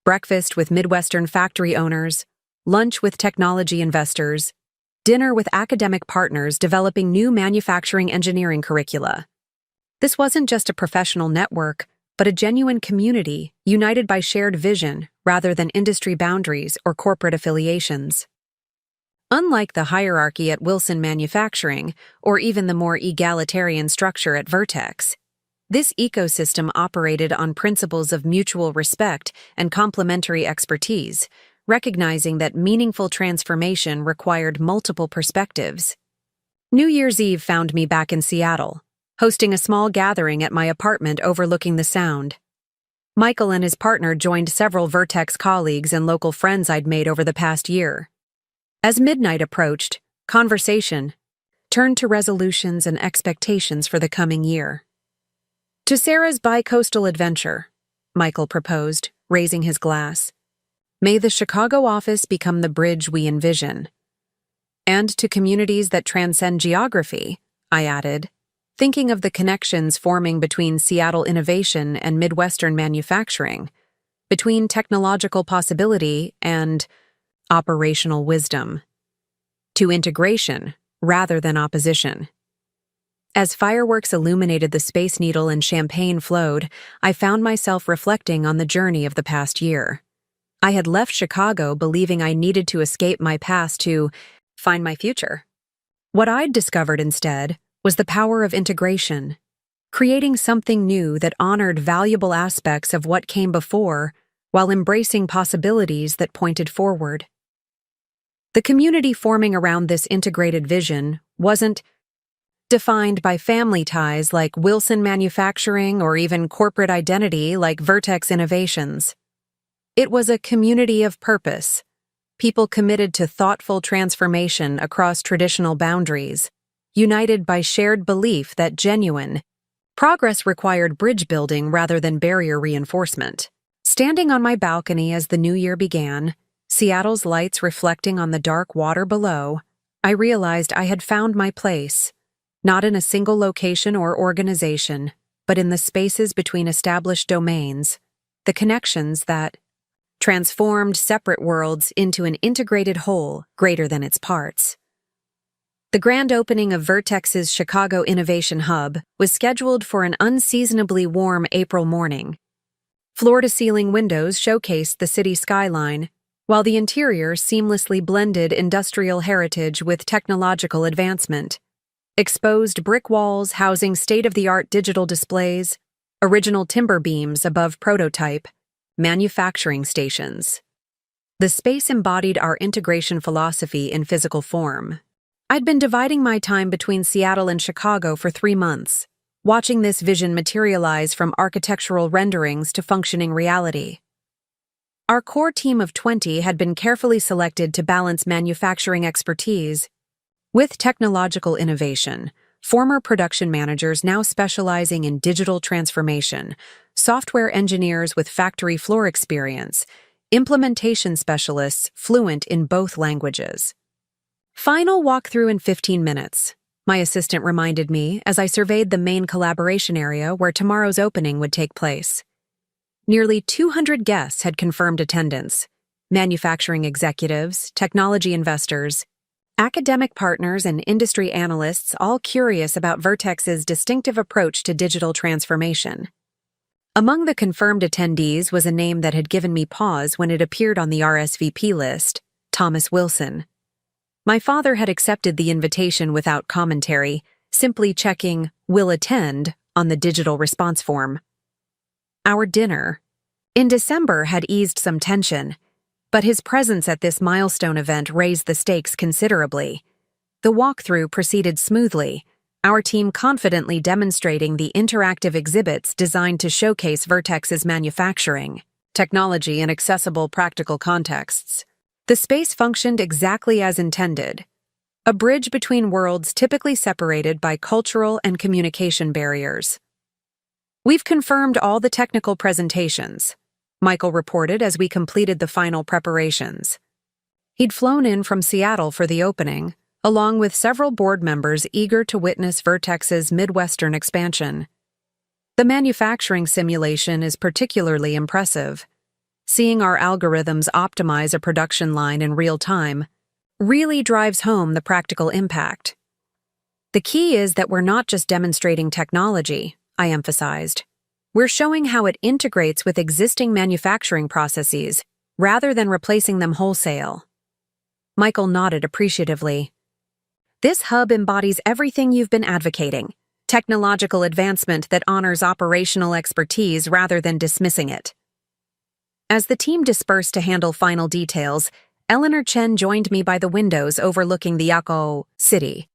Breakfast with Midwestern factory owners, lunch with technology investors, dinner with academic partners developing new manufacturing engineering curricula. This wasn't just a professional network, but a genuine community united by shared vision rather than industry boundaries or corporate affiliations. Unlike the hierarchy at Wilson Manufacturing, or even the more egalitarian structure at Vertex, this ecosystem operated on principles of mutual respect and complementary expertise, recognizing that meaningful transformation required multiple perspectives. New Year's Eve found me back in Seattle, hosting a small gathering at my apartment overlooking the Sound. Michael and his partner joined several Vertex colleagues and local friends I'd made over the past year. As midnight approached, conversation turned to resolutions and expectations for the coming year. To Sarah's bi-coastal adventure, Michael proposed, raising his glass. May the Chicago office become the bridge we envision. And to communities that transcend geography, I added, thinking of the connections forming between Seattle innovation and Midwestern manufacturing, between technological possibility and operational wisdom, to integration rather than opposition. As fireworks illuminated the Space Needle and champagne flowed, I found myself reflecting on the journey of the past year. I had left Chicago believing I needed to escape my past to find my future. What I'd discovered instead was the power of integration, creating something new that honored valuable aspects of what came before while embracing possibilities that pointed forward. The community forming around this integrated vision wasn't defined by family ties like Wilson Manufacturing or even corporate identity like Vertex Innovations. It was a community of purpose, people committed to thoughtful transformation across traditional boundaries, united by shared belief that genuine progress required bridge building rather than barrier reinforcement. Standing on my balcony as the new year began, Seattle's lights reflecting on the dark water below, I realized I had found my place, not in a single location or organization, but in the spaces between established domains, the connections that transformed separate worlds into an integrated whole greater than its parts. The grand opening of Vertex's Chicago Innovation Hub was scheduled for an unseasonably warm April morning. Floor-to-ceiling windows showcased the city skyline, while the interior seamlessly blended industrial heritage with technological advancement. Exposed brick walls housing state-of-the-art digital displays, original timber beams above prototype, manufacturing stations. The space embodied our integration philosophy in physical form. I'd been dividing my time between Seattle and Chicago for 3 months, watching this vision materialize from architectural renderings to functioning reality. Our core team of 20 had been carefully selected to balance manufacturing expertise with technological innovation, former production managers now specializing in digital transformation, software engineers with factory floor experience, implementation specialists fluent in both languages. Final walkthrough in 15 minutes, my assistant reminded me as I surveyed the main collaboration area where tomorrow's opening would take place. Nearly 200 guests had confirmed attendance: manufacturing executives, technology investors, academic partners, and industry analysts, all curious about Vertex's distinctive approach to digital transformation. Among the confirmed attendees was a name that had given me pause when it appeared on the RSVP list: Thomas Wilson. My father had accepted the invitation without commentary, simply checking "will attend" on the digital response form. Our dinner, in December, had eased some tension, But his presence at this milestone event raised the stakes considerably. The walkthrough proceeded smoothly, our team confidently demonstrating the interactive exhibits designed to showcase Vertex's manufacturing, technology, and accessible practical contexts. The space functioned exactly as intended, a bridge between worlds typically separated by cultural and communication barriers. "We've confirmed all the technical presentations," Michael reported as we completed the final preparations. He'd flown in from Seattle for the opening, along with several board members eager to witness Vertex's Midwestern expansion. "The manufacturing simulation is particularly impressive. Seeing our algorithms optimize a production line in real time really drives home the practical impact. The key is that we're not just demonstrating technology," I emphasized. "We're showing how it integrates with existing manufacturing processes, rather than replacing them wholesale." Michael nodded appreciatively. "This hub embodies everything you've been advocating, technological advancement that honors operational expertise rather than dismissing it." As the team dispersed to handle final details, Eleanor Chen joined me by the windows overlooking the Yako city.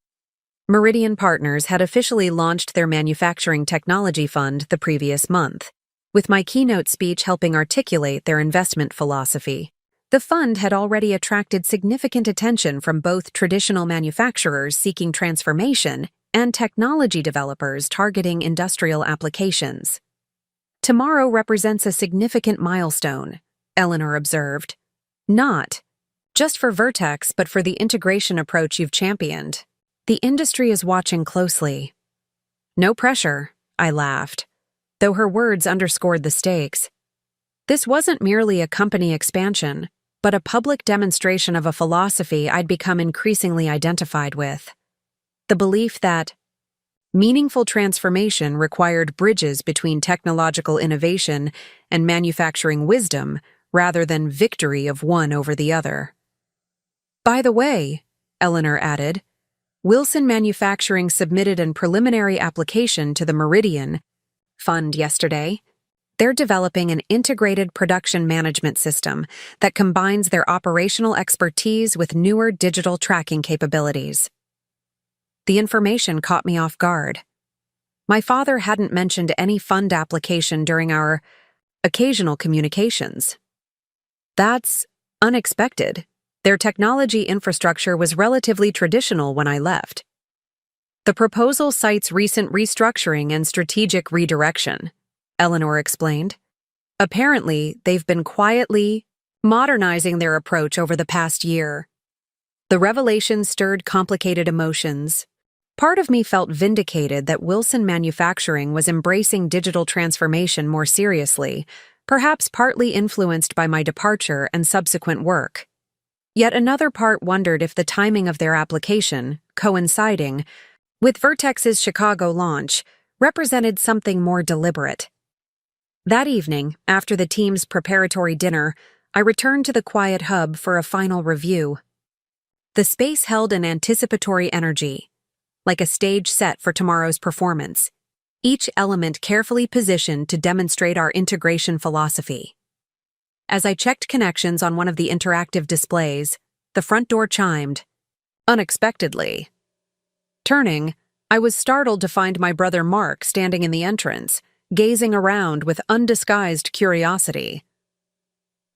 Meridian Partners had officially launched their manufacturing technology fund the previous month, with my keynote speech helping articulate their investment philosophy. The fund had already attracted significant attention from both traditional manufacturers seeking transformation and technology developers targeting industrial applications. "Tomorrow represents a significant milestone," Eleanor observed. "Not just for Vertex, but for the integration approach you've championed. The industry is watching closely." "No pressure," I laughed, though her words underscored the stakes. This wasn't merely a company expansion, but a public demonstration of a philosophy I'd become increasingly identified with. The belief that meaningful transformation required bridges between technological innovation and manufacturing wisdom rather than victory of one over the other. "By the way," Eleanor added, "Wilson Manufacturing submitted an preliminary application to the Meridian Fund yesterday. They're developing an integrated production management system that combines their operational expertise with newer digital tracking capabilities." The information caught me off guard. My father hadn't mentioned any fund application during our occasional communications. That's unexpected. Their technology infrastructure was relatively traditional when I left. "The proposal cites recent restructuring and strategic redirection," Eleanor explained. "Apparently, they've been quietly modernizing their approach over the past year." The revelation stirred complicated emotions. Part of me felt vindicated that Wilson Manufacturing was embracing digital transformation more seriously, perhaps partly influenced by my departure and subsequent work. Yet another part wondered if the timing of their application, coinciding with Vertex's Chicago launch, represented something more deliberate. That evening, after the team's preparatory dinner, I returned to the quiet hub for a final review. The space held an anticipatory energy, like a stage set for tomorrow's performance, each element carefully positioned to demonstrate our integration philosophy. As I checked connections on one of the interactive displays, the front door chimed, unexpectedly. Turning, I was startled to find my brother Mark standing in the entrance, gazing around with undisguised curiosity.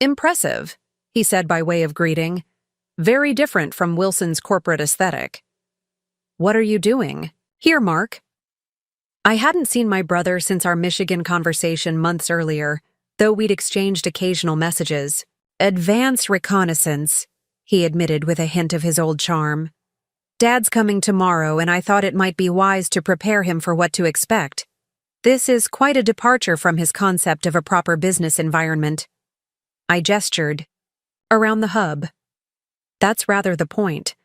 "Impressive," he said by way of greeting. "Very different from Wilson's corporate aesthetic." "What are you doing here, Mark?" I hadn't seen my brother since our Michigan conversation months earlier, though we'd exchanged occasional messages. "Advance reconnaissance," he admitted with a hint of his old charm. "Dad's coming tomorrow, and I thought it might be wise to prepare him for what to expect. This is quite a departure from his concept of a proper business environment." I gestured. "Around the hub." "That's rather the point.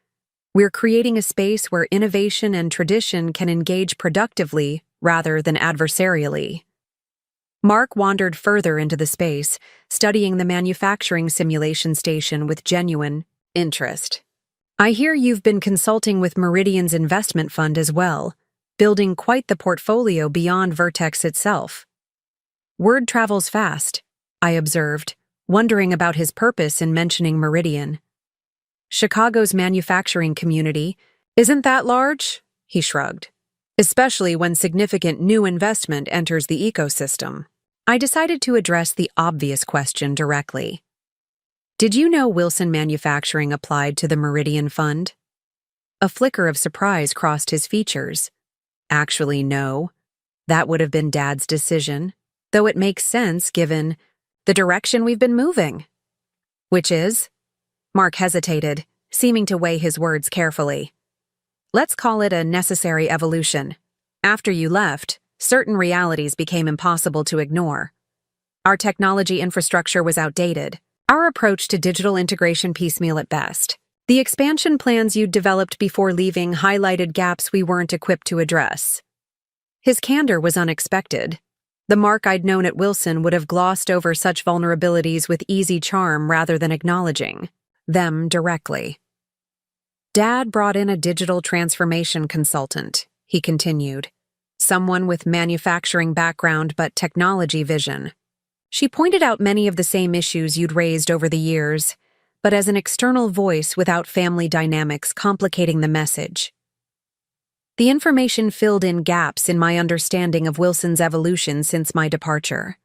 We're creating a space where innovation and tradition can engage productively rather than adversarially." Mark wandered further into the space, studying the manufacturing simulation station with genuine interest. "I hear you've been consulting with Meridian's investment fund as well, building quite the portfolio beyond Vertex itself." "Word travels fast," I observed, wondering about his purpose in mentioning Meridian. Chicago's manufacturing community isn't that large, he shrugged, especially when significant new investment enters the ecosystem. I decided to address the obvious question directly. Did you know Wilson Manufacturing applied to the Meridian Fund? A flicker of surprise crossed his features. Actually, no. That would have been Dad's decision, though it makes sense given the direction we've been moving. Which is? Mark hesitated, seeming to weigh his words carefully. Let's call it a necessary evolution. After you left, certain realities became impossible to ignore. Our technology infrastructure was outdated. Our approach to digital integration piecemeal at best. The expansion plans you'd developed before leaving highlighted gaps we weren't equipped to address. His candor was unexpected. The Mark I'd known at Wilson would have glossed over such vulnerabilities with easy charm rather than acknowledging them directly. Dad brought in a digital transformation consultant, he continued. Someone with manufacturing background but technology vision. She pointed out many of the same issues you'd raised over the years, but as an external voice without family dynamics complicating the message. The information filled in gaps in my understanding of Wilson's evolution since my departure.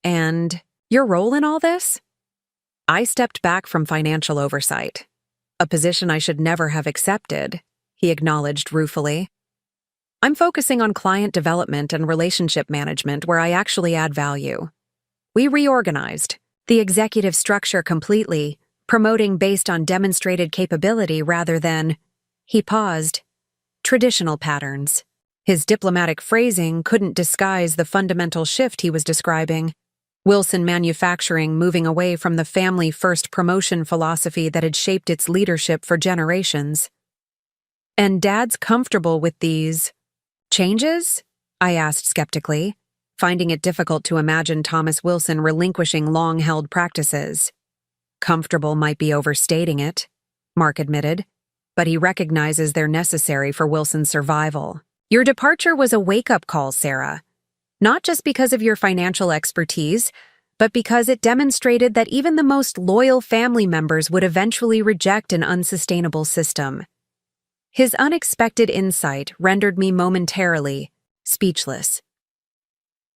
And your role in all this? I stepped back from financial oversight, a position I should never have accepted, he acknowledged ruefully. I'm focusing on client development and relationship management where I actually add value. We reorganized the executive structure completely, promoting based on demonstrated capability rather than, he paused, traditional patterns. His diplomatic phrasing couldn't disguise the fundamental shift he was describing. Wilson Manufacturing moving away from the family-first promotion philosophy that had shaped its leadership for generations. And Dad's comfortable with these changes? I asked skeptically, finding it difficult to imagine Thomas Wilson relinquishing long-held practices. Comfortable might be overstating it, Mark admitted, but he recognizes they're necessary for Wilson's survival. Your departure was a wake-up call, Sarah. Not just because of your financial expertise, but because it demonstrated that even the most loyal family members would eventually reject an unsustainable system. His unexpected insight rendered me momentarily speechless.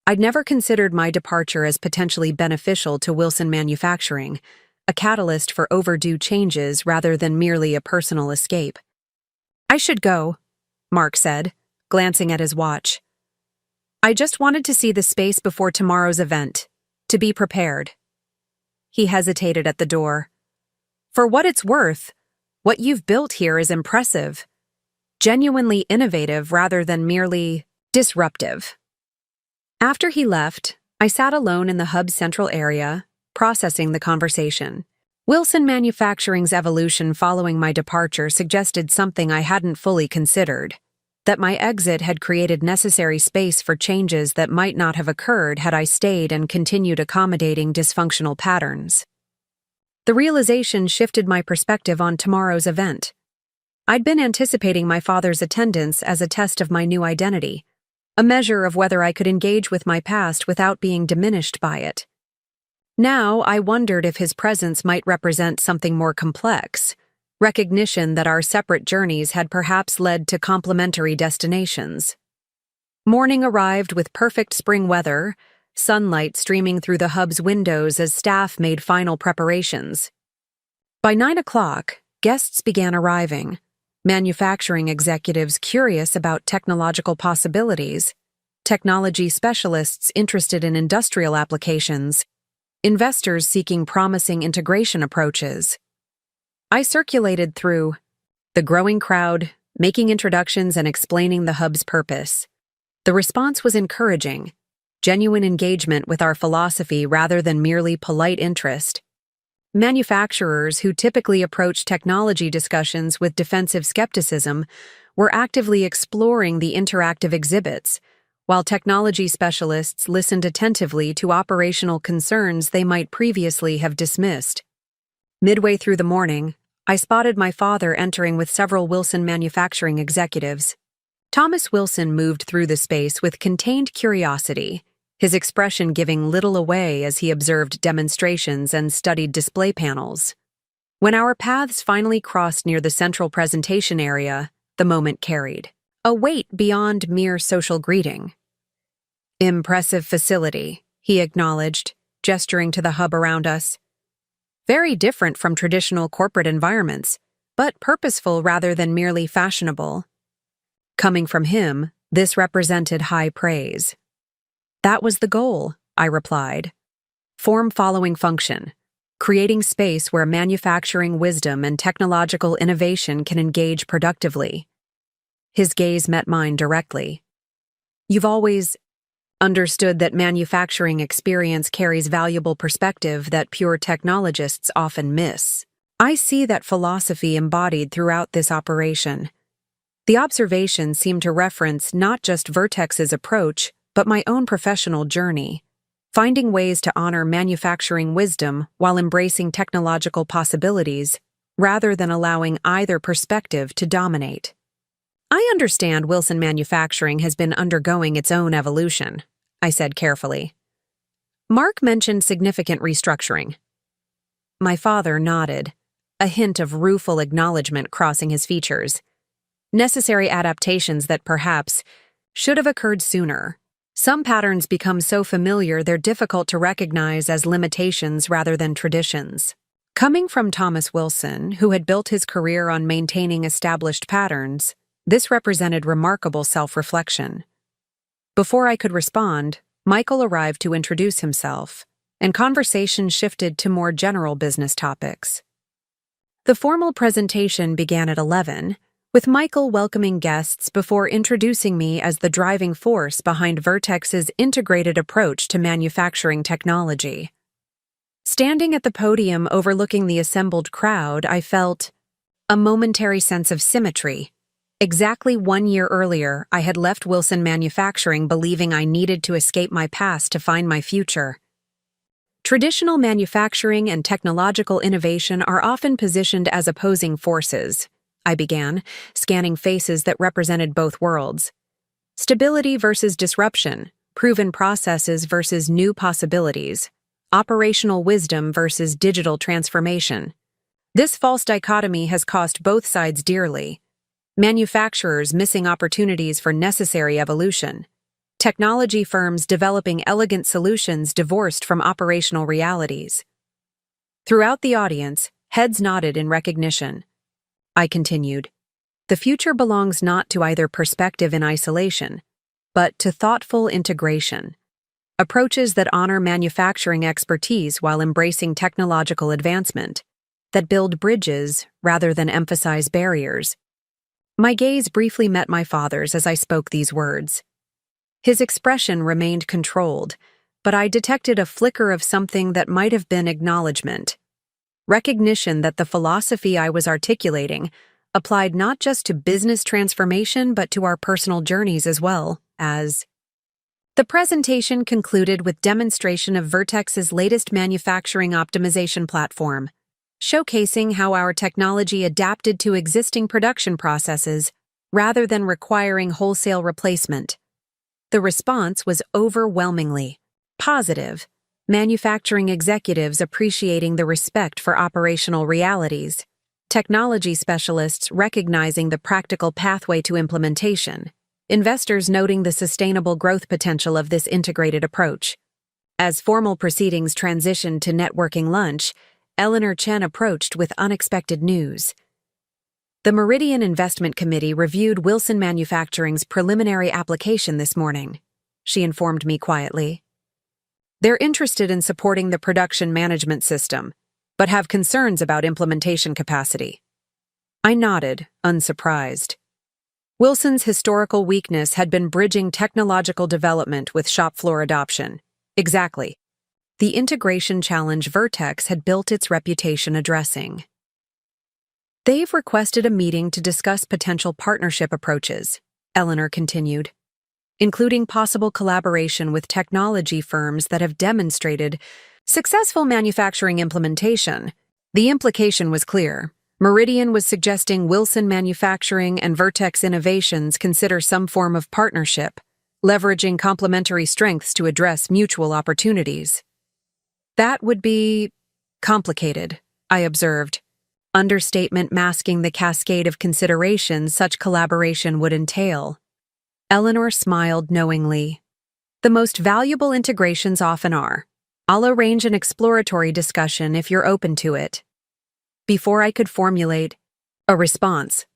I'd never considered my departure as potentially beneficial to Wilson Manufacturing, a catalyst for overdue changes rather than merely a personal escape. I should go, Mark said, glancing at his watch. I just wanted to see the space before tomorrow's event, to be prepared. He hesitated at the door. For what it's worth, what you've built here is impressive, genuinely innovative rather than merely disruptive. After he left, I sat alone in the hub's central area, processing the conversation. Wilson Manufacturing's evolution following my departure suggested something I hadn't fully considered, that my exit had created necessary space for changes that might not have occurred had I stayed and continued accommodating dysfunctional patterns. The realization shifted my perspective on tomorrow's event. I'd been anticipating my father's attendance as a test of my new identity, a measure of whether I could engage with my past without being diminished by it. Now I wondered if his presence might represent something more complex, recognition that our separate journeys had perhaps led to complementary destinations. Morning arrived with perfect spring weather, sunlight streaming through the hub's windows as staff made final preparations. By 9 o'clock, guests began arriving, manufacturing executives curious about technological possibilities, technology specialists interested in industrial applications, investors seeking promising integration approaches. I circulated through the growing crowd, making introductions and explaining the hub's purpose. The response was encouraging, genuine engagement with our philosophy rather than merely polite interest. Manufacturers who typically approach technology discussions with defensive skepticism were actively exploring the interactive exhibits, while technology specialists listened attentively to operational concerns they might previously have dismissed. Midway through the morning, I spotted my father entering with several Wilson Manufacturing executives. Thomas Wilson moved through the space with contained curiosity, his expression giving little away as he observed demonstrations and studied display panels. When our paths finally crossed near the central presentation area, the moment carried a weight beyond mere social greeting. "Impressive facility," he acknowledged, gesturing to the hub around us. "Very different from traditional corporate environments, but purposeful rather than merely fashionable." Coming from him, this represented high praise. "That was the goal," I replied. "Form following function, creating space where manufacturing wisdom and technological innovation can engage productively." His gaze met mine directly. "You've always understood that manufacturing experience carries valuable perspective that pure technologists often miss. I see that philosophy embodied throughout this operation." The observation seemed to reference not just Vertex's approach, but my own professional journey, finding ways to honor manufacturing wisdom while embracing technological possibilities, rather than allowing either perspective to dominate. "I understand Wilson Manufacturing has been undergoing its own evolution," I said carefully. "Mark mentioned significant restructuring." My father nodded, a hint of rueful acknowledgement crossing his features. "Necessary adaptations that perhaps should have occurred sooner. Some patterns become so familiar they're difficult to recognize as limitations rather than traditions." Coming from Thomas Wilson, who had built his career on maintaining established patterns, this represented remarkable self-reflection. Before I could respond, Michael arrived to introduce himself, and conversation shifted to more general business topics. The formal presentation began at 11, with Michael welcoming guests before introducing me as the driving force behind Vertex's integrated approach to manufacturing technology. Standing at the podium overlooking the assembled crowd, I felt a momentary sense of symmetry. Exactly 1 year earlier, I had left Wilson Manufacturing believing I needed to escape my past to find my future. Traditional manufacturing and technological innovation are often positioned as opposing forces, I began, scanning faces that represented both worlds. Stability versus disruption, proven processes versus new possibilities, operational wisdom versus digital transformation. This false dichotomy has cost both sides dearly. Manufacturers missing opportunities for necessary evolution. Technology firms developing elegant solutions divorced from operational realities. Throughout the audience, heads nodded in recognition. I continued. The future belongs not to either perspective in isolation, but to thoughtful integration. Approaches that honor manufacturing expertise while embracing technological advancement, that build bridges rather than emphasize barriers. My gaze briefly met my father's as I spoke these words. His expression remained controlled, but I detected a flicker of something that might have been acknowledgement. Recognition that the philosophy I was articulating applied not just to business transformation but to our personal journeys as well as. The presentation concluded with demonstration of Vertex's latest manufacturing optimization platform, showcasing how our technology adapted to existing production processes rather than requiring wholesale replacement. The response was overwhelmingly positive, manufacturing executives appreciating the respect for operational realities, technology specialists recognizing the practical pathway to implementation, investors noting the sustainable growth potential of this integrated approach. As formal proceedings transitioned to networking lunch, Eleanor Chen approached with unexpected news. The Meridian Investment Committee reviewed Wilson Manufacturing's preliminary application this morning, she informed me quietly. They're interested in supporting the production management system, but have concerns about implementation capacity. I nodded, unsurprised. Wilson's historical weakness had been bridging technological development with shop floor adoption. Exactly. The integration challenge Vertex had built its reputation addressing. They've requested a meeting to discuss potential partnership approaches, Eleanor continued, including possible collaboration with technology firms that have demonstrated successful manufacturing implementation. The implication was clear. Meridian was suggesting Wilson Manufacturing and Vertex Innovations consider some form of partnership, leveraging complementary strengths to address mutual opportunities. That would be complicated, I observed, understatement masking the cascade of considerations such collaboration would entail. Eleanor smiled knowingly. The most valuable integrations often are. I'll arrange an exploratory discussion if you're open to it. Before I could formulate a response,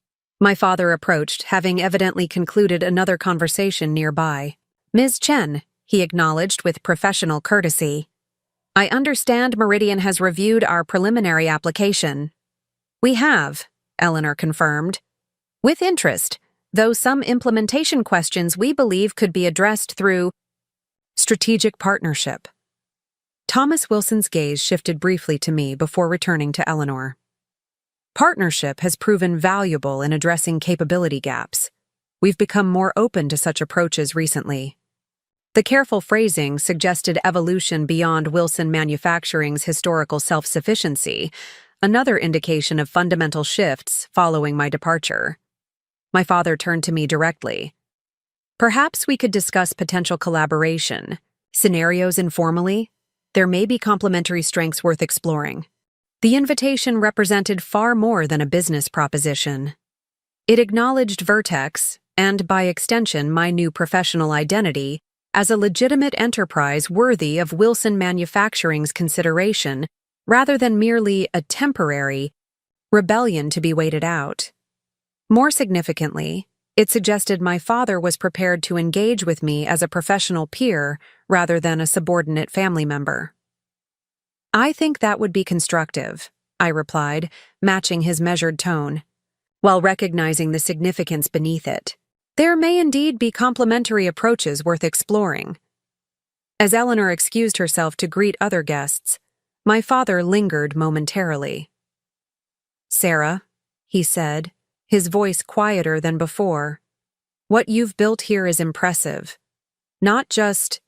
my father approached, having evidently concluded another conversation nearby. Ms. Chen, he acknowledged with professional courtesy. I understand Meridian has reviewed our preliminary application. We have, Eleanor confirmed. With interest, though some implementation questions we believe could be addressed through strategic partnership. Thomas Wilson's gaze shifted briefly to me before returning to Eleanor. Partnership has proven valuable in addressing capability gaps. We've become more open to such approaches recently. The careful phrasing suggested evolution beyond Wilson Manufacturing's historical self-sufficiency, another indication of fundamental shifts following my departure. My father turned to me directly. Perhaps we could discuss potential collaboration, scenarios informally. There may be complementary strengths worth exploring. The invitation represented far more than a business proposition. It acknowledged Vertex, and by extension my new professional identity, as a legitimate enterprise worthy of Wilson Manufacturing's consideration, rather than merely a temporary rebellion to be waited out. More significantly, it suggested my father was prepared to engage with me as a professional peer rather than a subordinate family member. I think that would be constructive, I replied, matching his measured tone, while recognizing the significance beneath it. There may indeed be complementary approaches worth exploring. As Eleanor excused herself to greet other guests, my father lingered momentarily. Sarah, he said, his voice quieter than before, what you've built here is impressive. Not just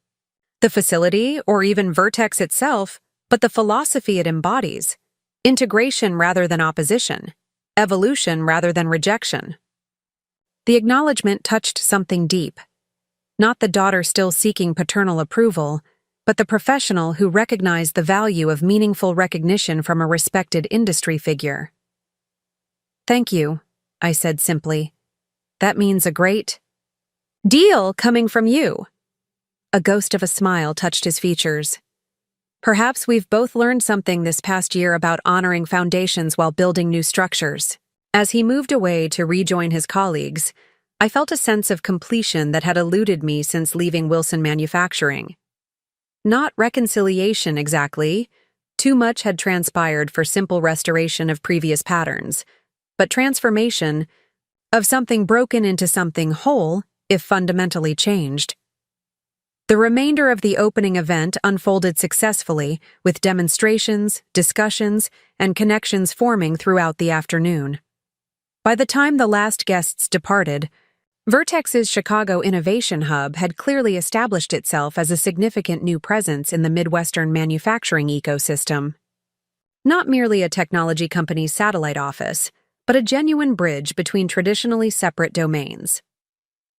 the facility or even Vertex itself, but the philosophy it embodies. Integration rather than opposition. Evolution rather than rejection. The acknowledgement touched something deep. Not the daughter still seeking paternal approval, but the professional who recognized the value of meaningful recognition from a respected industry figure. Thank you, I said simply. That means a great deal coming from you. A ghost of a smile touched his features. Perhaps we've both learned something this past year about honoring foundations while building new structures. As he moved away to rejoin his colleagues, I felt a sense of completion that had eluded me since leaving Wilson Manufacturing. Not reconciliation exactly. Too much had transpired for simple restoration of previous patterns, but transformation of something broken into something whole, if fundamentally changed. The remainder of the opening event unfolded successfully, with demonstrations, discussions, and connections forming throughout the afternoon. By the time the last guests departed, Vertex's Chicago Innovation Hub had clearly established itself as a significant new presence in the Midwestern manufacturing ecosystem. Not merely a technology company's satellite office, but a genuine bridge between traditionally separate domains.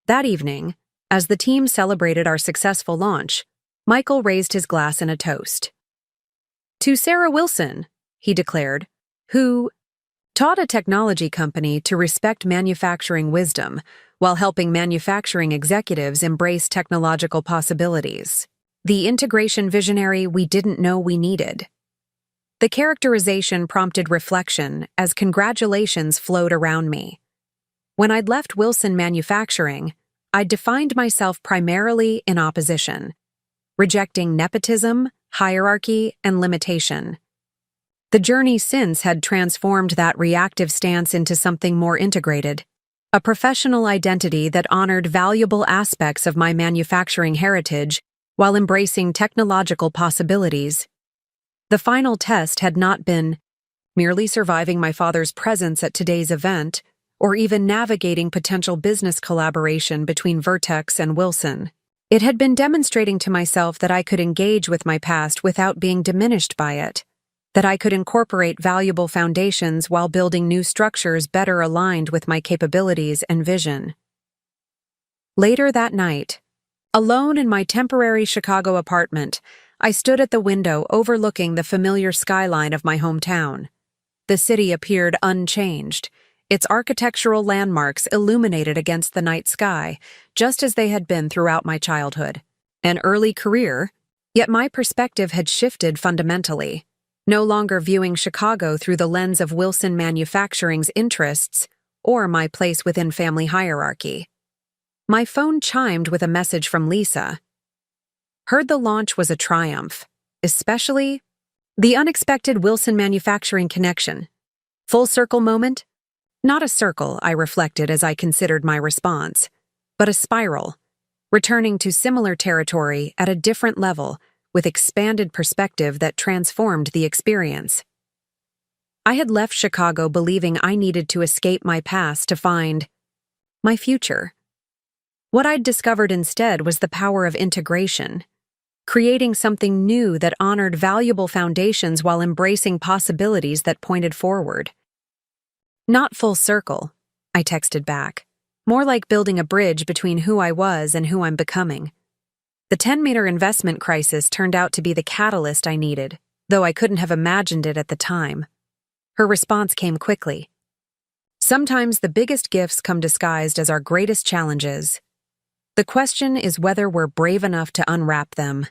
That evening, as the team celebrated our successful launch, Michael raised his glass in a toast. To Sarah Wilson, he declared, who taught a technology company to respect manufacturing wisdom while helping manufacturing executives embrace technological possibilities. The integration visionary we didn't know we needed. The characterization prompted reflection as congratulations flowed around me. When I'd left Wilson Manufacturing, I'd defined myself primarily in opposition, rejecting nepotism, hierarchy, and limitation. The journey since had transformed that reactive stance into something more integrated, a professional identity that honored valuable aspects of my manufacturing heritage while embracing technological possibilities. The final test had not been merely surviving my father's presence at today's event, or even navigating potential business collaboration between Vertex and Wilson. It had been demonstrating to myself that I could engage with my past without being diminished by it, that I could incorporate valuable foundations while building new structures better aligned with my capabilities and vision. Later that night, Alone in my temporary Chicago apartment, I stood at the window overlooking the familiar skyline of my hometown. The city appeared unchanged, its architectural landmarks illuminated against the night sky, just as they had been throughout my childhood. An early career, yet my perspective had shifted fundamentally, no longer viewing Chicago through the lens of Wilson Manufacturing's interests or my place within family hierarchy. My phone chimed with a message from Lisa. Heard the launch was a triumph, especially the unexpected Wilson Manufacturing connection. Full circle moment? Not a circle, I reflected as I considered my response, but a spiral, returning to similar territory at a different level with expanded perspective that transformed the experience. I had left Chicago believing I needed to escape my past to find my future. What I'd discovered instead was the power of integration, creating something new that honored valuable foundations while embracing possibilities that pointed forward. Not full circle, I texted back. More like building a bridge between who I was and who I'm becoming. The 10-meter investment crisis turned out to be the catalyst I needed, though I couldn't have imagined it at the time. Her response came quickly. Sometimes the biggest gifts come disguised as our greatest challenges. The question is whether we're brave enough to unwrap them.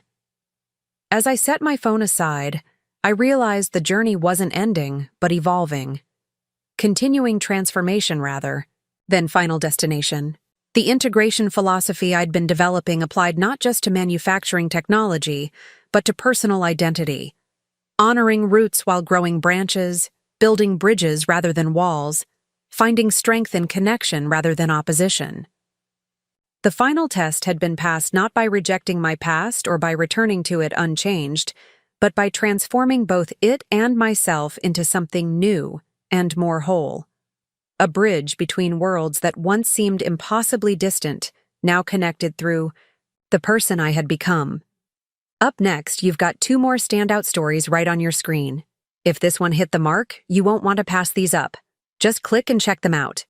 As I set my phone aside, I realized the journey wasn't ending, but evolving. Continuing transformation, rather, than final destination. The integration philosophy I'd been developing applied not just to manufacturing technology, but to personal identity. Honoring roots while growing branches, building bridges rather than walls, finding strength in connection rather than opposition. The final test had been passed not by rejecting my past or by returning to it unchanged, but by transforming both it and myself into something new and more whole. A bridge between worlds that once seemed impossibly distant, now connected through the person I had become. Up next, you've got 2 more standout stories right on your screen. If this one hit the mark, you won't want to pass these up. Just click and check them out.